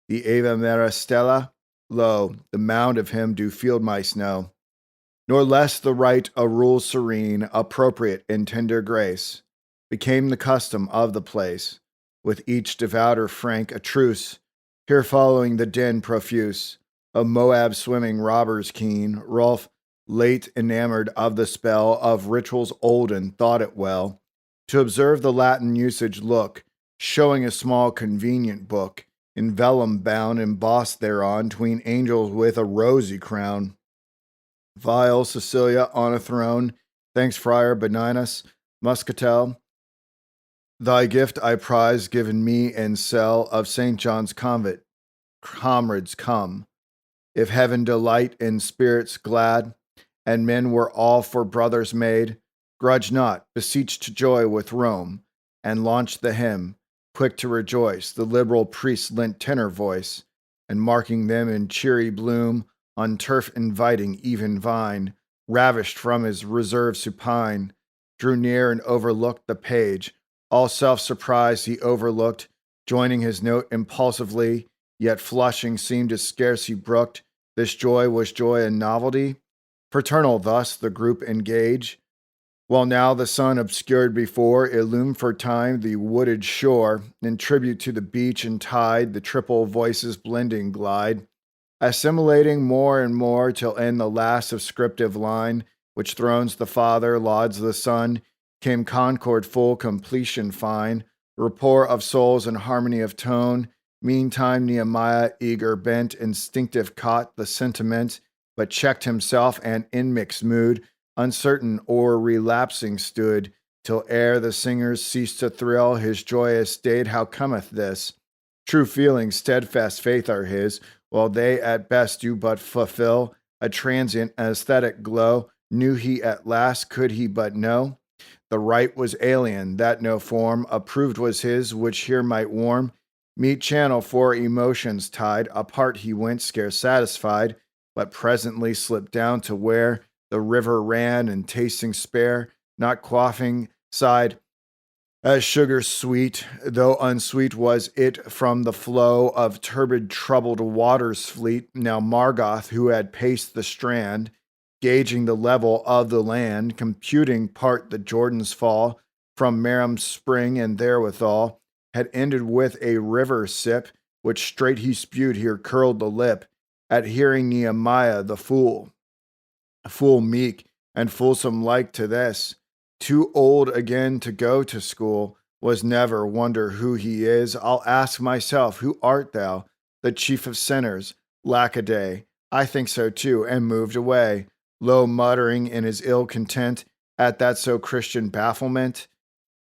The Ave Mera Stella, lo, the mound of him do field mice know. Nor less the rite a rule serene, appropriate in tender grace, became the custom of the place, with each devouter frank a truce, here following the din profuse of Moab swimming robbers keen, Rolf, late enamored of the spell of rituals olden, thought it well to observe the Latin usage look, showing a small convenient book, in vellum bound, embossed thereon, tween angels with a rosy crown. Vile Cecilia on a throne, thanks Friar Benignus, Muscatel, thy gift I prize given me in cell of St. John's convent, comrades come. If heaven delight in spirits glad, and men were all for brothers made, grudge not, beseech to joy with Rome, and launch the hymn, quick to rejoice, the liberal priest lent tenor voice, and marking them in cheery bloom, on turf inviting even vine, ravished from his reserve supine, drew near and overlooked the page, all self-surprised he overlooked, joining his note impulsively, yet flushing seemed to scarce he brooked, this joy was joy and novelty, fraternal thus the group engage, while now the sun obscured before, illumed for time the wooded shore, in tribute to the beach and tide, the triple voices blending glide, assimilating more and more till in the last subscriptive line, which thrones the Father, lauds the Son, came concord full completion fine, rapport of souls and harmony of tone. Meantime Nehemiah, eager bent, instinctive caught the sentiment, but checked himself and in mixed mood, uncertain or relapsing stood, till ere the singers ceased to thrill, his joyous state, how cometh this? True feeling, steadfast faith are his, while they at best do but fulfill a transient aesthetic glow. Knew he at last, could he but know? The rite was alien, that no form approved was his, which here might warm. Meet channel for emotions tied, apart he went, scarce satisfied, but presently slipped down to where the river ran, and tasting spare, not quaffing, sighed, as sugar sweet, though unsweet was it from the flow of turbid troubled waters fleet. Now Margoth, who had paced the strand, gauging the level of the land, computing part the Jordan's fall from Merim's spring, and therewithal had ended with a river sip, which straight he spewed, here curled the lip, at hearing Nehemiah the fool meek and fulsome like to this, too old again to go to school, was never wonder who he is. I'll ask myself, who art thou? The chief of sinners, lack-a-day. I think so too, and moved away, low muttering in his ill content at that so Christian bafflement,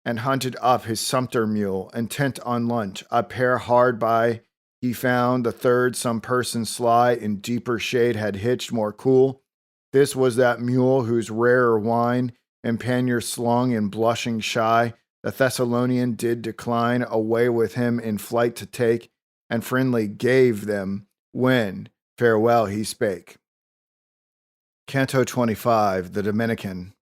and hunted up his sumpter mule, intent on lunch. A pair hard by he found, the third some person sly in deeper shade had hitched, more cool. This was that mule whose rarer wine and pannier slung and blushing shy, the Thessalonian did decline away with him in flight to take, and friendly gave them when farewell he spake. Canto 25, the Dominican.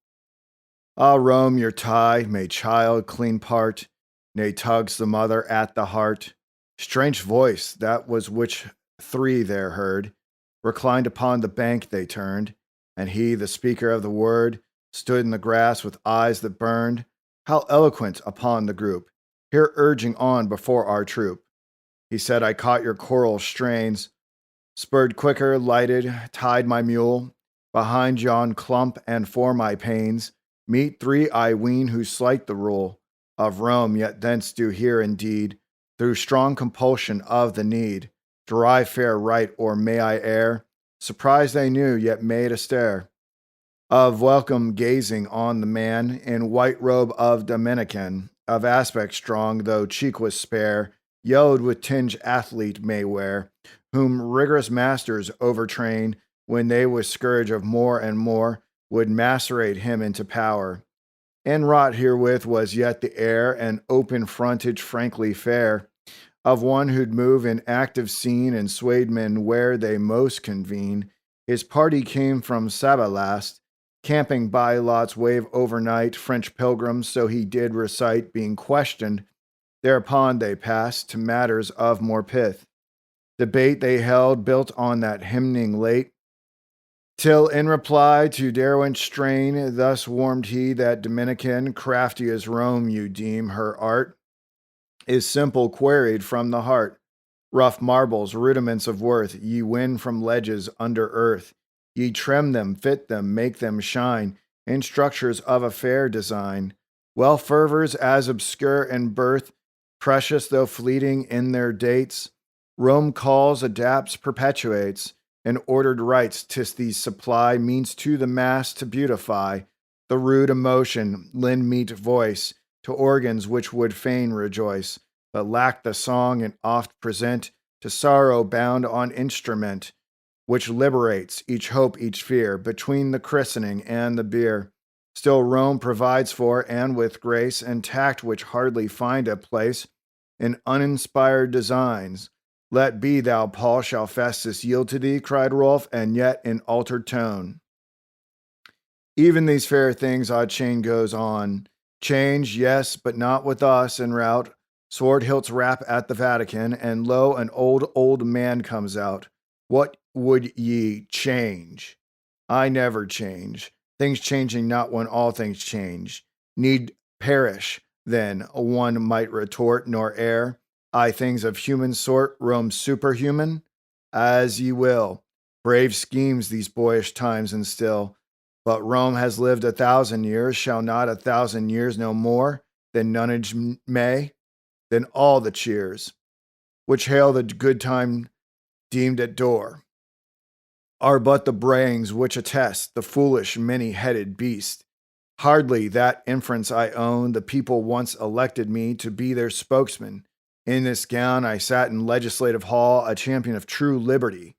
Ah, Rome, your tie may child clean part, nay tugs the mother at the heart. Strange voice, that was which three there heard, reclined upon the bank they turned, and he, the speaker of the word, stood in the grass with eyes that burned. How eloquent upon the group, here urging on before our troop. He said, I caught your choral strains, spurred quicker, lighted, tied my mule behind yon clump, and for my pains meet three I ween who slight the rule of Rome, yet thence do here indeed, through strong compulsion of the need, derive fair right, or may I err? Surprised they knew, yet made a stare of welcome gazing on the man in white robe of Dominican, of aspect strong, though cheek was spare, yellowed with tinge athlete may wear, whom rigorous masters overtrain, when they with scourge of more and more would macerate him into power. Enwrought herewith was yet the air and open frontage frankly fair, of one who'd move in active scene and swayed men where they most convene. His party came from Sabalast, camping by Lot's wave overnight, French pilgrims, so he did recite, being questioned Thereupon they passed to matters of more pith. Debate they held, built on that hymning late, till in reply to Derwent's strain, thus warmed he that Dominican, crafty as Rome you deem her art, is simple queried from the heart. Rough marbles, rudiments of worth, ye win from ledges under earth. Ye trim them, fit them, make them shine in structures of a fair design. Well fervors as obscure in birth, precious though fleeting in their dates, Rome calls, adapts, perpetuates, and ordered rites 'tis these supply means to the mass to beautify the rude emotion, lend meet voice to organs which would fain rejoice, but lack the song and oft present to sorrow bound on instrument, which liberates each hope, each fear, between the christening and the bier. Still Rome provides for, and with grace and tact which hardly find a place in uninspired designs. Let be thou, Paul, shall Festus yield to thee, cried Rolf, and yet in altered tone. Even these fair things odd chain goes on. Change, yes, but not with us en route. Sword hilts rap at the Vatican, and lo, an old man comes out. What would ye change? I never change. Things changing not when all things change. Need perish, then, one might retort, nor err. I things of human sort, Rome superhuman? As ye will. Brave schemes these boyish times instill. But Rome has lived 1,000 years, shall not 1,000 years no more than nonage may? Then all the cheers, which hail the good time deemed at door, are but the brayings which attest the foolish many-headed beast. Hardly that inference I own, the people once elected me to be their spokesman. In this gown I sat in legislative hall, a champion of true liberty.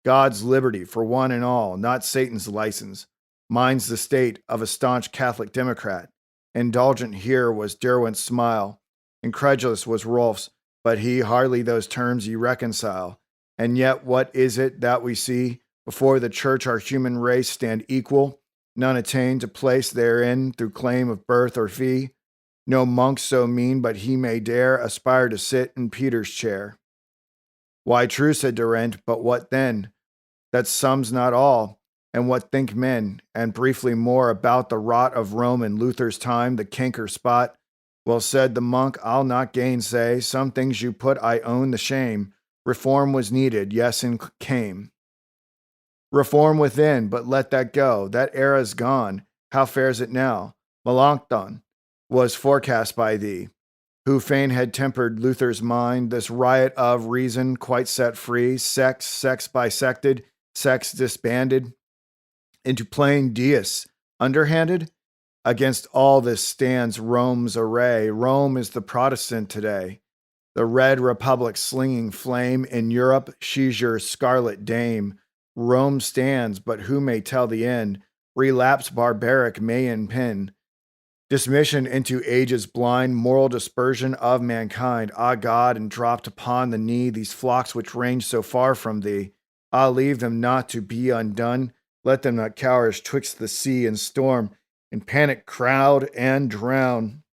God's liberty for one and all, not Satan's license. Mine's the state of a staunch Catholic Democrat. Indulgent here was Derwent's smile. Incredulous was Rolf's, but he hardly those terms ye reconcile. And yet what is it that we see? Before the church our human race stand equal, none attain to place therein through claim of birth or fee. No monk so mean but he may dare aspire to sit in Peter's chair. Why true, said Derwent, but what then? That sums not all. And what think men? And briefly more about the rot of Rome in Luther's time, the canker spot. Well said the monk, I'll not gainsay. Some things you put, I own the shame. Reform was needed, yes, and came. Reform within, but let that go. That era's gone. How fares it now? Melanchthon was forecast by thee, who fain had tempered Luther's mind, this riot of reason quite set free, sex bisected, sex disbanded, into plain deists, underhanded? Against all this stands Rome's array. Rome is the Protestant today. The red republic slinging flame in Europe, she's your scarlet dame. Rome stands, but who may tell the end? Relapse barbaric may impend. Dismission into ages blind, moral dispersion of mankind. Ah, God, and dropped upon the knee these flocks which range so far from thee. Ah, leave them not to be undone. Let them not cowerish twixt the sea and storm, in panic crowd and drown.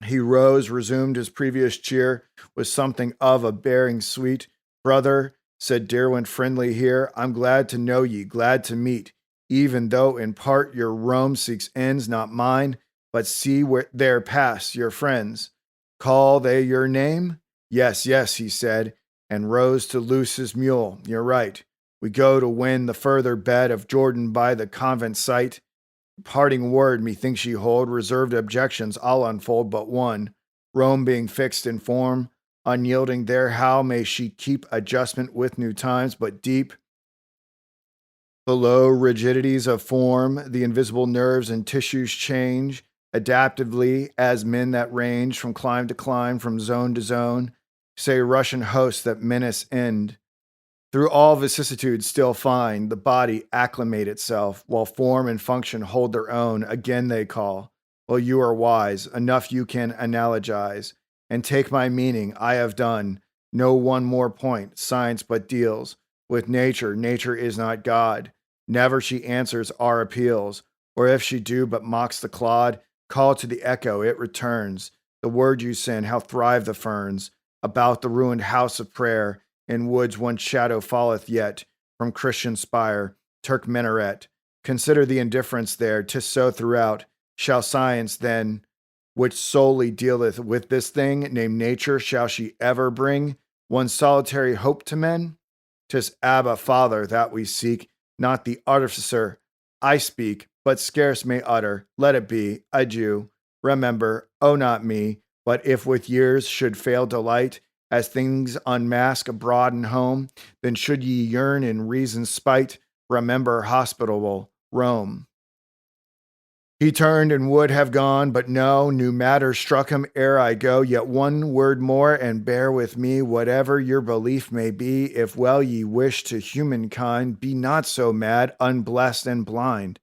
He rose, resumed his previous cheer, with something of a bearing sweet. Brother, said Derwent friendly here, I'm glad to know ye, glad to meet, even though in part your Rome seeks ends, not mine, but see where there pass your friends. Call they your name? Yes, yes, he said, and rose to loose his mule. You're right. We go to win the further bed of Jordan by the convent site. Parting word, methinks ye hold, reserved objections I'll unfold but one. Rome being fixed in form, unyielding there, how may she keep adjustment with new times, but deep below rigidities of form, the invisible nerves and tissues change, adaptively as men that range from clime to clime, from zone to zone, say Russian hosts that menace end. Through all vicissitudes still find the body acclimate itself, while form and function hold their own, again they call. Well, you are wise, enough you can analogize, and take my meaning, I have done. No one more point, science but deals with nature, nature is not God. Never she answers our appeals, or if she do but mocks the clod, call to the echo, it returns. the word you send, how thrive the ferns about the ruined house of prayer. In woods one shadow falleth yet from Christian spire, Turk minaret. Consider the indifference there, 'tis so throughout. Shall science then, which solely dealeth with this thing, named nature, shall she ever bring one solitary hope to men? 'Tis Abba, Father, that we seek, not the artificer. I speak, but scarce may utter. Let it be. Adieu. Remember, oh, not me, but if with years should fail delight, as things unmask abroad and home, then should ye yearn in reason's spite, remember hospitable Rome. He turned and would have gone, but no, new matter struck him ere I go. Yet one word more, and bear with me, whatever your belief may be, if well ye wish to humankind, be not so mad, unblessed, and blind.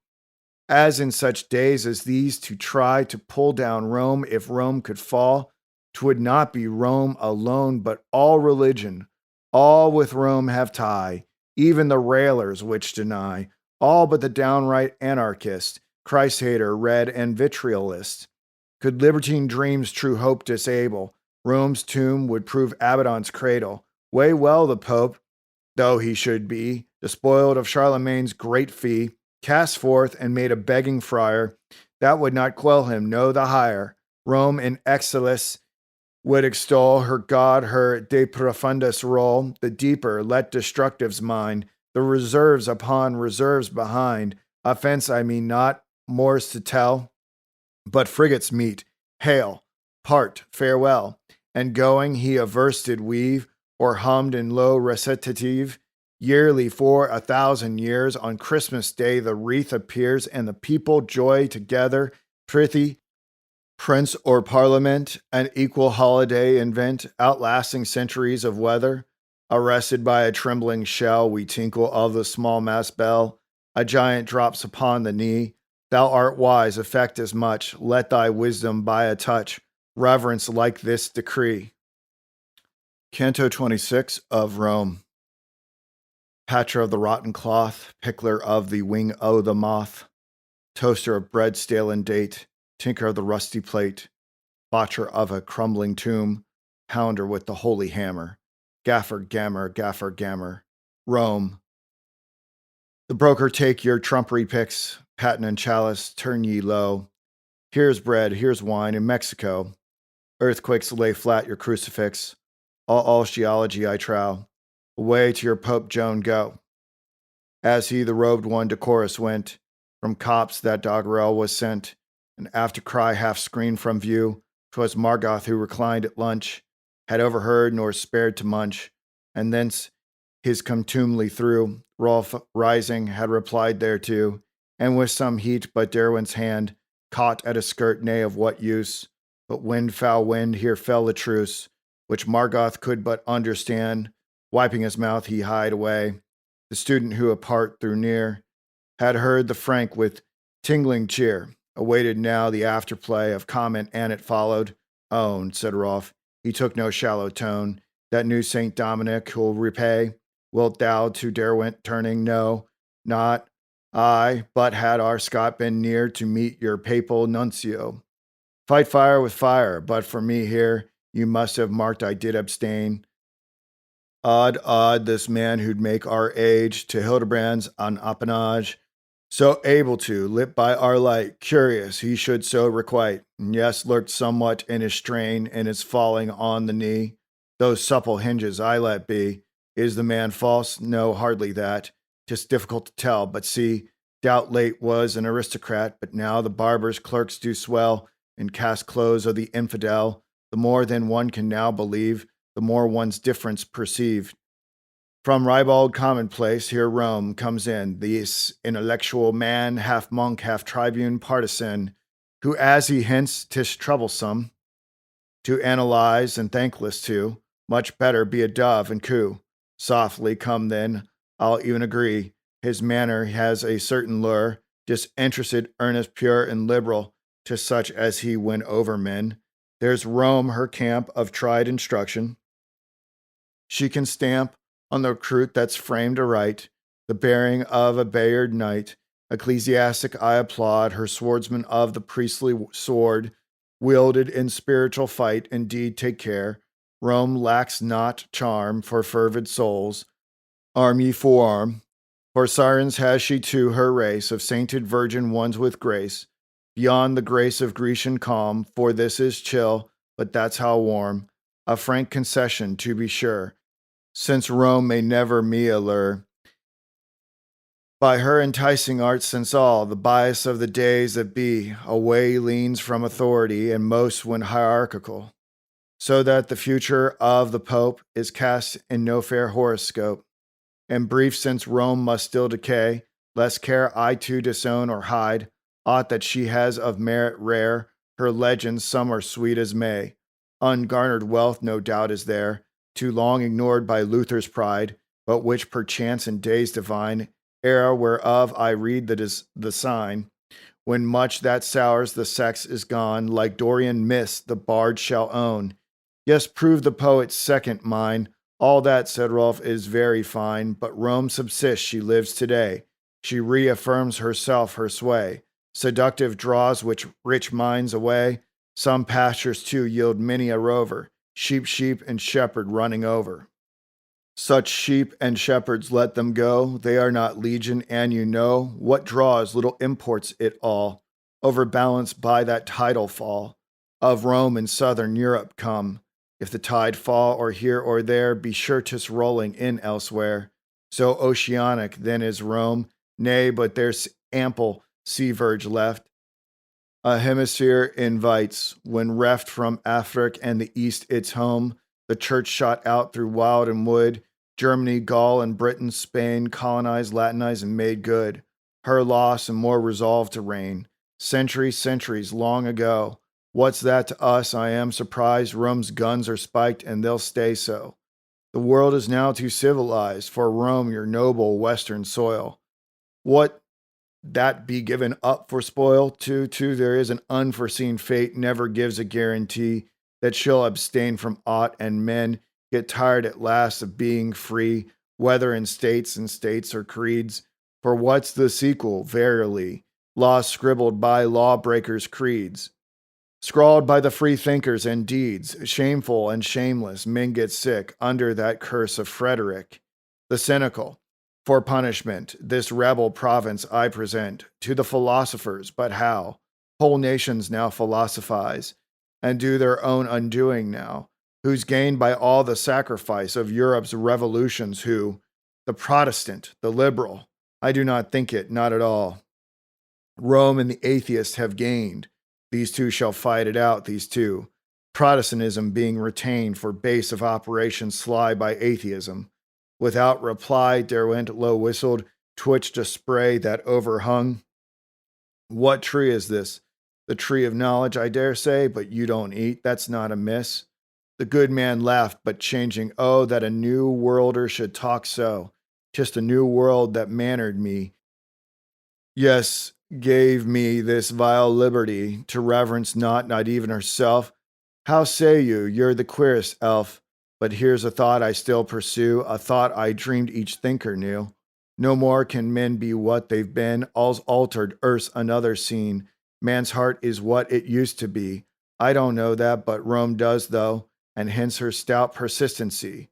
As in such days as these, to try to pull down Rome, if Rome could fall, 'twould not be Rome alone, but all religion. All with Rome have tie, even the railers which deny, all but the downright anarchist, Christ-hater, red and vitriolist. Could libertine dreams true hope disable, Rome's tomb would prove Abaddon's cradle. Weigh well the Pope, though he should be despoiled of Charlemagne's great fee, cast forth and made a begging friar, that would not quell him, no the higher. Rome in excelsis would extol her God, her de profundis roll, the deeper let destructives mind, the reserves upon reserves behind. Offense I mean not, more's to tell, but frigates meet, hail, part, farewell. And going, he a verse did weave, or hummed in low recitative. Yearly for 1,000 years, on Christmas Day the wreath appears, and the people joy together. Prithee, prince or parliament, an equal holiday invent, outlasting centuries of weather. Arrested by a trembling shell, we tinkle of the small mass bell. A giant drops upon the knee. Thou art wise, effect as much. Let thy wisdom by a touch reverence like this decree. Canto 26 of Rome. Patcher of the rotten cloth, pickler of the wing o' the moth, toaster of bread stale and date, tinker of the rusty plate, botcher of a crumbling tomb, pounder with the holy hammer, gaffer, gammer, Rome. The broker take your trumpery picks, paten and chalice, turn ye low. Here's bread, here's wine in Mexico. Earthquakes lay flat your crucifix. All geology I trow. Away to your Pope Joan go. As he, the robed one, decorous went, from copse that doggerel was sent, an after cry half screened from view, 'twas Margoth who reclined at lunch, had overheard nor spared to munch, and thence his contumely through, Rolf rising had replied thereto, and with some heat but Derwent's hand, caught at a skirt, nay of what use, but wind, foul wind, here fell the truce, which Margoth could but understand. Wiping his mouth, he hied away. The student who apart drew near had heard the Frank with tingling cheer, awaited now the afterplay of comment, and it followed. Own, said Rolf, he took no shallow tone, that new Saint Dominic who'll repay. Wilt thou to Derwent turning? No, not I, but had our Scot been near to meet your papal nuncio. Fight fire with fire, but for me here, you must have marked I did abstain. Odd, this man who'd make our age to Hildebrand's an appanage, so able to, lit by our light, curious he should so requite, and yes, lurked somewhat in his strain, in his falling on the knee. Those supple hinges I let be. Is the man false? No, hardly that. 'Tis difficult to tell, but see, doubt late was an aristocrat, but now the barber's clerks do swell, and cast clothes of the infidel. The more than one can now believe, the more one's difference perceived. From ribald commonplace, here Rome comes in, this intellectual man, half monk, half tribune partisan, who, as he hints, 'tis troublesome to analyze and thankless too. Much better be a dove and coo. Softly come then, I'll even agree. His manner has a certain lure, disinterested, earnest, pure, and liberal, to such as he win over men. There's Rome, her camp of tried instruction. She can stamp on the recruit that's framed aright, the bearing of a Bayard knight. Ecclesiastic I applaud, her swordsman of the priestly sword, wielded in spiritual fight, indeed take care. Rome lacks not charm for fervid souls. Arm ye forearm, for sirens has she too her race of sainted virgin ones with grace, beyond the grace of Grecian calm, for this is chill, but that's how warm. A frank concession, to be sure, since Rome may never me allure. By her enticing arts, since all the bias of the days that be away leans from authority, and most when hierarchical, so that the future of the Pope is cast in no fair horoscope. And brief, since Rome must still decay, less care I to disown or hide aught that she has of merit rare. Her legends some are sweet as May. Ungarnered wealth no doubt is there, too long ignored by Luther's pride, but which perchance in days divine, era whereof I read the sign, when much that sours the sex is gone, like Dorian mist the bard shall own. Yes, prove the poet's second mine. All that, said Rolf, is very fine, but Rome subsists, she lives today. She reaffirms herself her sway. Seductive draws which rich minds away. Some pastures too yield many a rover, sheep, and shepherd running over. Such sheep and shepherds let them go, they are not legion, and you know what draws little imports it all, overbalanced by that tidal fall of Rome and southern Europe come. If the tide fall or here or there, be sure 'tis rolling in elsewhere. So oceanic then is Rome, nay, but there's ample sea verge left. A hemisphere invites, when reft from Afric and the East its home, the church shot out through wild and wood, Germany, Gaul, and Britain, Spain, colonized, Latinized, and made good. Her loss and more resolved to reign. Centuries long ago. What's that to us? I am surprised. Rome's guns are spiked, and they'll stay so. The world is now too civilized for Rome, your noble western soil. What that be given up for spoil? Too, there is an unforeseen fate, never gives a guarantee that she'll abstain from aught, and men get tired at last of being free, whether in states or creeds. For what's the sequel, verily? Laws scribbled by lawbreakers' creeds, scrawled by the free thinkers and deeds, shameful and shameless, men get sick under that curse of Frederick the cynical. For punishment, this rebel province I present to the philosophers, but how? Whole nations now philosophize, and do their own undoing now. Who's gained by all the sacrifice of Europe's revolutions? Who? The Protestant, the liberal. I do not think it, not at all. Rome and the atheist have gained. These two shall fight it out, these two. Protestantism being retained for base of operations sly by atheism. Without reply, Derwent low whistled, twitched a spray that overhung. What tree is this? The tree of knowledge, I dare say, but you don't eat. That's not amiss. The good man laughed, but changing, oh, that a new worlder should talk so. 'Tis a new world that mannered me. Yes, gave me this vile liberty to reverence not even herself. How say you? You're the queerest elf. But here's a thought I still pursue, a thought I dreamed each thinker knew. No more can men be what they've been, all's altered, earth's another scene. Man's heart is what it used to be. I don't know that, but Rome does, though, and hence her stout persistency.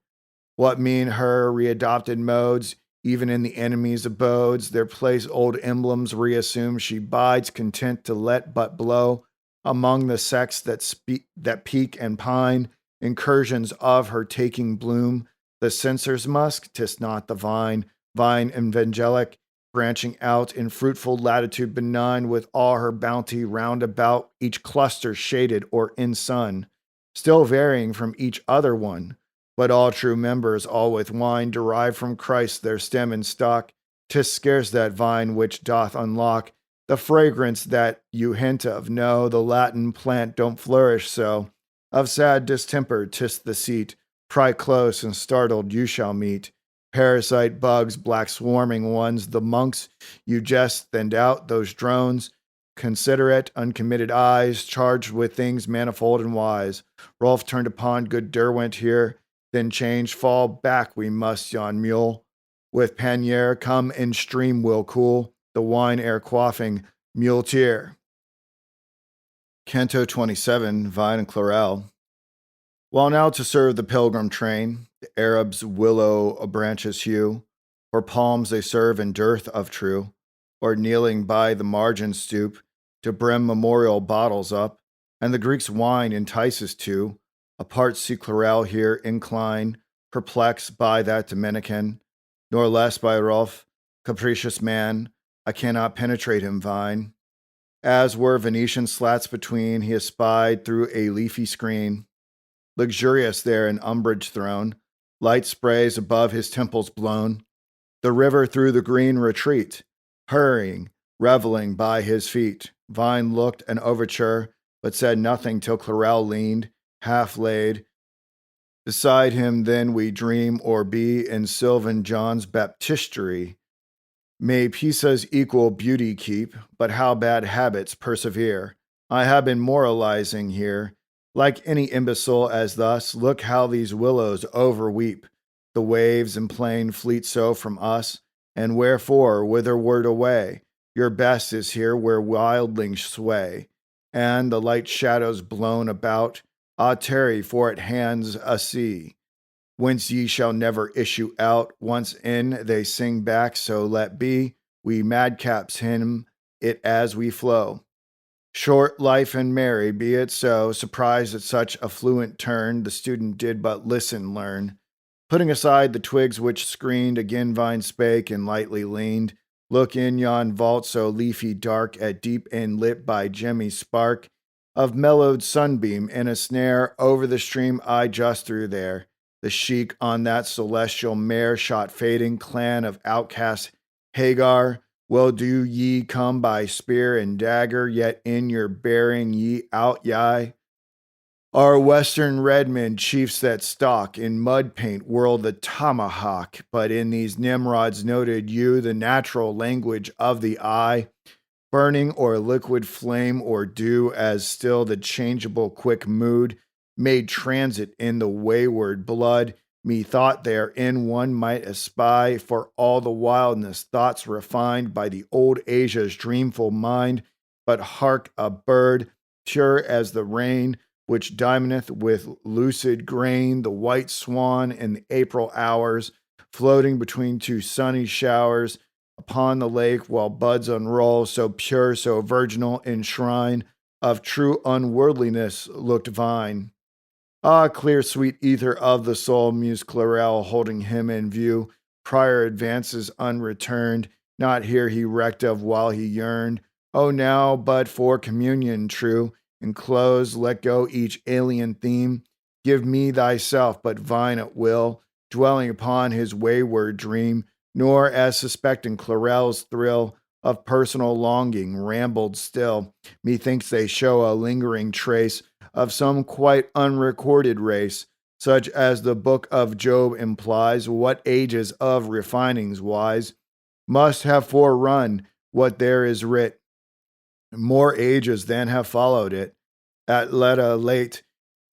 What mean her readopted modes, even in the enemy's abodes, their place old emblems reassume, she bides content to let but blow among the sects that peak and pine, incursions of her taking bloom, the censer's musk, 'tis not the vine evangelic, branching out in fruitful latitude benign, with all her bounty round about, each cluster shaded or in sun, still varying from each other one, but all true members, all with wine, derived from Christ their stem and stock. 'Tis scarce that vine which doth unlock the fragrance that you hint of. No, the Latin plant don't flourish so. Of sad distemper 'tis the seat. Pry close, and startled you shall meet parasite bugs, black swarming ones. The monks you jest thinned out, those drones, considerate, uncommitted eyes, charged with things manifold and wise. Rolf turned upon good Derwent here, then changed. Fall back we must, yon mule. With pannier come in stream will cool the wine ere quaffing muleteer. Canto 27, Vine and Clarel. While now to serve the pilgrim train, the Arabs willow branches hew, or palms they serve in dearth of true, or kneeling by the margin stoop to brim memorial bottles up, and the Greeks' wine entices to, apart see Clarel here incline, perplexed by that Dominican, nor less by Rolf, capricious man, I cannot penetrate him, Vine. As were Venetian slats between, he espied through a leafy screen. Luxurious there in umbrage thrown, light sprays above his temples blown, the river through the green retreat, hurrying, reveling by his feet. Vine looked an overture, but said nothing till Clarel leaned, half laid. Beside him then we dream or be in Sylvan John's baptistery. May Pisa's equal beauty keep, but how bad habits persevere. I have been moralizing here. Like any imbecile as thus, look how these willows overweep. The waves and plain fleet so from us, and wherefore, whitherward away? Your best is here where wildlings sway, and the light shadows blown about. Ah, tarry, for it hands a sea whence ye shall never issue out. Once in, they sing back, so let be. We madcaps hymn it as we flow. Short life and merry, be it so. Surprised at such a fluent turn, the student did but listen, learn. Putting aside the twigs which screened, again Vine spake and lightly leaned. Look in yon vault so leafy dark, at deep end lit by gemmy spark of mellowed sunbeam in a snare. Over the stream I just through there. The sheik on that celestial mare shot fading, clan of outcast Hagar. Well do ye come by spear and dagger, yet in your bearing ye out ye are western redmen, chiefs that stalk in mud paint whirl the tomahawk, but in these Nimrods noted you the natural language of the eye, burning or liquid flame or dew, as still the changeable quick mood made transit in the wayward blood. Methought therein one might espy, for all the wildness, thoughts refined by the old Asia's dreamful mind. But hark, a bird, pure as the rain, which diamondeth with lucid grain, the white swan in the April hours, floating between two sunny showers upon the lake, while buds unroll, so pure, so virginal, in shrine of true unworldliness looked Vine. Ah, clear, sweet ether of the soul, mused Clarel, holding him in view. Prior advances unreturned, not here he recked of while he yearned. Oh, now but for communion true, enclose, let go each alien theme. Give me thyself, but Vine at will, dwelling upon his wayward dream, nor as suspecting Clarel's thrill of personal longing rambled still. Methinks they show a lingering trace of some quite unrecorded race, such as the book of Job implies. What ages of refinings wise must have forerun what there is writ, more ages than have followed it. At Leda late,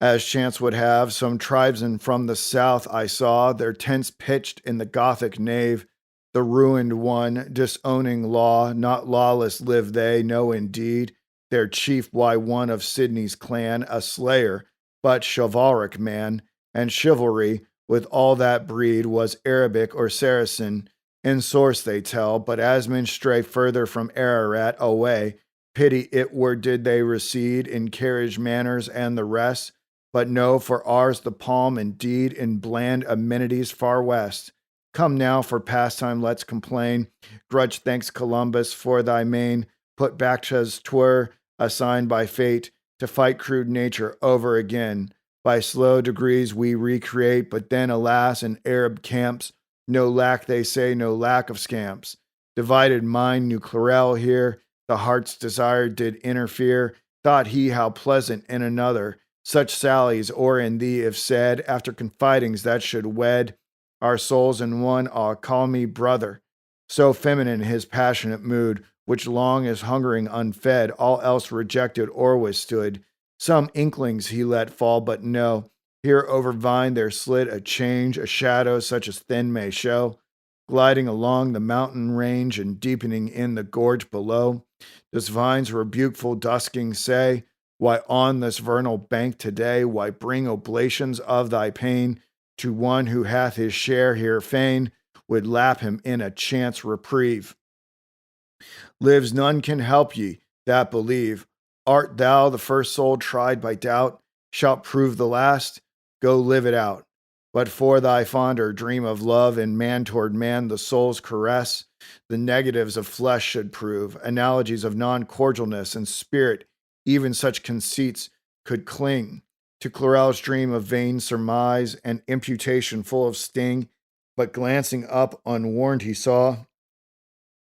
as chance would have, some tribesmen from the south I saw, their tents pitched in the Gothic nave, the ruined one, disowning law, not lawless live they, no indeed, their chief why one of Sydney's clan, a slayer, but chivalric man, and chivalry, with all that breed, was Arabic or Saracen, in source they tell, but as men stray further from Ararat away, pity it were did they recede in carriage manners and the rest, but no, for ours the palm indeed in bland amenities far west. Come now for pastime let's complain, grudge thanks Columbus for thy main, put back as 'twere assigned by fate, to fight crude nature over again. By slow degrees we recreate, but then alas in Arab camps, no lack they say, no lack of scamps. Divided mind knew Clarel here, the heart's desire did interfere, thought he how pleasant in another, such sallies, or in thee if said, after confidings that should wed our souls in one, ah, call me brother. So feminine his passionate mood, which long is hungering unfed, all else rejected or withstood. Some inklings he let fall, but no, here over Vine there slid a change, a shadow such as thin may show, gliding along the mountain range and deepening in the gorge below. Does Vine's rebukeful dusking say, Why on this vernal bank today, why bring oblations of thy pain to one who hath his share here fain, would lap him in a chance reprieve? Lives none can help ye that believe. Art thou the first soul tried by doubt? Shalt prove the last? Go live it out. But for thy fonder dream of love and man toward man the soul's caress, the negatives of flesh should prove, analogies of non-cordialness and spirit, even such conceits could cling to Clarel's dream of vain surmise and imputation full of sting, but glancing up unwarned he saw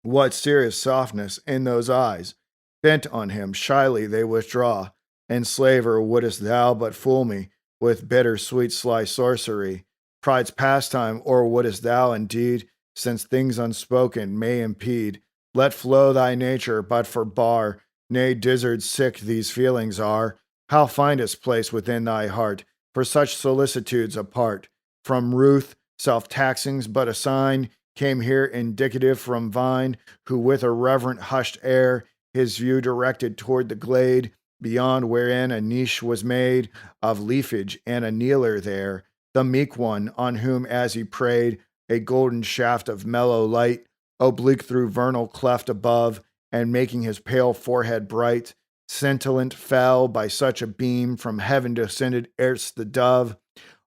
what serious softness in those eyes! Bent on him, shyly they withdraw. Enslaver, wouldst thou but fool me with bitter, sweet, sly sorcery? Pride's pastime, or wouldst thou indeed, since things unspoken may impede? Let flow thy nature, but forbar. Nay, dizzard sick these feelings are. How findest place within thy heart for such solicitudes apart? From ruth, self-taxings but a sign, came here indicative from Vine, who with a reverent hushed air his view directed toward the glade, beyond wherein a niche was made of leafage and a kneeler there, the meek one, on whom as he prayed, a golden shaft of mellow light, oblique through vernal cleft above, and making his pale forehead bright, scintillant fell by such a beam from heaven descended erst the dove,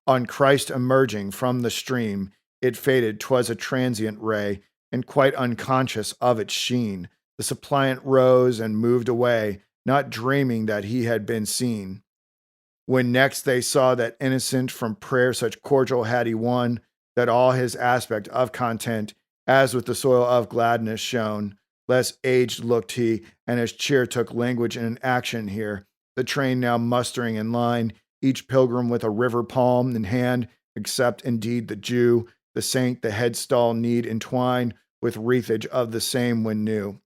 on Christ emerging from the stream, it faded, 'twas a transient ray, and quite unconscious of its sheen, the suppliant rose and moved away, not dreaming that he had been seen. When next they saw that innocent, from prayer such cordial had he won, that all his aspect of content, as with the soil of gladness shone, less aged looked he, and his cheer took language and action here, the train now mustering in line, each pilgrim with a river palm in hand, except indeed the Jew, the saint, the headstall need entwine with wreathage of the same when new.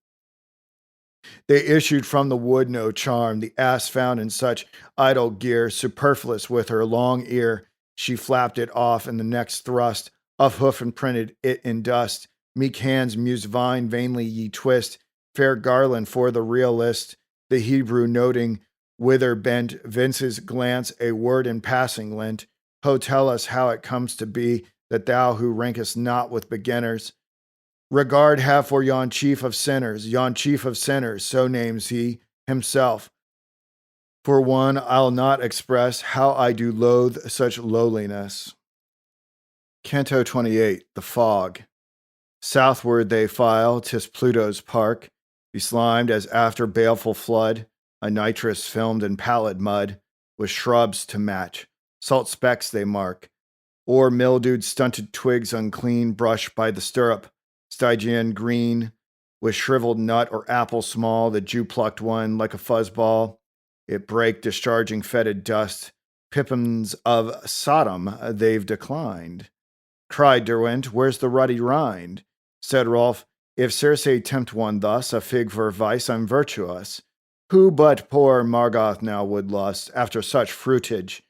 They issued from the wood no charm, the ass found in such idle gear, superfluous with her long ear. She flapped it off, and the next thrust of hoof imprinted it in dust. Meek hands mused vine, vainly ye twist, fair garland for the realist, the Hebrew noting whither bent Vince's glance a word in passing lent. Ho, tell us how it comes to be that thou who rankest not with beginners, regard have for yon chief of sinners, so names he himself. For one, I'll not express how I do loathe such lowliness. Canto 28, The Fog. Southward they file, 'tis Pluto's park, beslimed as after baleful flood, a nitrous filmed in pallid mud, with shrubs to match, salt specks they mark, or mildewed stunted twigs unclean, brushed by the stirrup, Stygian green, with shriveled nut or apple small, the Jew plucked one like a fuzzball. It brake, discharging fetid dust. Pippins of Sodom they've declined. Cried Derwent, where's the ruddy rind? Said Rolf, if Circe tempt one thus, a fig for vice, I'm virtuous. Who but poor Margoth now would lust after such fruitage?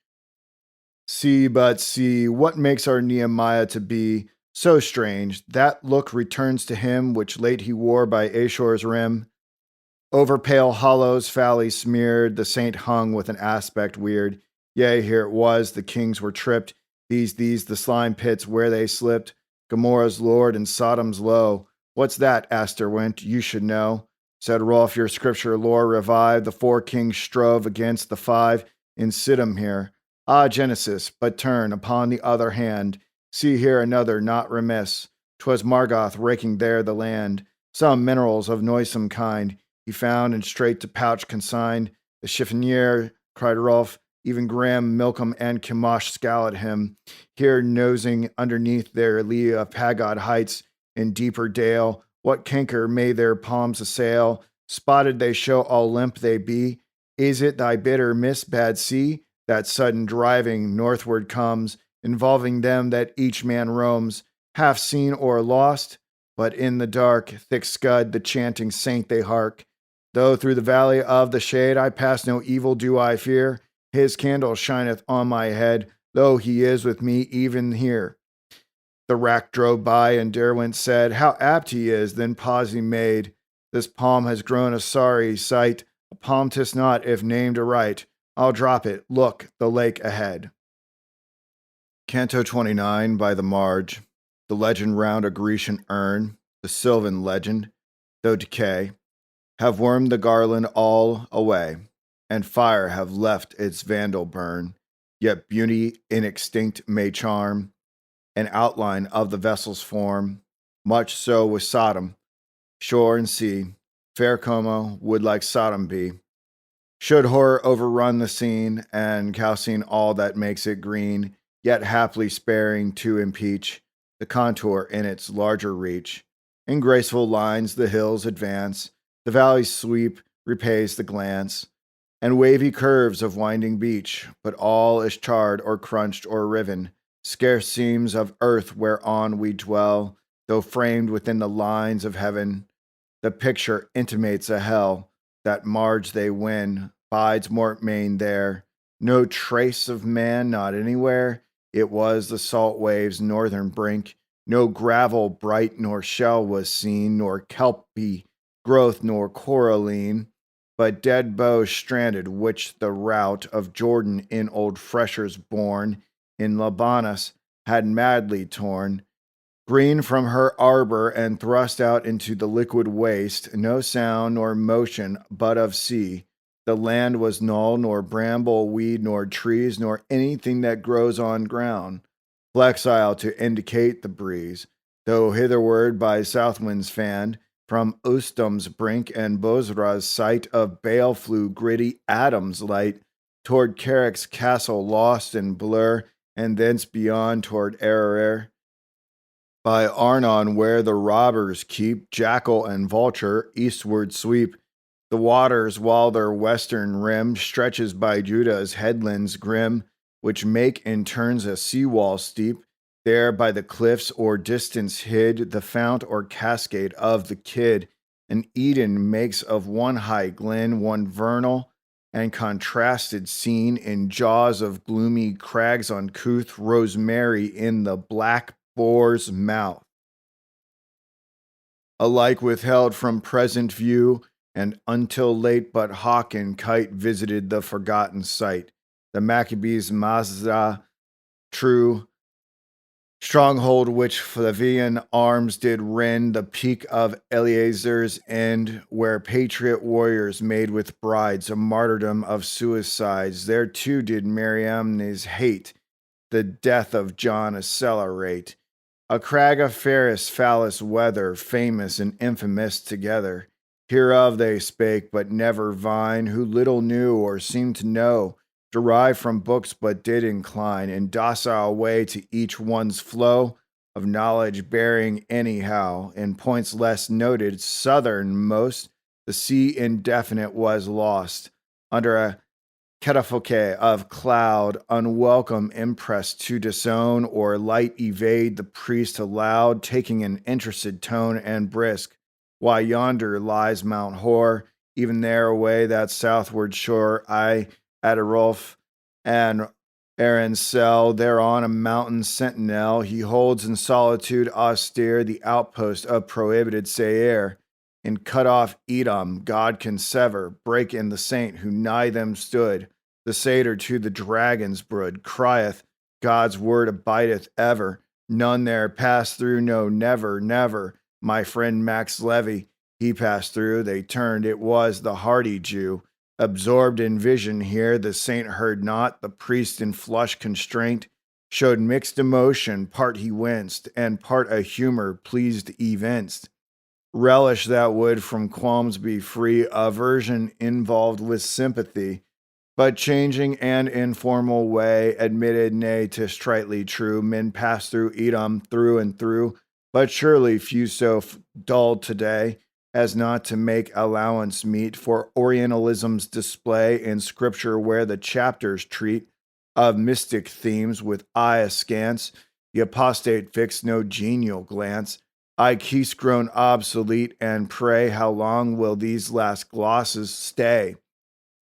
See, but see, what makes our Nehemiah to be so strange? That look returns to him which late he wore by Ashur's rim. Over pale hollows, foully smeared, the saint hung with an aspect weird. Yea, here it was, the kings were tripped, these the slime pits where they slipped, Gomorrah's lord and Sodom's low. What's that? Asked Derwent, you should know. Said Rolf, your scripture lore revived, the 4 kings strove against the 5, in Siddim here. Ah, Genesis, but turn, upon the other hand, see here another not remiss. 'Twas Margoth raking there the land, some minerals of noisome kind, he found and straight to pouch consigned. The chiffonier, cried Rolf, even Graham, Milcom, and Kimosh scowl at him. Here nosing underneath their lee of pagod heights, in deeper dale, what canker may their palms assail? Spotted they show, all limp they be. Is it thy bitter miss, bad sea, that sudden driving northward comes, involving them that each man roams, half seen or lost? But in the dark, thick scud, the chanting saint they hark. Though through the valley of the shade I pass, no evil do I fear. His candle shineth on my head, though he is with me even here. The rack drove by, and Derwent said, how apt he is, then pause he made. This palm has grown a sorry sight, Palm 'tis not if named aright. I'll drop it. Look, the lake ahead. Canto 29 by the marge. The legend round a Grecian urn, the sylvan legend, though decay, have wormed the garland all away, and fire have left its vandal burn. Yet beauty inextinct may charm, an outline of the vessel's form. Much so with Sodom, shore and sea, fair Como would like Sodom be. Should horror overrun the scene, and calcine all that makes it green, yet haply sparing to impeach the contour in its larger reach. In graceful lines the hills advance, the valley's sweep repays the glance, and wavy curves of winding beach, but all is charred or crunched or riven, scarce seems of earth whereon we dwell, though framed within the lines of heaven. The picture intimates a hell, that marge they win, bides Mortmain there. No trace of man, not anywhere. It was the salt waves' northern brink. No gravel bright nor shell was seen, nor kelpy growth nor coralline, but dead boughs stranded, which the rout of Jordan in old freshers born in Libanus had madly torn. Green from her arbor and thrust out into the liquid waste, no sound nor motion but of sea. The land was null, nor bramble, weed, nor trees, nor anything that grows on ground, flexile to indicate the breeze, though hitherward by south winds fanned, from Ustum's brink and Bozrah's site of Baal flew gritty Adam's light, toward Carrick's castle lost in blur, and thence beyond toward Ararar. By Arnon, where the robbers keep, jackal and vulture eastward sweep. The waters, while their western rim stretches by Judah's headlands grim, which make in turns a sea-wall steep. There by the cliffs or distance hid, the fount or cascade of the Kid. And Eden makes of one high glen one vernal and contrasted scene in jaws of gloomy crags uncouth, rosemary in the black boar's mouth, alike withheld from present view, and until late but hawk and kite visited the forgotten site. The Maccabees' Mazda, true stronghold which Flavian arms did rend, the peak of Eleazar's end, where patriot warriors made with brides a martyrdom of suicides. There too did Mariamne's hate the death of John accelerate. A crag of Ferris phallus weather, famous and infamous together. Hereof they spake, but never Vine, who little knew or seemed to know, derived from books but did incline, in docile way to each one's flow of knowledge bearing anyhow, in points less noted, southernmost, the sea indefinite was lost, under a catafalque of cloud, unwelcome impress to disown or light evade the priest aloud, taking an interested tone and brisk. Why yonder lies Mount Hor, even there away that southward shore, I Adirolf and Arancel, there on a mountain sentinel, he holds in solitude austere the outpost of prohibited Seir. In cut off Edom, God can sever, break in the saint who nigh them stood. The satyr to the dragon's brood crieth, God's word abideth ever. None there pass through, no, never, never. My friend Max Levy, he passed through, they turned, it was the hardy Jew. Absorbed in vision here, the saint heard not, the priest in flush constraint showed mixed emotion, part he winced, and part a humor pleased evinced. Relish that would from qualms be free, aversion involved with sympathy, but changing and informal way, admitted, nay, 'tis tritely true, men pass through Edom through and through, but surely few so dulled today as not to make allowance meet for Orientalism's display in Scripture, where the chapters treat of mystic themes with eye askance, the apostate fix no genial glance. I keys grown obsolete, and pray how long will these last glosses stay?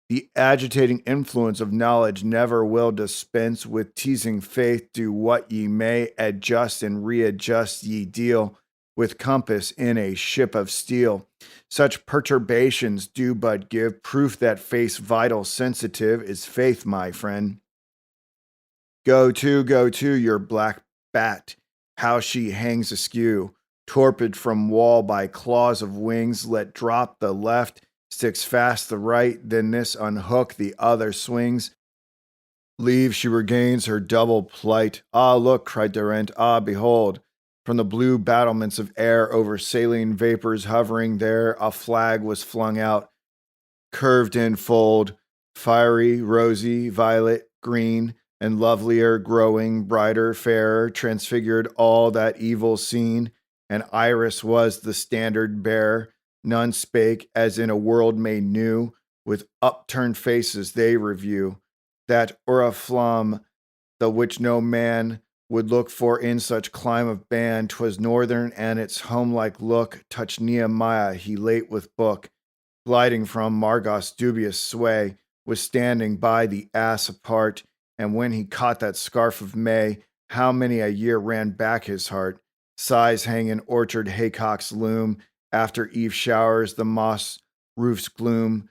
The agitating influence of knowledge never will dispense with teasing faith. Do what ye may, adjust and readjust ye deal. with compass in a ship of steel. Such perturbations do but give proof that face vital sensitive is faith, my friend. Go to, your black bat, how she hangs askew, torpid from wall by claws of wings, let drop the left, sticks fast the right, then this unhook, the other swings. Leave, she regains her double plight. Ah, look, cried Durant, ah, behold. From the blue battlements of air over saline vapors hovering there, a flag was flung out, curved in fold, fiery, rosy, violet, green, and lovelier, growing, brighter, fairer, transfigured all that evil scene, and Iris was the standard bearer. None spake as in a world made new, with upturned faces they review that oriflamme, the which no man would look for in such clime of ban. 'Twas northern, and its homelike look touched Nehemiah, he late with book, gliding from Margot's dubious sway, was standing by the ass apart, and when he caught that scarf of May, how many a year ran back his heart. Sighs hang in orchard haycocks loom, after eve showers the moss roofs gloom.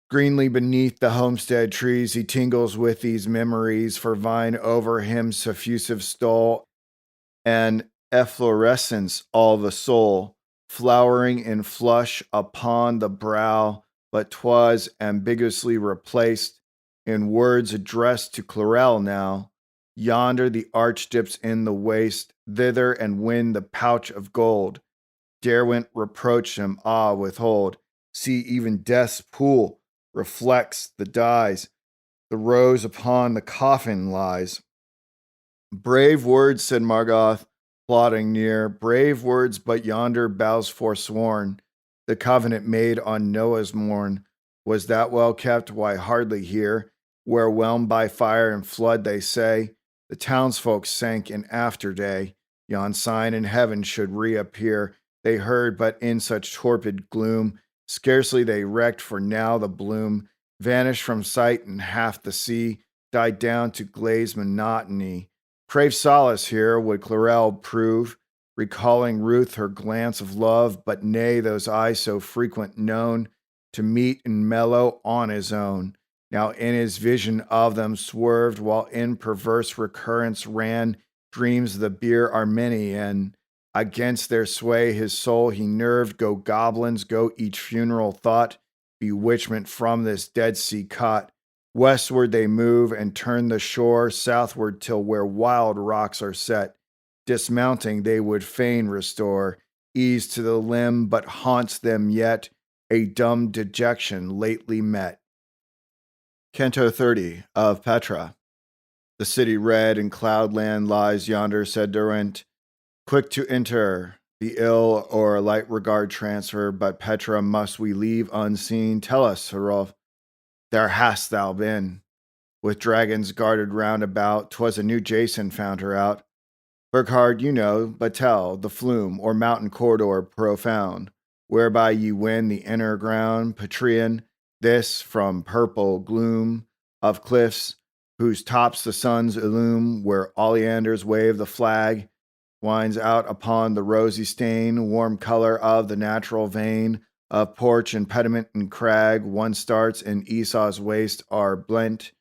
Greenly beneath the homestead trees, he tingles with these memories, for vine over him suffusive stole, and efflorescence all the soul, flowering in flush upon the brow, but 'twas ambiguously replaced in words addressed to Clarel now. Yonder the arch dips in the waste, thither and win the pouch of gold. Derwent reproach him, ah, withhold. See, even death's pool reflects the dyes. The rose upon the coffin lies. Brave words, said Margoth, plodding near. Brave words, but yonder vows forsworn. The covenant made on Noah's morn. Was that well kept? Why, hardly here, where whelmed by fire and flood, they say, the townsfolk sank in after day. Yon sign in heaven should reappear. They heard, but in such torpid gloom, scarcely they recked, for now the bloom vanished from sight, and half the sea died down to glazed monotony. Crave solace here, would Clarel prove, recalling Ruth her glance of love, but nay, those eyes so frequent known to meet and mellow on his own. Now in his vision of them swerved, while in perverse recurrence ran dreams of the beer Armenian. Against their sway his soul he nerved. Go goblins, go each funeral thought, bewitchment from this Dead Sea caught. Westward they move and turn the shore, southward till where wild rocks are set. Dismounting they would fain restore ease to the limb, but haunts them yet a dumb dejection lately met. Canto 30 of Petra. The city red in cloudland lies yonder, said Durant. Quick to enter, the ill or light regard transfer, but Petra must we leave unseen. Tell us, Hrolf, there hast thou been, with dragons guarded round about. 'Twas a new Jason found her out. Burkhard, you know, but tell the flume or mountain corridor profound, whereby ye win the inner ground, Petrian, this from purple gloom of cliffs, whose tops the suns illume, where oleanders wave the flag, winds out upon the rosy stain, warm color of the natural vein, of porch and pediment and crag, one starts in Esau's waste are blent,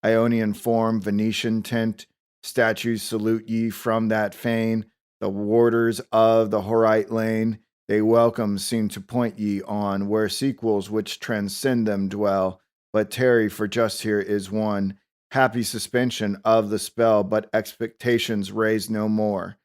Ionian form, Venetian tint, statues salute ye from that fane, the warders of the Horite lane, they welcome seem to point ye on, where sequels which transcend them dwell, but tarry, for just here is one, happy suspension of the spell, but expectations raise no more.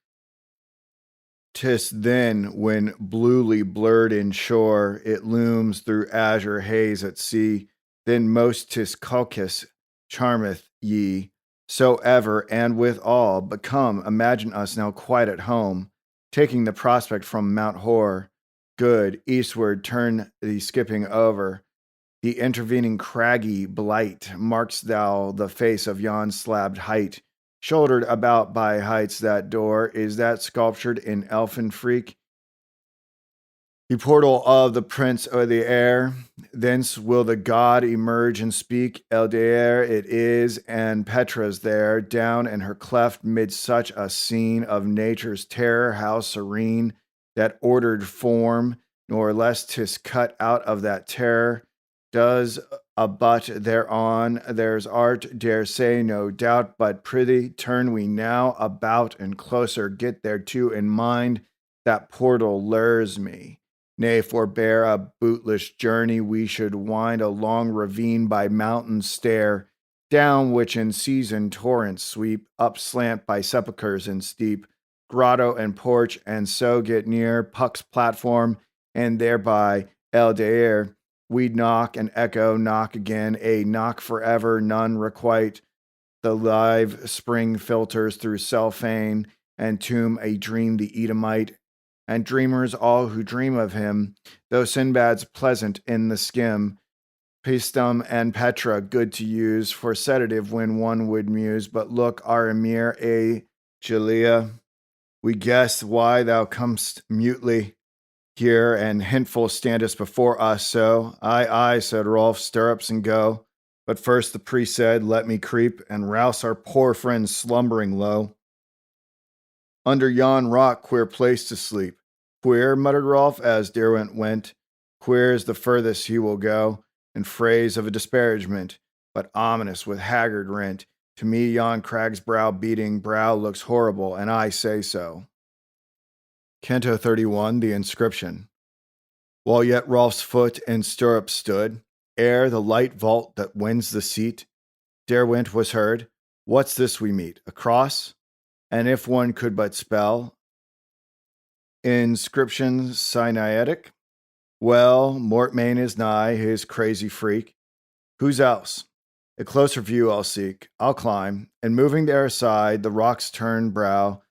'Tis then, when bluely blurred in shore, it looms through azure haze at sea, then most 'tis Caucasus charmeth ye, so ever and with all. But come, imagine us now quite at home, taking the prospect from Mount Hor. Good, eastward turn thee skipping over the intervening craggy blight. Mark'st thou the face of yon slabbed height, shouldered about by heights? That door, is that sculptured in elfin freak? The portal of the prince of the air, thence will the god emerge and speak. Eldair it is, and Petra's there, down in her cleft mid such a scene of nature's terror, how serene that ordered form, nor less 'tis cut out of that terror, does abut thereon. There's art, dare say, no doubt, but prithee, turn we now about and closer get thereto in mind. That portal lures me. Nay, forbear a bootless journey, we should wind a long ravine by mountain stair, down which in season torrents sweep, up slant by sepulchres and steep, grotto and porch, and so get near Puck's platform, and thereby Eldair. We knock and echo, knock again, a knock forever, none requite. The live spring filters through cellophane, and tomb a dream the Edomite, and dreamers all who dream of him, though Sinbad's pleasant in the skim, Pistum and Petra good to use for sedative when one would muse. But look, our Emir, Julia, we guess why thou comest mutely here, and hintful standest before us. So, aye, said Rolf, stirrups and go. But first the priest said, let me creep and rouse our poor friends slumbering low. Under yon rock, queer place to sleep. Queer, muttered Rolf, as Derwent went. Queer is the furthest he will go, in phrase of a disparagement, but ominous with haggard rent. To me yon crag's brow-beating brow looks horrible, and I say so. Canto 31, the inscription. While yet Rolf's foot in stirrup stood, ere the light vault that wins the seat, Derwent was heard, what's this we meet, a cross? And if one could but spell, inscription Sinaitic, well, Mortmain is nigh, his crazy freak. Whose else? A closer view I'll seek, I'll climb, and moving there aside, the rock's turned brow,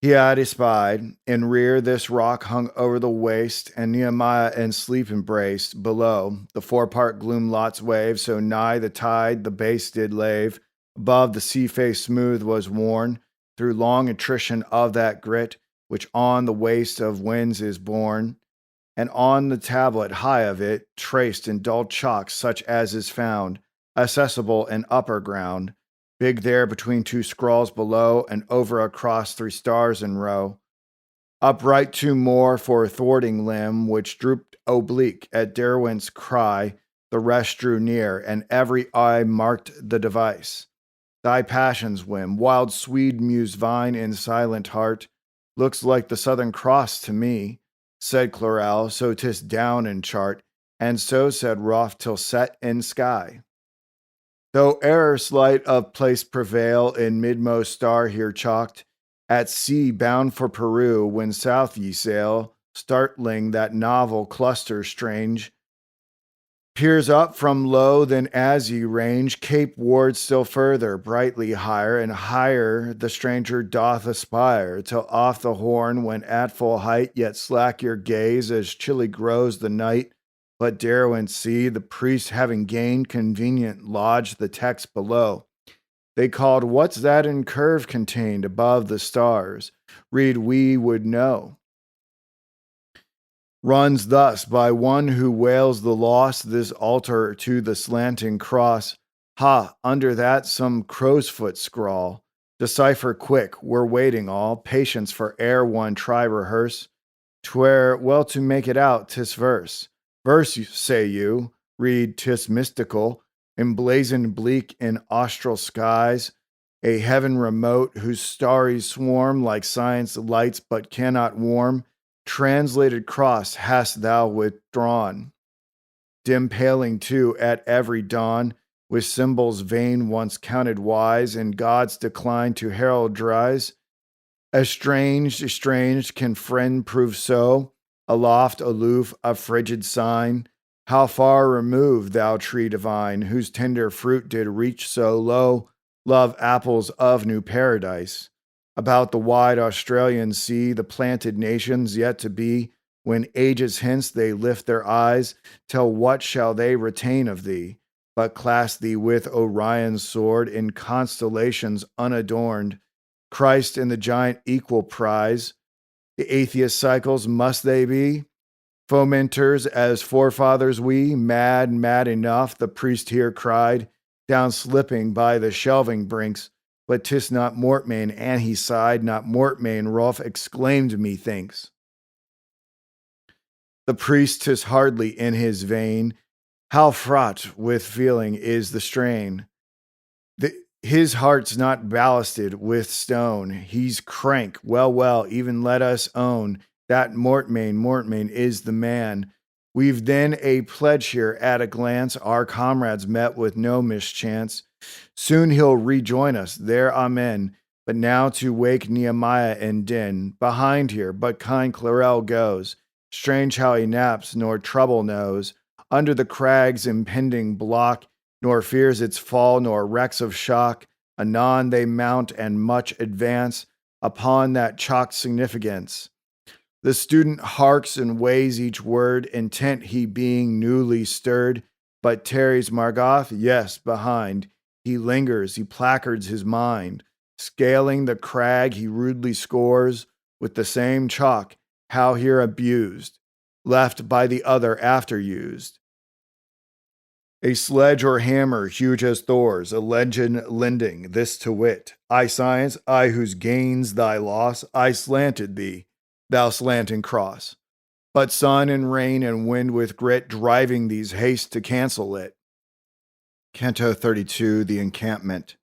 he had espied. In rear this rock hung over the waste, and Nehemiah in sleep embraced. Below, the forepart gloom Lot's wave, so nigh the tide the base did lave. Above, the sea face smooth was worn, through long attrition of that grit, which on the waste of winds is born. And on the tablet high of it, traced in dull chalk such as is found, accessible in upper ground, big there between two scrawls below, and over across 3 stars in row. Upright 2 more for thwarting limb, which drooped oblique at Derwent's cry. The rest drew near, and every eye marked the device. Thy passion's whim, wild Swede muse vine in silent heart, looks like the Southern Cross to me, said Clarel, so 'tis down in chart, and so said Rolf till set in sky. Though error slight of place prevail, in midmost star here chalked, at sea bound for Peru, when south ye sail, startling that novel cluster strange, peers up from low, then as ye range, Cape Ward still further, brightly higher, and higher the stranger doth aspire, till off the horn, when at full height, yet slack your gaze, as chilly grows the night, but Derwent see, the priest having gained convenient lodge the text below. They called, what's that in curve contained above the stars? Read, we would know. Runs thus, by one who wails the loss, this altar to the slanting cross. Ha, under that some crow's foot scrawl. Decipher quick, we're waiting all, patience for ere one try rehearse. 'Twere well to make it out, 'tis verse. Verse, say you, read 'tis mystical, emblazoned bleak in austral skies, a heaven remote whose starry swarm like science lights but cannot warm, translated cross hast thou withdrawn. Dim paling too at every dawn, with symbols vain once counted wise, in God's decline to herald rise. Estranged, can friend prove so? Aloft, aloof, a frigid sign. How far removed, thou tree divine, whose tender fruit did reach so low, love apples of new paradise. About the wide Australian sea, the planted nations yet to be, when ages hence they lift their eyes, tell what shall they retain of thee, but clasp thee with Orion's sword in constellations unadorned, Christ and the giant equal prize. The atheist cycles must they be? Fomenters as forefathers we, mad, mad enough, the priest here cried, down slipping by the shelving brinks. But 'tis not Mortmain, and he sighed, not Mortmain, Rolf exclaimed, methinks. The priest 'tis hardly in his vein, how fraught with feeling is the strain. His heart's not ballasted with stone, he's crank, well, even let us own that Mortmain is the man. We've then a pledge here at a glance, our comrades met with no mischance. Soon he'll rejoin us, there amen. But now to wake Nehemiah and din, behind here, but kind Clarel goes. Strange how he naps, nor trouble knows, under the crag's impending block, nor fears its fall, nor recks of shock. Anon they mount and much advance upon that chalked significance. The student harks and weighs each word, intent he being newly stirred, but tarries Margoth, yes, behind. He lingers, he placards his mind. Scaling the crag, he rudely scores with the same chalk, how here abused, left by the other after used. A sledge or hammer huge as Thor's, a legend lending this to wit. I science, I whose gains thy loss, I slanted thee, thou slanting cross. But sun and rain and wind with grit, driving these haste to cancel it. Canto 32, The Encampment.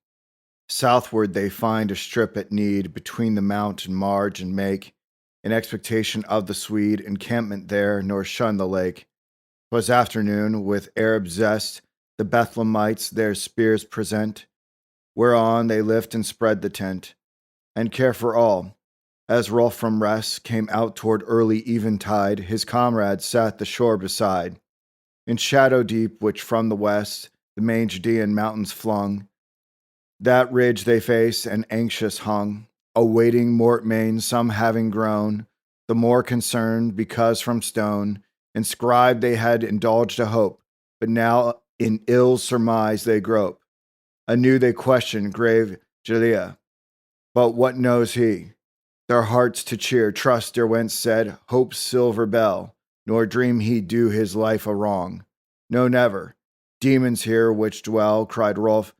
Southward they find a strip at need, between the mount and marge and make, in expectation of the Swede, encampment there, nor shun the lake. 'Twas afternoon, with Arab zest, the Bethlehemites their spears present, whereon they lift and spread the tent, and care for all. As Rolf from rest came out toward early eventide, his comrades sat the shore beside. In shadow deep, which from the west the main Judean mountains flung, that ridge they faced and anxious hung, awaiting Mortmain, some having grown, the more concerned because from stone inscribed they had indulged a hope, but now in ill surmise they grope. Anew they question grave Jelea, but what knows he? Their hearts to cheer, trust Derwent said, hope's silver bell, nor dream he do his life a wrong. No, never. Demons here which dwell, cried Rolf,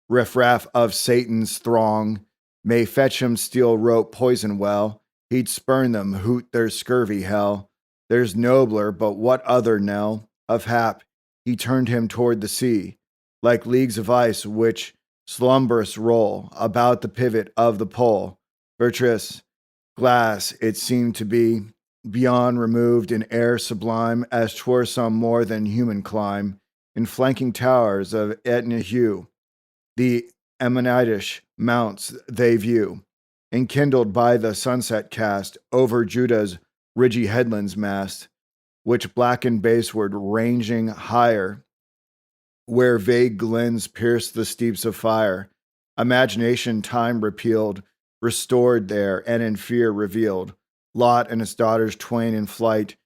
riffraff of Satan's throng, may fetch him steel rope poison well, he'd spurn them, hoot their scurvy hell. There's nobler, but what other knell of hap? He turned him toward the sea, like leagues of ice which slumberous roll about the pivot of the pole. Beatrice, glass it seemed to be, beyond removed in air sublime, as 'twere some more than human clime, in flanking towers of Etna hue. The Ammonitish mounts they view, enkindled by the sunset cast over Judah's ridgy headlands massed, which blackened baseward ranging higher, where vague glens pierced the steeps of fire. Imagination time repealed, restored there, and in fear revealed. Lot and his daughters twain in flight,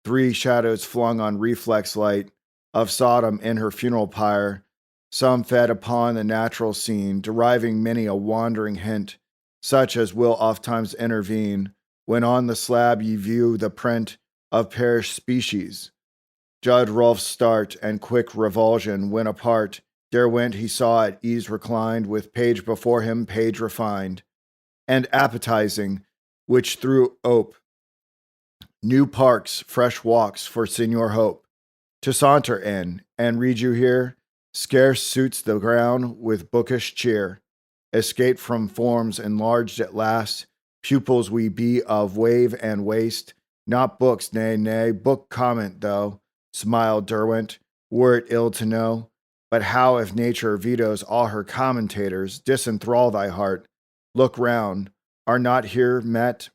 three shadows flung on reflex light of Sodom in her funeral pyre. Some fed upon the natural scene, deriving many a wandering hint, such as will ofttimes intervene, when on the slab ye view the print of perished species. Judge Rolf's start and quick revulsion when apart, Derwent he saw at ease reclined, with page before him, page refined, and appetizing, which through ope, new parks, fresh walks for Signor Hope, to saunter in, and read you here, scarce suits the ground with bookish cheer. Escaped from forms enlarged at last, pupils we be of wave and waste, not books, nay, book comment though, smiled Derwent, were it ill to know. But how if nature vetoes all her commentators, disenthrall thy heart, look round, are not here met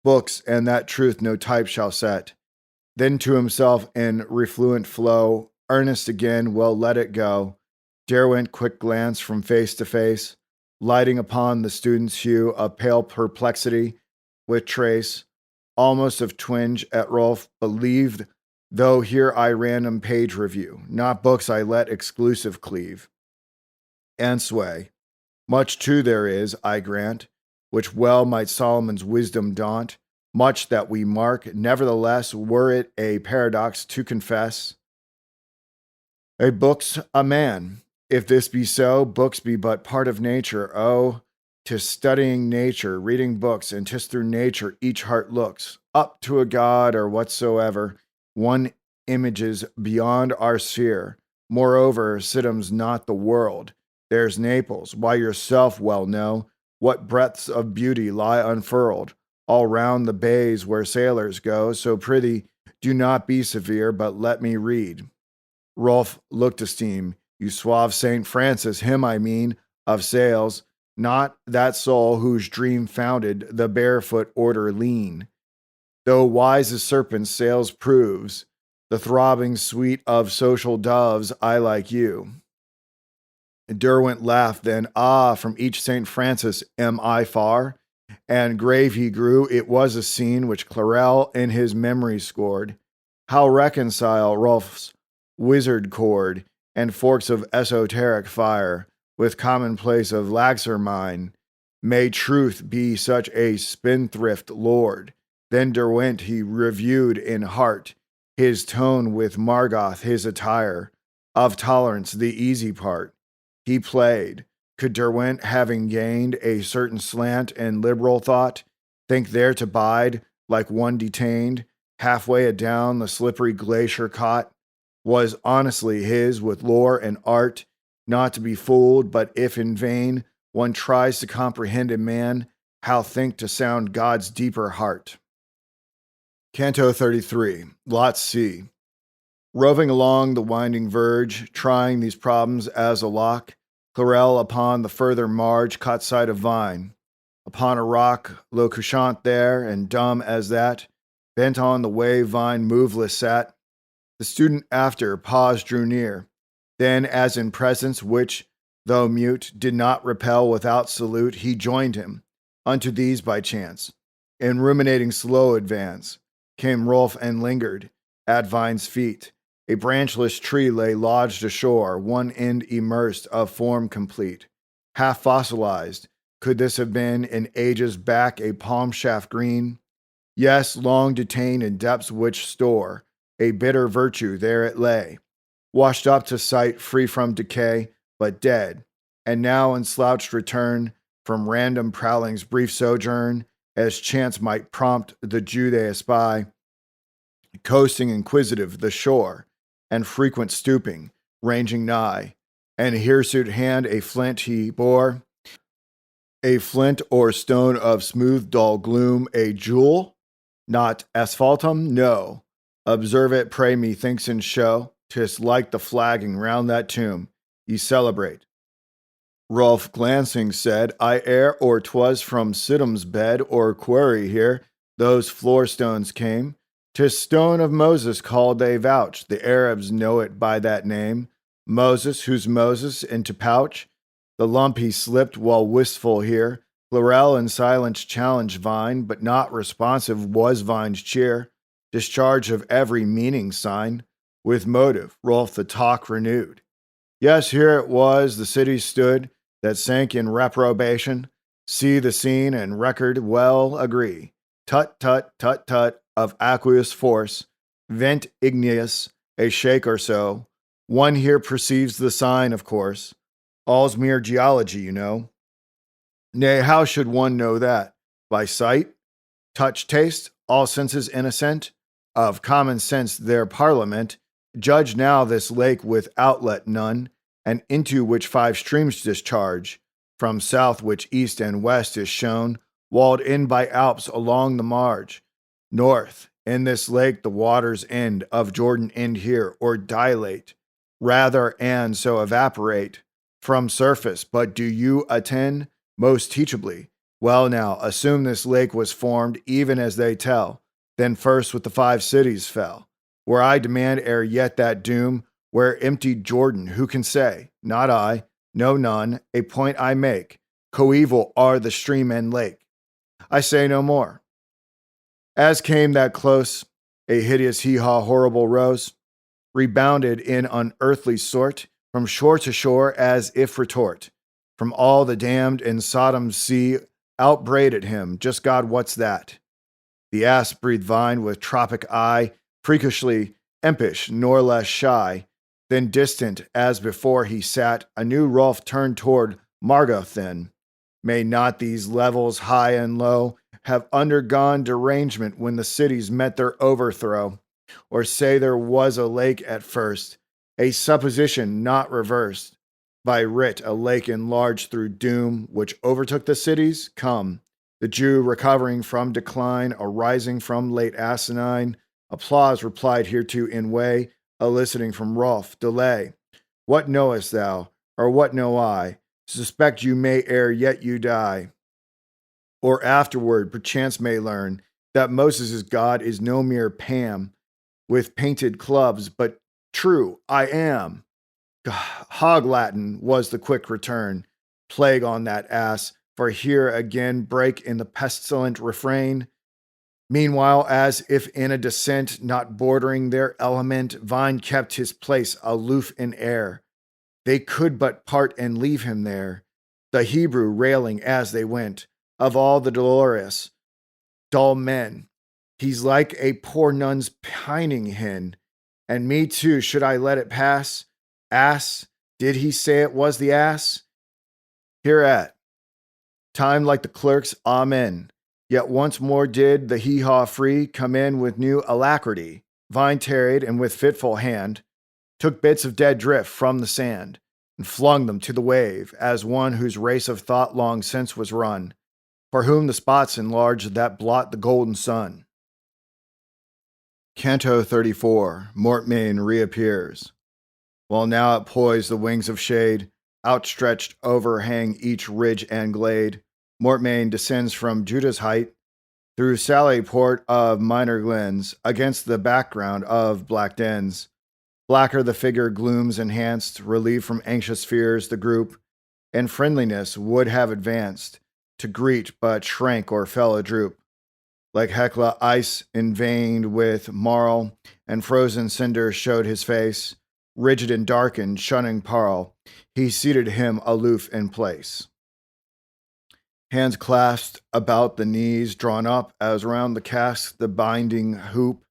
books, and that truth no type shall set. Then to himself in refluent flow, earnest again, well let it go. Derwent quick glance from face to face, lighting upon the student's hue of pale perplexity, with trace, almost of twinge at Rolf, believed, though here I random page review, not books I let exclusive cleave and sway. Much too there is, I grant, which well might Solomon's wisdom daunt, much that we mark. Nevertheless, were it a paradox to confess, a book's a man. If this be so, books be but part of nature. Oh, to studying nature, reading books, and 'tis through nature each heart looks up to a god or whatsoever. One images beyond our sphere. Moreover, Sidham's not the world. There's Naples, why yourself well know what breadths of beauty lie unfurled all round the bays where sailors go. So prithee, do not be severe, but let me read. Rolf looked esteem. You suave Saint Francis, him I mean, of sails, not that soul whose dream founded the barefoot order lean. Though wise as serpents sails proves, the throbbing sweet of social doves, I like you. Derwent laughed then, ah, from each Saint Francis am I far? And grave he grew, it was a scene which Clarel in his memory scored. How reconcile Rolf's wizard chord and forks of esoteric fire with commonplace of laxer mine? May truth be such a spendthrift lord? Then Derwent he reviewed in heart his tone with Margoth, his attire of tolerance, the easy part. He played. Could Derwent, having gained a certain slant and liberal thought, think there to bide like one detained, halfway adown the slippery glacier caught? Was honestly his with lore and art, not to be fooled, but if in vain one tries to comprehend a man, how think to sound God's deeper heart? Canto 33, Lot C. Roving along the winding verge, trying these problems as a lock, Clarel upon the further marge caught sight of Vine. Upon a rock, low couchant there, and dumb as that, bent on the wave Vine moveless sat. The student after pause drew near. Then, as in presence which, though mute, did not repel without salute, he joined him, unto these by chance. In ruminating slow advance, came Rolf and lingered at Vine's feet. A branchless tree lay lodged ashore, one end immersed of form complete. Half fossilized, could this have been in ages back a palm shaft green? Yes, long detained in depths which store a bitter virtue, there it lay, washed up to sight, free from decay, but dead, and now in slouched return from random prowling's brief sojourn, as chance might prompt the Jew they espy, coasting inquisitive the shore, and frequent stooping, ranging nigh, and hirsute hand a flint he bore, a flint or stone of smooth dull gloom, a jewel, not asphaltum, no. Observe it, pray me, thinks and show, 'tis like the flagging round that tomb ye celebrate. Rolf glancing said, I err, or 'twas from Sidham's bed or quarry here, those floor stones came. 'Tis stone of Moses called they vouch, the Arabs know it by that name. Moses, whose Moses, into pouch, the lump he slipped while wistful here. Clarel in silence challenged Vine, but not responsive was Vine's cheer. Discharge of every meaning sign, with motive, Rolf the talk renewed. Yes, here it was, the city stood, that sank in reprobation. See the scene and record well agree. Tut, tut, tut, tut, of aqueous force, vent igneous, a shake or so. One here perceives the sign, of course. All's mere geology, you know. Nay, how should one know that? By sight? Touch, taste, all senses innocent? Of common sense their parliament. Judge now this lake with outlet none, and into which 5 streams discharge, from south which east and west is shown, walled in by Alps along the marge. North, in this lake the waters end, of Jordan end here, or dilate, rather, and so evaporate from surface. But do you attend? Most teachably. Well now, assume this lake was formed, even as they tell, then first with the 5 cities fell. Where I demand ere yet that doom, where emptied Jordan, who can say? Not I, no none, a point I make, coeval are the stream and lake. I say no more. As came that close, a hideous hee-haw horrible rose, rebounded in unearthly sort, from shore to shore as if retort. From all the damned in Sodom's sea outbraided him, just God what's that? The ass-breathed vine with tropic eye, freakishly impish nor less shy. Then distant as before he sat, a new Rolf turned toward Margothin. May not these levels high and low have undergone derangement when the cities met their overthrow? Or say there was a lake at first, a supposition not reversed. By writ, a lake enlarged through doom, which overtook the cities? Come, the Jew recovering from decline, arising from late asinine, applause replied hereto in way, eliciting from Rolf, delay. What knowest thou, or what know I? Suspect you may ere yet you die. Or afterward, perchance may learn, that Moses' God is no mere Pam, with painted clubs, but true, I am. Hog Latin was the quick return. Plague on that ass, for here again break in the pestilent refrain. Meanwhile, as if in a descent not bordering their element, Vine kept his place aloof in air. They could but part and leave him there. The Hebrew railing as they went, of all the dolorous, dull men, he's like a poor nun's pining hen. And me too, should I let it pass? Ass, did he say it was the ass? Hereat, time like the clerk's amen. Yet once more did the hee-haw free come in with new alacrity. Vine tarried, and with fitful hand took bits of dead drift from the sand, and flung them to the wave, as one whose race of thought long since was run, for whom the spots enlarged that blot the golden sun. Canto 34, Mortmain reappears. While now it poised the wings of shade, outstretched overhang each ridge and glade, Mortmain descends from Judah's height, through sally port of minor glens, against the background of black dens. Blacker the figure glooms enhanced, relieved from anxious fears the group, and friendliness would have advanced, to greet but shrank or fell a droop. Like Hecla ice inveined with marl, and frozen cinder showed his face, rigid and darkened, shunning parle, he seated him aloof in place. Hands clasped about the knees, drawn up as round the cask the binding hoop,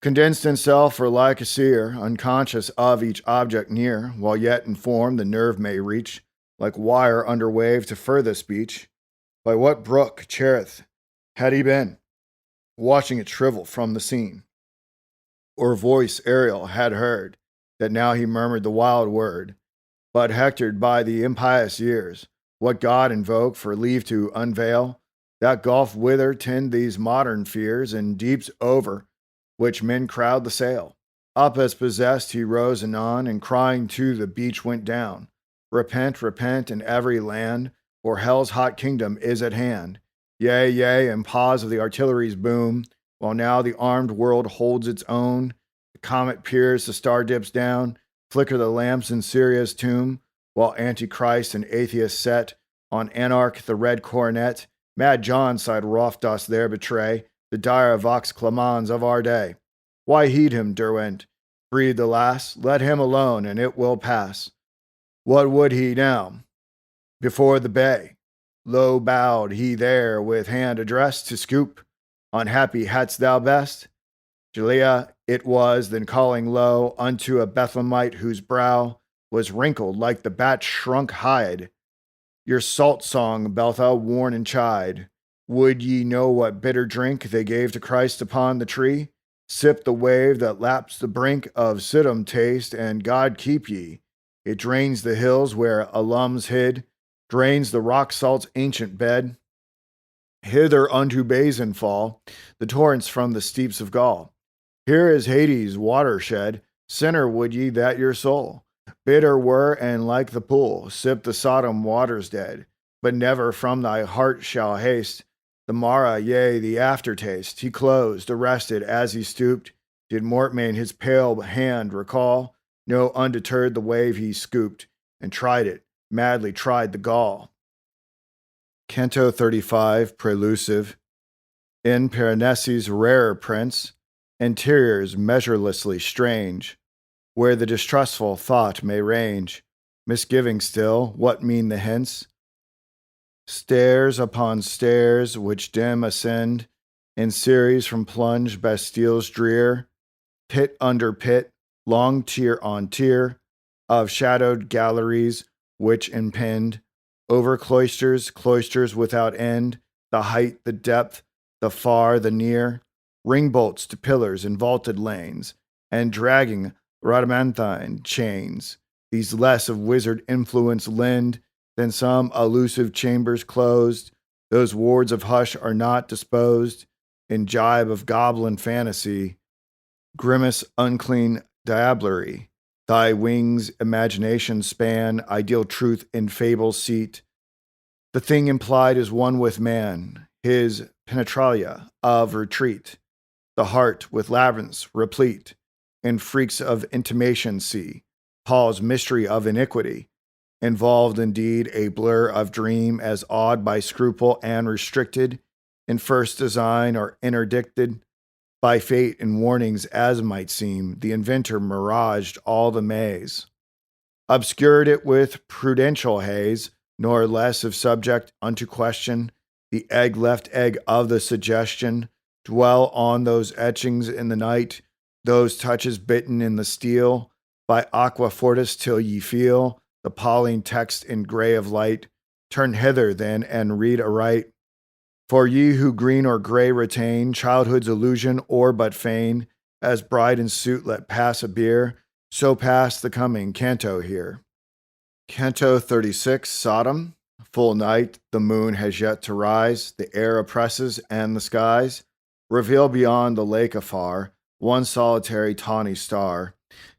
condensed in self or like a seer, unconscious of each object near, while yet in form the nerve may reach, like wire under wave to further speech. By what brook, Cherith, had he been, watching it shrivel from the scene? Or voice Ariel had heard, that now he murmured the wild word, but hectored by the impious years, what God invoke for leave to unveil, that gulf whither tend these modern fears, and deeps over which men crowd the sail. Up as possessed he rose anon, and crying to the beach went down, repent, repent in every land, for hell's hot kingdom is at hand. Yea, yea, and pause of the artillery's boom, while now the armed world holds its own. The comet peers, the star dips down, flicker the lamps in Syria's tomb, while Antichrist and atheists set on anarch the red coronet. Mad John, sighed Rolf, dost there betray the dire vox clamans of our day? Why heed him, Derwent? Breathed the lass, let him alone, and it will pass. What would he now? Before the bay, low bowed he there, with hand addressed to Scoop. Unhappy hadst thou best? Julia it was, then calling low unto a Bethlehemite whose brow was wrinkled like the bat's shrunk hide. Your salt song, Betha, worn and chide. Would ye know what bitter drink they gave to Christ upon the tree? Sip the wave that laps the brink of Siddim taste, and God keep ye. It drains the hills where alums hid, drains the rock salt's ancient bed. Hither unto Basin fall the torrents from the steeps of Gaul. Here is Hades' watershed. Sinner would ye that your soul bitter were, and like the pool sip the Sodom waters dead, but never from thy heart shall haste the Mara, yea, the aftertaste. He closed, arrested as he stooped. Did Mortmain his pale hand recall? No, undeterred the wave he scooped, and tried it, madly tried the gall. Canto 35, Prelusive. In Piranesi's rarer prince, interiors measurelessly strange, where the distrustful thought may range, misgiving still, what mean the hints? Stairs upon stairs which dim ascend in series from plunge Bastiles drear, pit under pit, long tier on tier, of shadowed galleries which impend over cloisters, cloisters without end, the height, the depth, the far, the near, ring bolts to pillars in vaulted lanes, and dragging rhodomanthine chains. These less of wizard influence lend than some elusive chambers closed. Those wards of hush are not disposed in jibe of goblin fantasy, grimace unclean diablerie. Thy wings imagination span, ideal truth in fable seat. The thing implied is one with man, his penetralia of retreat. The heart with labyrinths replete, in freaks of intimation see, Paul's mystery of iniquity, involved indeed a blur of dream as awed by scruple and restricted, in first design or interdicted, by fate and warnings as might seem, the inventor miraged all the maze, obscured it with prudential haze, nor less if subject unto question, the egg left egg of the suggestion, dwell on those etchings in the night, those touches bitten in the steel, by aqua fortis till ye feel the Pauline text in gray of light. Turn hither then and read aright. For ye who green or gray retain childhood's illusion or but feign, as bride and suit let pass a bier, so pass the coming canto here. Canto 36, Sodom. Full night, the moon has yet to rise, the air oppresses, and the skies reveal beyond the lake afar one solitary tawny star,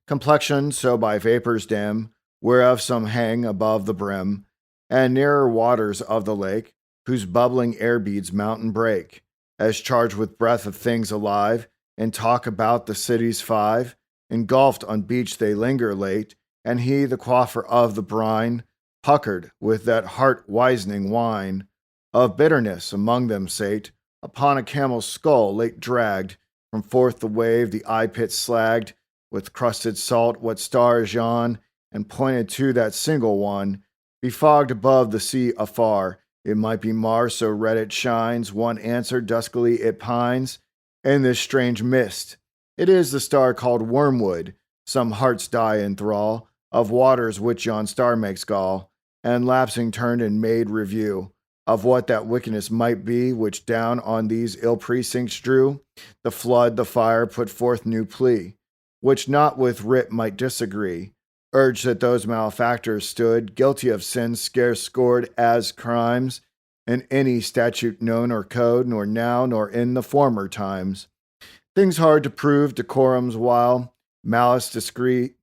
complexion so by vapors dim, whereof some hang above the brim, and nearer waters of the lake, whose bubbling air beads mountain break, as charged with breath of things alive, and talk about the cities five. Engulfed on beach they linger late, and he, the quaffer of the brine, puckered with that heart-wisening wine, of bitterness among them sate, upon a camel's skull late dragged, from forth the wave the eye-pit slagged, with crusted salt what stars yawn, and pointed to that single one, befogged above the sea afar. It might be Mars, so red it shines. One answered, duskily it pines in this strange mist. It is the star called Wormwood. Some hearts die in thrall of waters which yon star makes gall, and lapsing turned and made review of what that wickedness might be which down on these ill precincts drew. The flood, the fire, put forth new plea, which not with writ might disagree. Urged that those malefactors stood guilty of sins scarce scored as crimes in any statute known or code, nor now nor in the former times. Things hard to prove, decorum's while, malice discreet,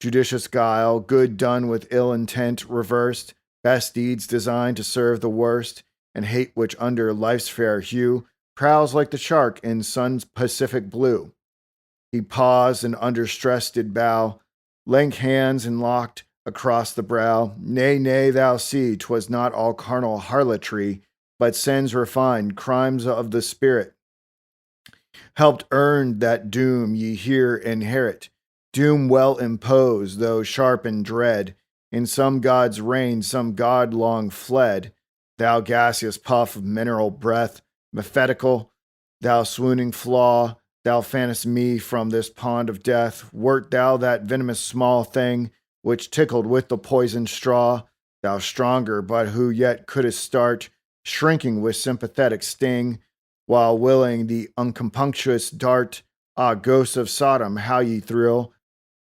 judicious guile, good done with ill intent reversed, best deeds designed to serve the worst, and hate which under life's fair hue prowls like the shark in sun's Pacific blue. He paused and under stress did bow, lank hands and locked across the brow. Nay, nay, thou see, 'twas not all carnal harlotry, but sins refined, crimes of the spirit, helped earn that doom ye here inherit. Doom well imposed, though sharp and dread. In some god's reign, some god long fled. Thou gaseous puff of mineral breath, mephetical, thou swooning flaw, thou fannest me from this pond of death. Wert thou that venomous small thing which tickled with the poisoned straw? Thou stronger, but who yet couldst start, shrinking with sympathetic sting, while willing the uncompunctuous dart. Ah, ghosts of Sodom, how ye thrill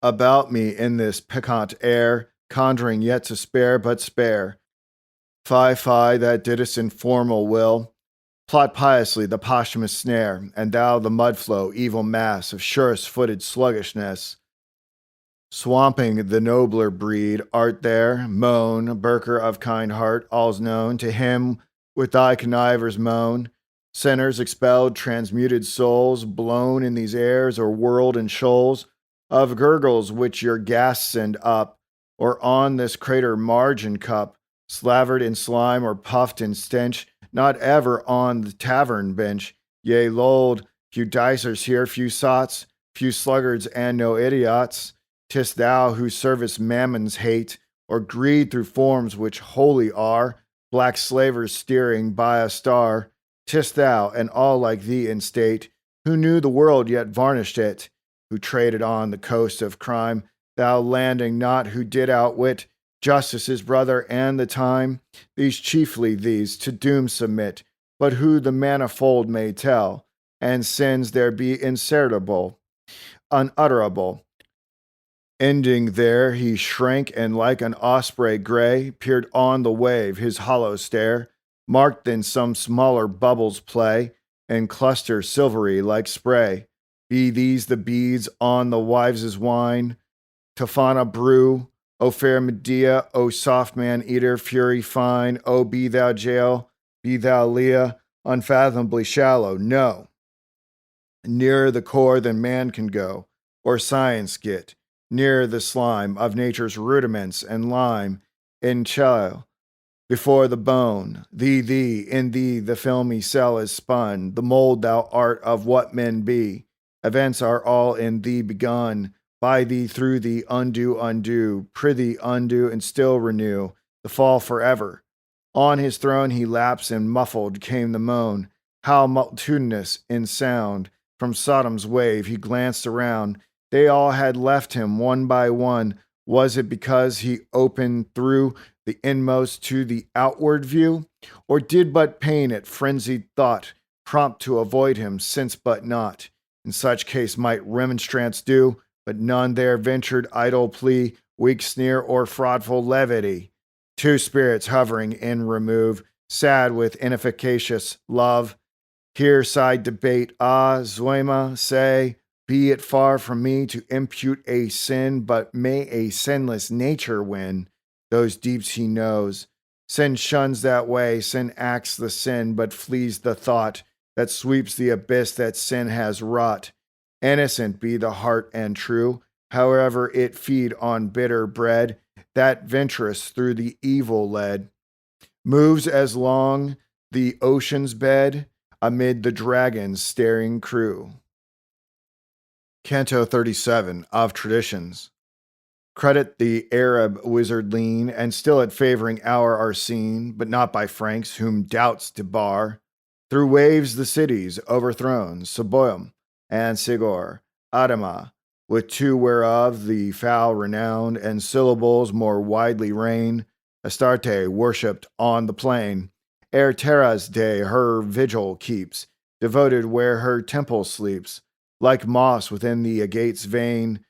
about me in this piquant air, conjuring yet to spare, but spare. Fie, fie, that didst informal will plot piously the posthumous snare, and thou the mud-flow, evil mass of surest-footed sluggishness, swamping the nobler breed, art there, moan, Burker of kind heart, all's known to him with thy connivers moan. Sinners expelled, transmuted souls, blown in these airs or whirled in shoals of gurgles which your gas send up, or on this crater margin cup, slavered in slime or puffed in stench, not ever on the tavern bench. Yea, lulled, few dicers here, few sots, few sluggards and no idiots. 'Tis thou who servest mammon's hate, or greed through forms which holy are, black slavers steering by a star. 'Tis thou, and all like thee in state, who knew the world yet varnished it, who traded on the coast of crime, thou landing not, who did outwit justice's brother and the time. These chiefly these to doom submit, but who the manifold may tell, and sins there be insertable, unutterable. Ending there, he shrank and like an osprey gray peered on the wave, his hollow stare, marked then some smaller bubbles play, and cluster silvery like spray. Be these the beads on the wives' wine, Tofana brew, O fair Medea, O soft man eater, fury fine, O be thou jail, be thou Leah, unfathomably shallow, no, nearer the core than man can go, or science get, nearer the slime of nature's rudiments and lime in chyle before the bone. In thee the filmy cell is spun, the mold thou art of what men be. Events are all in thee begun, by thee, through thee, undo, prithee, undo, and still renew the fall forever. On his throne he lapsed, and muffled came the moan, how multitudinous in sound. From Sodom's wave he glanced around. They all had left him one by one. Was it because he opened through the inmost to the outward view? Or did but pain at frenzied thought prompt to avoid him, since but not? In such case might remonstrance do, but none there ventured idle plea, weak sneer, or fraudful levity. Two spirits hovering in remove, sad with inefficacious love. Here side debate, ah, Zoima, say, be it far from me to impute a sin, but may a sinless nature win those deeps he knows. Sin shuns that way, sin acts the sin, but flees the thought that sweeps the abyss that sin has wrought. Innocent be the heart and true, however it feed on bitter bread, that venturous through the evil led, moves as long the ocean's bed, amid the dragon's staring crew. Canto 37 of Traditions. Credit the Arab wizard lean, and still at favoring hour are seen, but not by Franks whom doubts debar. Through waves the cities overthrown, Seboim and Sigor, Adama, with two whereof the foul renowned, and syllables more widely reign, Astarte worshipped on the plain, ere Terra's day her vigil keeps, devoted where her temple sleeps, like moss within the agate's vein,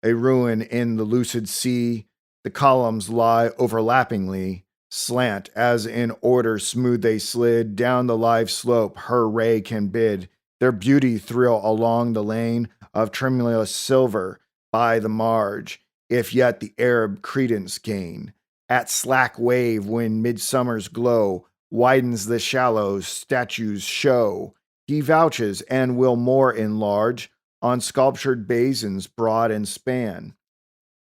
a ruin in the lucid sea, the columns lie overlappingly, slant as in order smooth they slid, down the live slope her ray can bid, their beauty thrill along the lane of tremulous silver by the marge, if yet the Arab credence gain. At slack wave when midsummer's glow widens the shallows statues show, he vouches and will more enlarge on sculptured basins broad and span,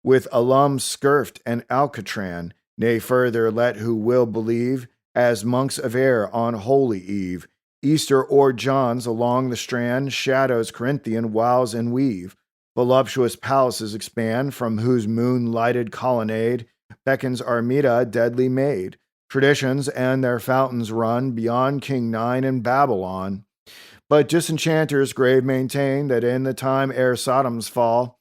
with alum scurfed and alcatran, nay further let who will believe, as monks aver on Holy Eve, Easter or John's along the strand, shadows Corinthian wiles and weave, voluptuous palaces expand, from whose moon-lighted colonnade beckons Armida deadly maid. Traditions and their fountains run beyond King Nine and Babylon, but disenchanters grave maintain that in the time ere Sodom's fall,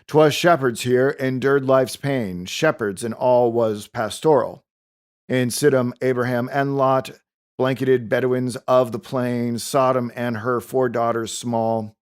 'twas shepherds here endured life's pain, shepherds, and all was pastoral. In Siddim, Abraham, and Lot, blanketed Bedouins of the plain, Sodom and her four daughters small.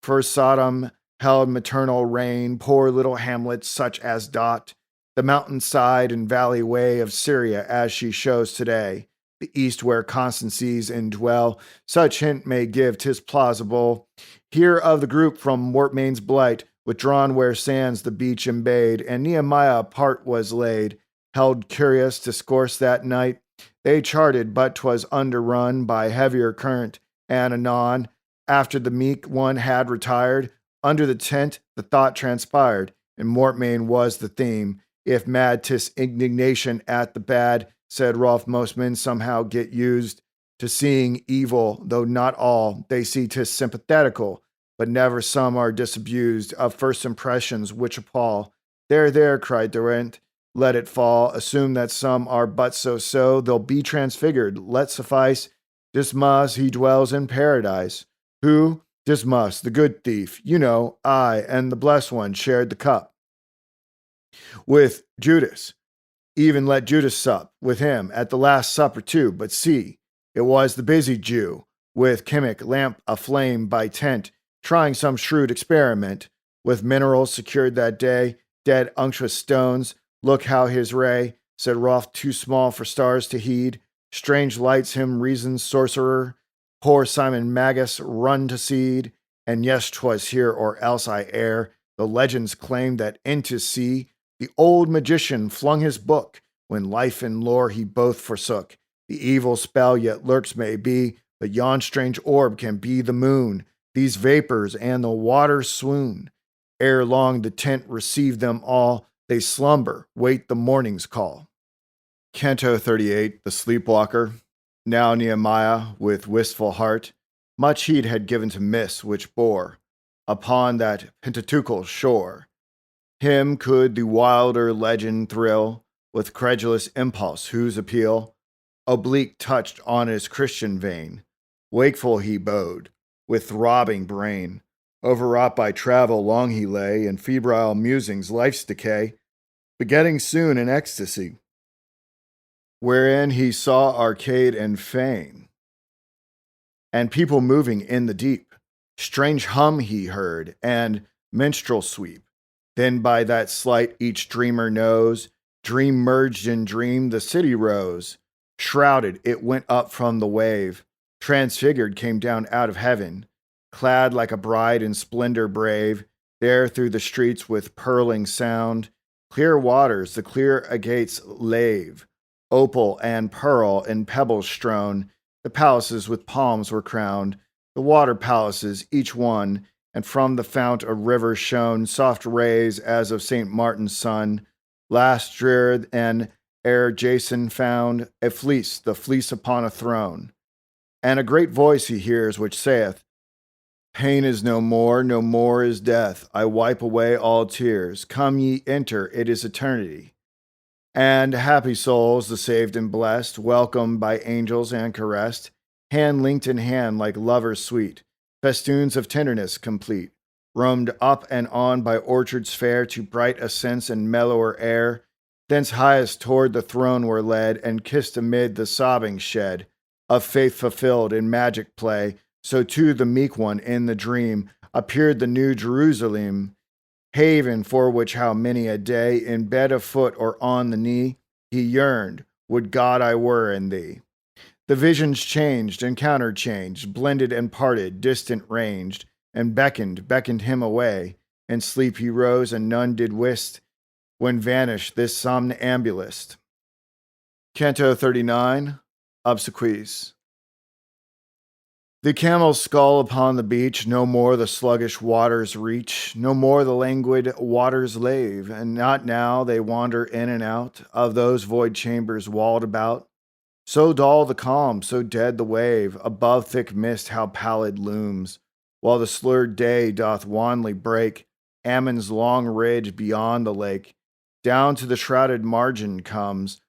For Sodom held maternal reign, poor little hamlets such as dot the mountainside and valley way of Syria as she shows today. The east where constancies indwell, such hint may give 'tis plausible. Here of the group from Mortmain's blight, withdrawn where sands the beach embayed, and Nehemiah apart was laid, held curious discourse that night. They charted, but 'twas underrun by heavier current, and anon, after the meek one had retired, under the tent the thought transpired, and Mortmain was the theme. If mad 'tis indignation at the bad, said Rolf, most men somehow get used to seeing evil, though not all, they see 'tis sympathetical, but never some are disabused of first impressions which appall. There, cried Durant, let it fall, assume that some are but so, they'll be transfigured, let suffice Dismas, he dwells in paradise. Who? Dismas, the good thief. You know, I and the blessed one shared the cup with Judas. Even let Judas sup with him at the Last Supper too. But see, it was the busy Jew, with chemic lamp aflame by tent, trying some shrewd experiment, with minerals secured that day, dead unctuous stones. Look how his ray, said Roth, too small for stars to heed. Strange lights him reason's sorcerer. Poor Simon Magus run to seed. And yes, 'twas here or else I err. The legends claim that into sea the old magician flung his book, when life and lore he both forsook. The evil spell yet lurks may be, but yon strange orb can be the moon. These vapors and the water swoon. Ere long the tent receive them all. They slumber, wait the morning's call. Canto 38, The Sleepwalker. Now Nehemiah, with wistful heart, much heed had given to mists which bore upon that Pentateuchal shore. Him could the wilder legend thrill with credulous impulse, whose appeal oblique touched on his Christian vein. Wakeful he bode, with throbbing brain. Overwrought by travel, long he lay in febrile musings, life's decay, begetting soon an ecstasy, wherein he saw arcade and fane, and people moving in the deep. Strange hum he heard, and minstrel sweep. Then by that slight each dreamer knows, dream merged in dream, the city rose. Shrouded, it went up from the wave. Transfigured, came down out of heaven. Clad like a bride in splendor brave, there through the streets with purling sound. Clear waters, the clear agates lave. Opal and pearl in pebbles strown. The palaces with palms were crowned. The water palaces, each one, and from the fount a river shone, soft rays as of St. Martin's sun. Last drear and ere Jason found a fleece, the fleece upon a throne. And a great voice he hears which saith, Pain is no more is death. I wipe away all tears. Come ye, enter, it is eternity. And happy souls, the saved and blessed, welcomed by angels and caressed, hand linked in hand like lovers sweet, festoons of tenderness complete, roamed up and on by orchards fair to bright ascents and mellower air, thence highest toward the throne were led, and kissed amid the sobbing shed of faith fulfilled in magic play. So to the meek one in the dream appeared the new Jerusalem, haven for which how many a day, in bed afoot or on the knee, he yearned, would God I were in thee. The visions changed and counterchanged, blended and parted, distant ranged, and beckoned him away. In sleep he rose, and none did wist when vanished this somnambulist. Canto 39, Obsequies. The camel's skull upon the beach, no more the sluggish waters reach, no more the languid waters lave, and not now they wander in and out of those void chambers walled about. So dull the calm, so dead the wave, above thick mist how pallid looms, while the slurred day doth wanly break Ammon's long ridge beyond the lake. Down to the shrouded margin comes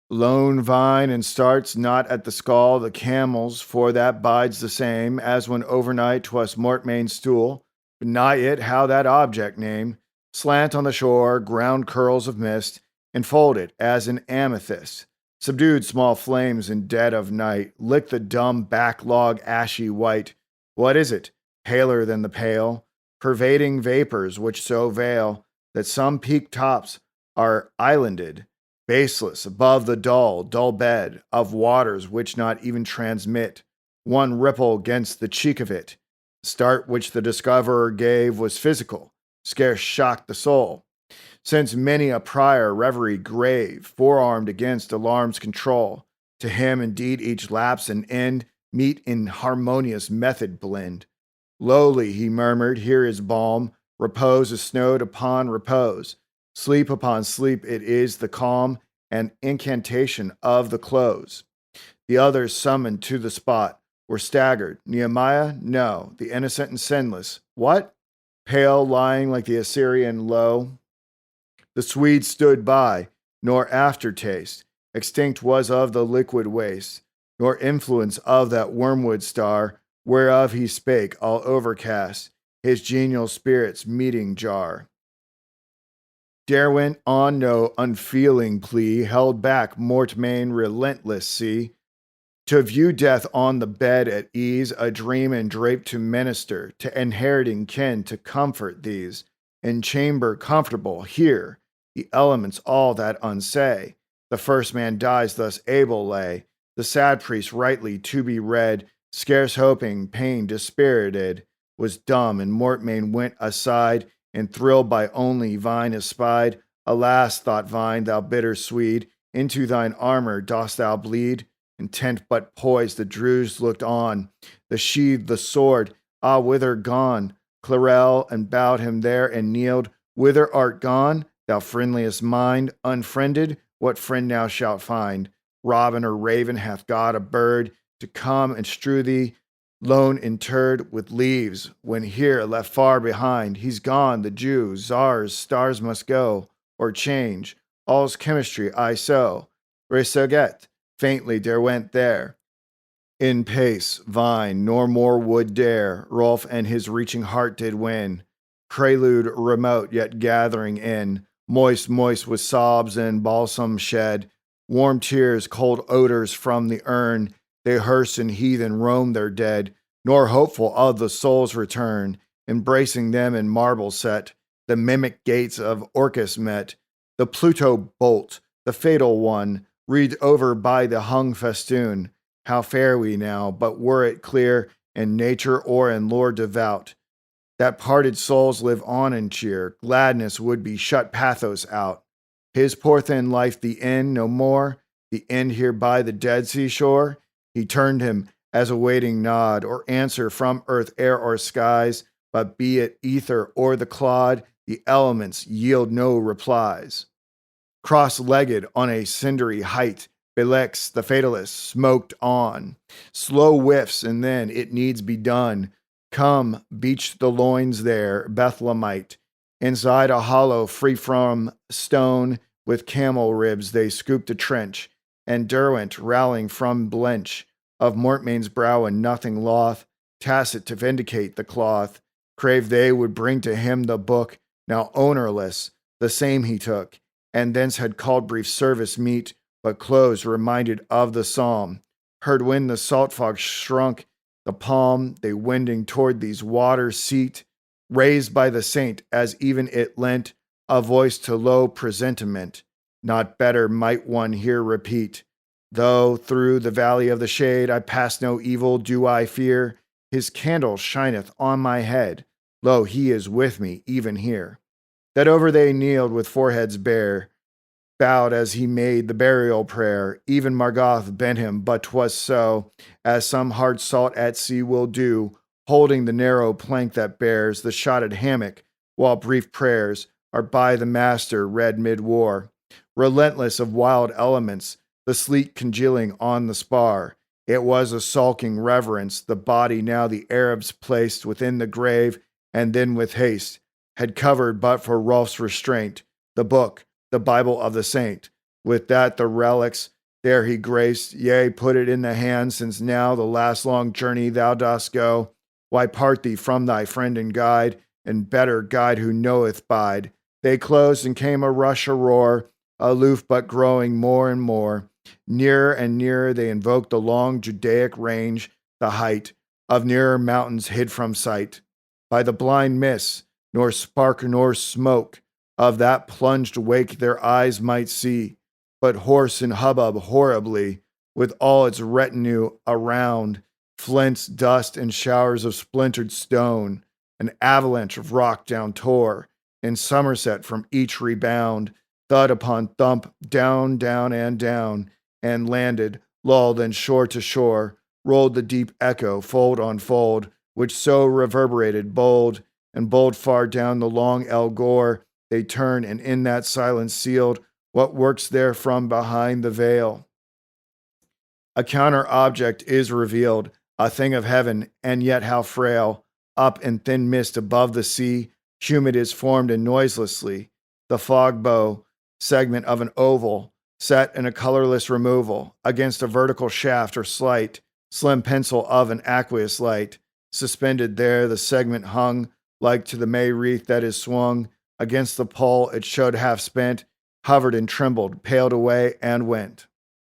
lone vine, and starts not at the skull the camels, for that bides the same as when overnight 'twas Mortmain's stool, but nigh it how that object name, slant on the shore, ground curls of mist, enfold it as an amethyst. Subdued small flames in dead of night, lick the dumb backlog ashy white. What is it? Paler than the pale, pervading vapors which so veil that some peak tops are islanded, baseless above the dull bed of waters which not even transmit one ripple 'gainst the cheek of it. The start which the discoverer gave was physical, scarce shocked the soul, since many a prior reverie grave, forearmed against alarm's control. To him indeed each lapse and end meet in harmonious method blend. Lowly he murmured, here is balm, repose is snowed upon repose. Sleep upon sleep, it is the calm and incantation of the close. The others summoned to the spot were staggered. Nehemiah? No. The innocent and sinless. What? Pale, lying like the Assyrian low. The Swede stood by, nor aftertaste. Extinct was of the liquid waste. nor influence of that wormwood star, whereof he spake, all overcast, his genial spirits meeting jar. Dare went on no unfeeling plea, held back mortmain relentless sea, to view death on the bed at ease, a dream and draped to minister, to inheriting kin to comfort these, in chamber comfortable, here, the elements all that unsay, the first man dies thus able lay, the sad priest rightly to be read, scarce hoping, pain dispirited, was dumb, and Mortmain went aside, and thrilled by only Vine espied. Alas, thought Vine, thou bitter Swede, into thine armor dost thou bleed? Intent but poised, the Druze looked on, the sheathed the sword, ah, whither gone? Clarel, and bowed him there and kneeled, whither art gone, thou friendliest mind? Unfriended, what friend now shalt find? Robin or raven hath God a bird to come and strew thee, lone interred with leaves, when here left far behind? He's gone, the Jew, czars, stars must go, or change, all's chemistry I sow. Resurget, faintly there went there. In pace, Vine, nor more would dare. Rolf and his reaching heart did win. Prelude remote, yet gathering in. Moist, moist with sobs and balsam shed. Warm tears, cold odors from the urn. They hearse and heathen roam their dead, nor hopeful of the soul's return. Embracing them in marble set, the mimic gates of Orcus met. The Pluto bolt, the fatal one, read over by the hung festoon. How fare we now, but were it clear, in nature or in lore devout, that parted souls live on in cheer, gladness would be shut pathos out. His poor thin life the end, no more, the end here by the dead seashore. He turned him as a waiting nod, or answer from earth, air, or skies, but be it ether or the clod, the elements yield no replies. Cross-legged on a cindery height, Belex, the fatalist, smoked on. Slow whiffs, and then it needs be done. Come, beach the loins there, Bethlehemite. Inside a hollow free from stone, with camel ribs they scooped a trench, and Derwent, rallying from blench of Mortmain's brow and nothing loth, tacit to vindicate the cloth, craved they would bring to him the book, now ownerless, the same he took, and thence had called brief service meet, but close, reminded of the psalm. Heard when the salt fog shrunk the palm, they wending toward these waters seat, raised by the saint, as even it lent a voice to low presentiment. Not better might one here repeat. Though through the valley of the shade I pass no evil do I fear, his candle shineth on my head. Lo, he is with me even here. That over they kneeled with foreheads bare, bowed as he made the burial prayer. Even Margoth bent him, but 'twas so, as some hard salt at sea will do, holding the narrow plank that bears the shotted hammock, while brief prayers are by the master read mid-war. Relentless of wild elements, the sleet congealing on the spar. It was a sulking reverence, the body now the Arabs placed within the grave, and then with haste had covered but for Rolf's restraint, the book, the Bible of the saint. With that the relics there he graced, yea, put it in the hand, since now the last long journey thou dost go. Why part thee from thy friend and guide, and better guide who knoweth bide? They closed and came a rush, a roar, aloof but growing more and more. Nearer and nearer they invoked the long Judaic range, the height of nearer mountains hid from sight by the blind mists, nor spark nor smoke of that plunged wake their eyes might see, but hoarse and hubbub horribly, with all its retinue around, flints, dust, and showers of splintered stone, an avalanche of rock down tore, in Somerset from each rebound, thud upon thump, down, down, and landed, lulled and shore to shore, rolled the deep echo, fold on fold, which so reverberated bold, and bold far down the long El Gore, they turn, and in that silence sealed, what works there from behind the veil? A counter object is revealed, a thing of heaven, and yet how frail. Up in thin mist above the sea, humid is formed and noiselessly, the fog bow, segment of an oval, set in a colorless removal, against a vertical shaft or slight, slim pencil of an aqueous light. Suspended there, the segment hung, like to the May wreath that is swung. Against the pole it showed half spent, hovered and trembled, paled away and went.